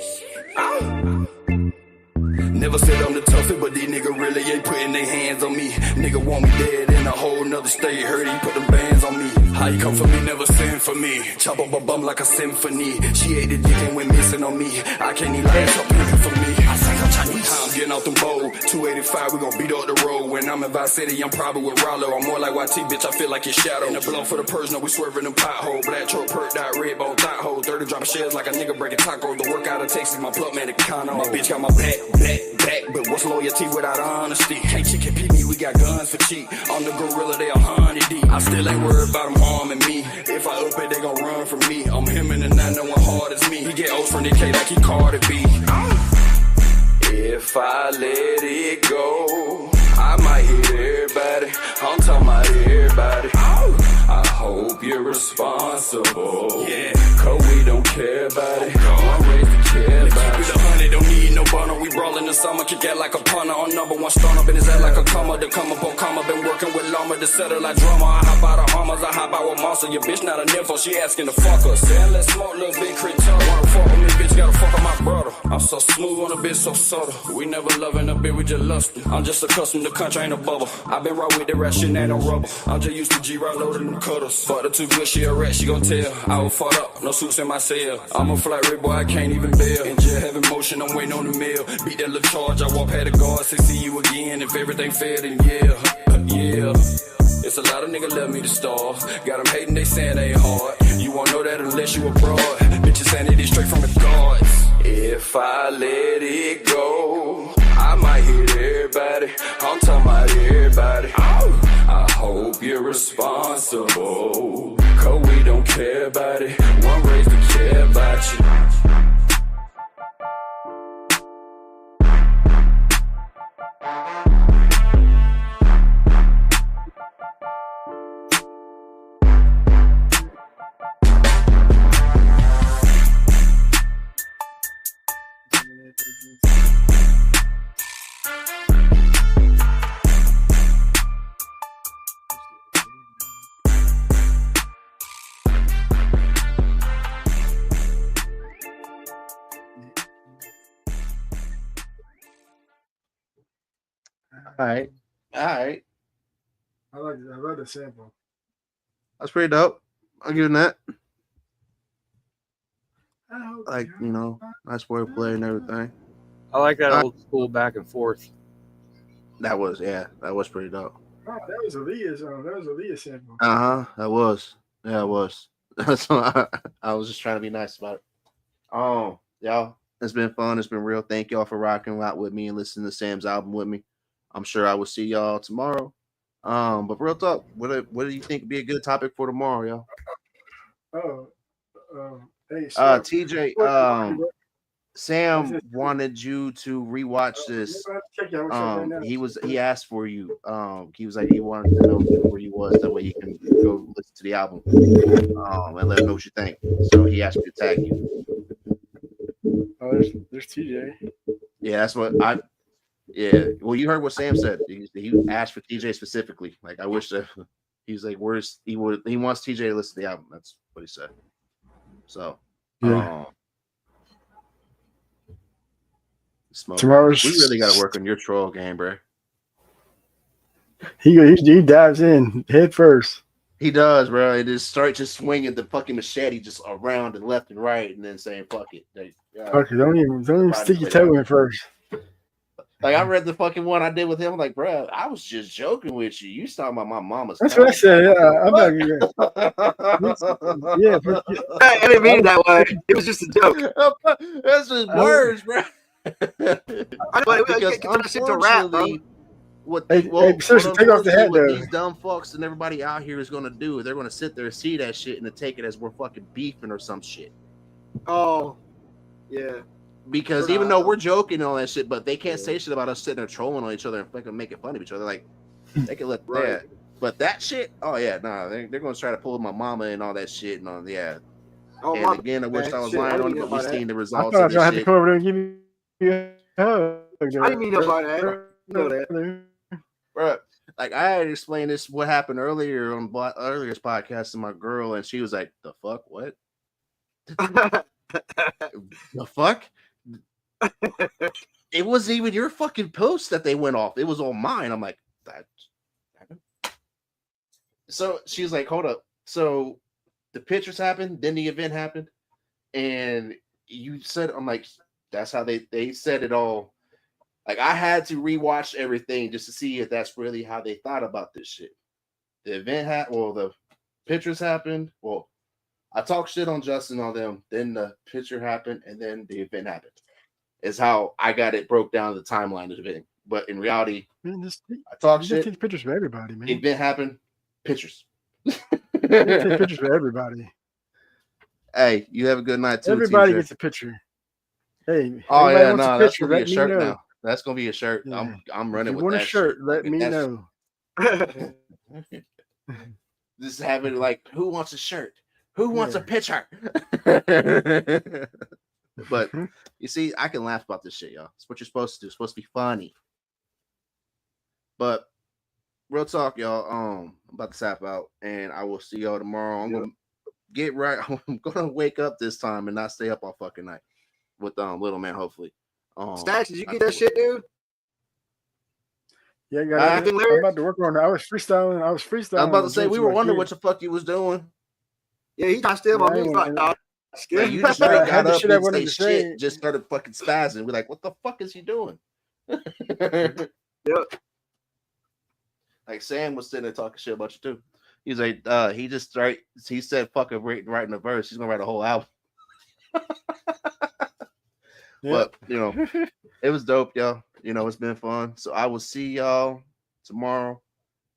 Never said I'm the toughest, but these niggas really ain't putting their hands on me. Nigga want me dead in a whole nother state. Heard he put them bands on me. How you come for me, never send for me. Chop up a bum like a symphony. She ate the dick and went missing on me. I can't even lie, stop picking for me. I sang I'm Chinese. I'm getting out them bowl. 285, we gon' beat up the road. When I'm in Vice City, I'm probably with Rollo. I'm more like YT, bitch, I feel like your shadow. In the blood for the purse, no, we swerving them pothole. Black truck, perk, dot, red bone, dot hole. 30 dropping shells like a nigga breaking tacos. The work out of Texas, my plug man, the Econo. My bitch got my back. But what's loyalty without honesty? Hey, chicken pick me, we got guns for cheap. On the gorilla, they 100 deep. I still ain't worried about them harming me. If I up it, they gon' run from me. I'm him and the 9, no one hard as me. He get O's from the K like he Carter B. If I let it go, I might hit everybody. I'm talking about everybody. I hope you're responsible. Yeah, cause we don't care about it. I'm raised to care about it. Keep it 100, don't need no burner. We brawl in the summer, kick out like a punter. On number one stone up in his head like a comma. The come up on comma, been working with llama to settle like drama. I hop out of Hummers, I hop out with monster. Your bitch not a nympho, she asking to fuck her. Saying let's smoke, little big crit talk. Wanna fuck with me, bitch, gotta fuck with my brother. I'm so smooth on a bitch, so subtle. We never loving a bitch, we just lustin'. I'm just accustomed to country, ain't a bubble. I been raw with the rap shit, ain't no rubber. I'm just used to G-Rock loading them cutters. Fuck the too good, she a rat, she gon' tell. I was fucked up, no suits in my cell. I'm a flight red boy, I can't even bail. In jail having motion, I'm waiting on the mail. Beat that little charge, I walk past the guard, say see you again. If everything fair, then yeah. It's a lot of niggas left me to starve. Got them hating, they saying they ain't hard. You won't know that unless you abroad. Bitches saying it is straight from the guards. If I let it go, I might hit everybody. I'm talking about everybody. I hope you're responsible, cause we don't care about it. One raised to care about you. All right. I like the sample. That's pretty dope. I'll give him that. Like, nice wordplay and everything. I like that old school back and forth. That was pretty dope. Oh, that was Aaliyah's sample. That was. Yeah, it was. So I was just trying to be nice about it. Y'all, it's been fun. It's been real. Thank y'all for rocking out with me and listening to Sam's album with me. I'm sure I will see y'all tomorrow. But real talk, what do you think would be a good topic for tomorrow, y'all? Hey, TJ, Sam wanted you to rewatch this. He asked for you. He was like, he wanted to know where he was, that way you can go listen to the album and let him know what you think. So he asked me to tag you. Oh, there's TJ. Yeah, that's what I. Yeah, well, you heard what Sam said. He asked for TJ specifically. Like, I wish that he was like, he wants TJ to listen to the album. That's what he said. So, yeah. Tomorrow's we really got to work on your troll game, bro. He dives in head first. He does, bro. It just starts just swinging the fucking machete just around and left and right, and then saying "fuck it." Fuck it. Don't even stick your toe in first. Like, I read the fucking one I did with him. I'm like, bro, I was just joking with you. You talking about my mama's. That's what I said. Yeah, I'm like, yeah. I didn't mean it that way. It was just a joke. That's just words, bro. Because unfortunately, take off the hat, what these dumb fucks and everybody out here is going to do, they're going to sit there and see that shit and take it as we're fucking beefing or some shit. Oh, yeah. Because even though we're joking and all that shit, but they can't say shit about us sitting there trolling on each other and fucking making fun of each other. Like, they can let that. But that shit, they're going to try to pull my mama and all that shit and all, yeah. Oh, and again, I wish I was lying on it, but we've seen the results of this shit. I have to come over there and give you a hug. I didn't mean about that. You know that. Bro, like, I had explained this, what happened earlier on earlier's podcast to my girl, and she was like, the fuck, what? The fuck? It wasn't even your fucking post that they went off. It was on mine. I'm like, that happened. So she was like, hold up. So the pictures happened, then the event happened, and you said, I'm like, that's how they said it all. Like I had to rewatch everything just to see if that's really how they thought about this shit. The event happened. Well, the pictures happened. Well, I talked shit on Justin on them. Then the picture happened, and then the event happened. Is how I got it broke down the timeline of the event. But in reality, Man, I talk you shit. take pictures for everybody, man. Event happened. Pictures. You take pictures for everybody. Hey, you have a good night too. Everybody TJ. gets a picture. Hey, Oh everybody yeah, wants no, a that's picture. gonna be a Let me shirt know. now. That's gonna be a shirt. Yeah. I'm If running you with want that a shirt, shit. let me know. Just have it like, who wants a shirt? Who wants a Yeah. picture? But you see, I can laugh about this shit, y'all. It's what you're supposed to do. It's supposed to be funny. But real talk, y'all. I'm about to tap out, and I will see y'all tomorrow. I'm gonna get right. I'm gonna wake up this time and not stay up all fucking night with little man. Hopefully. Stacks, did you get that shit, dude? Yeah, I got it. I'm about to work on it. I was freestyling. I was about to say we were wondering what the fuck you was doing. Yeah, he trying to steal my music. Like, you just straight got up and say shit, just started fucking spazzing. We're like, what the fuck is he doing? Yep. Like Sam was sitting there talking shit about you too. He's like, he said fucking writing a verse. He's gonna write a whole album. But you know, it was dope, y'all. You know, it's been fun. So I will see y'all tomorrow.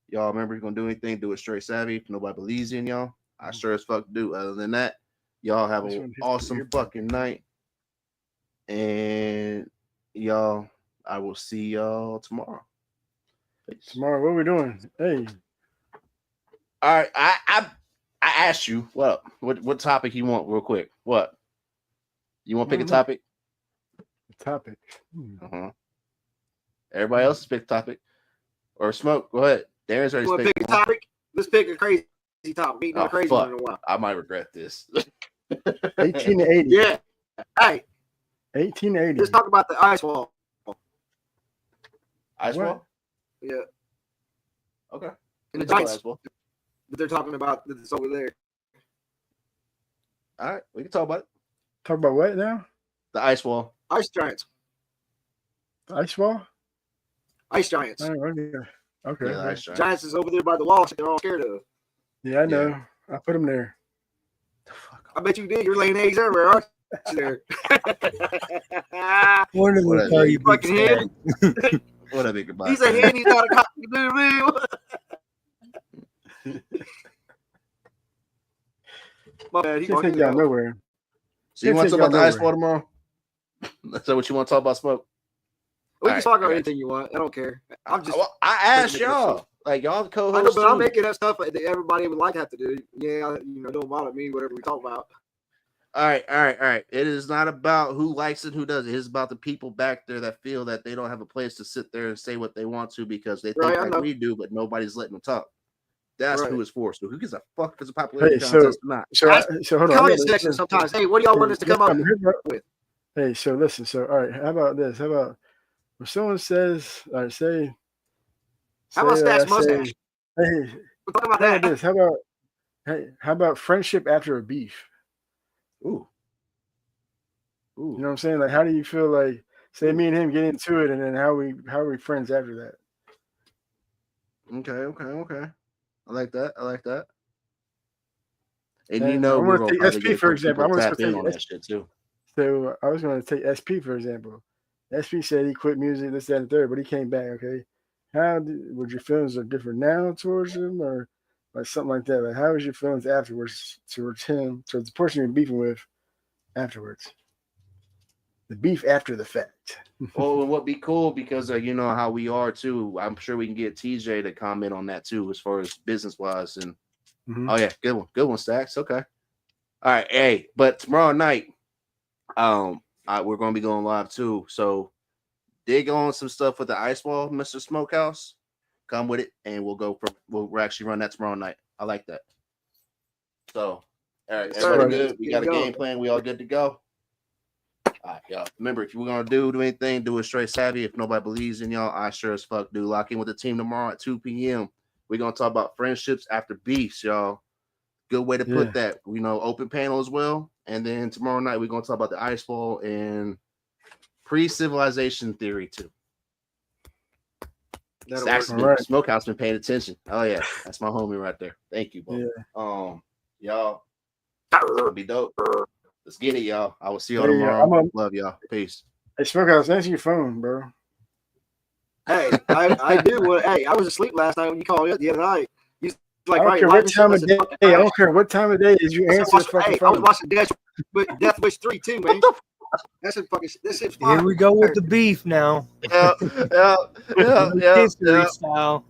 Y'all remember, you're gonna do anything, do it straight savvy. If nobody believes in y'all, I sure as fuck do. Other than that, y'all have an awesome fucking night. And y'all, I will see y'all tomorrow. Peace. Tomorrow, what are we doing? Hey. All right. I asked you what topic you want real quick. What? You want to pick a topic? Topic. Everybody else pick a topic. Or Smoke, go ahead. Darren's already pick a topic. Let's pick a crazy topic. We ain't done a crazy one in a while. I might regret this. 1880. Yeah. Hey. 1880. Let's talk about the ice wall. Ice wall? Yeah. Okay. And the Giants that they're talking about that's over there. All right, we can talk about it. Talk about what now? The ice wall. Ice Giants. The ice wall? Ice Giants. Oh, okay. Yeah, ice Giants is over there by the wall that they're all scared of. Yeah, I know. Yeah. I put them there. I bet you did. You're laying eggs everywhere, aren't you? There. What a you fucking hen. What a big goodbye. He's a hen. He's not a cock. My bad. He can't take y'all nowhere. So you want to talk about the ice wall tomorrow? Is that what you want to talk about, Smoke? We can talk about anything you want. I don't care. I'm just. Well, I asked y'all. Like y'all the co-hosts. I know, but I'm making that stuff that everybody would like to have to do. Yeah, don't bother me. Whatever we talk about. All right. It is not about who likes it, who doesn't. It is about the people back there that feel that they don't have a place to sit there and say what they want to because they think like we do, but nobody's letting them talk. That's who it's for. So who gives a fuck if it's a popularity contest or not? So hold on. Comment section sometimes. Hey, what do y'all want us to come up with? Hey, so listen. So all right, how about this? How about when someone says, all right, say. How about Stats mustache? Hey, we'll talk about that. This. How about friendship after a beef? Ooh. You know what I'm saying? Like, how do you feel like, say me and him get into it, and then how are we friends after that? Okay. I like that. And you know, we're going to take SP for example. I want to take on that shit too. So I was going to take SP for example. SP said he quit music, this, that, and third, but he came back. Okay, would your feelings are different now towards him, or like something like that? Like, how was your feelings afterwards towards him, towards the person you're beefing with afterwards? The beef after the fact. Well, it would be cool because you know how we are too. I'm sure we can get TJ to comment on that too, as far as business wise. And oh yeah, good one, Stacks. Okay, all right, hey, but tomorrow night, we're gonna be going live too. So dig on some stuff with the ice wall, Mr. Smokehouse. Come with it, and we'll actually run that tomorrow night. I like that. So, all right, everybody good. We got a game plan. We all good to go. All right, y'all. Remember, if you're gonna do anything, do it straight savvy. If nobody believes in y'all, I sure as fuck do. Lock in with the team tomorrow at 2 p.m. We're gonna talk about friendships after beefs, y'all. Good way to put that. Open panel as well. And then tomorrow night we're gonna talk about the ice wall and pre-civilization theory too. Smokehouse been paying attention. Oh yeah, that's my homie right there. Thank you, bro. Yeah. Y'all, it'll be dope. Let's get it, y'all. I will see y'all tomorrow. Love y'all. Peace. Hey, Smokehouse, answer your phone, bro. Hey, I do. Hey, I was asleep last night when you called me up the other night. You like, I don't care what time of day. I don't care what time of day is. You answer the fucking phone. I was watching Death Wish 3 too, man. That's a fucking. This shit's fire. Here we go with the beef now. Yeah. History style.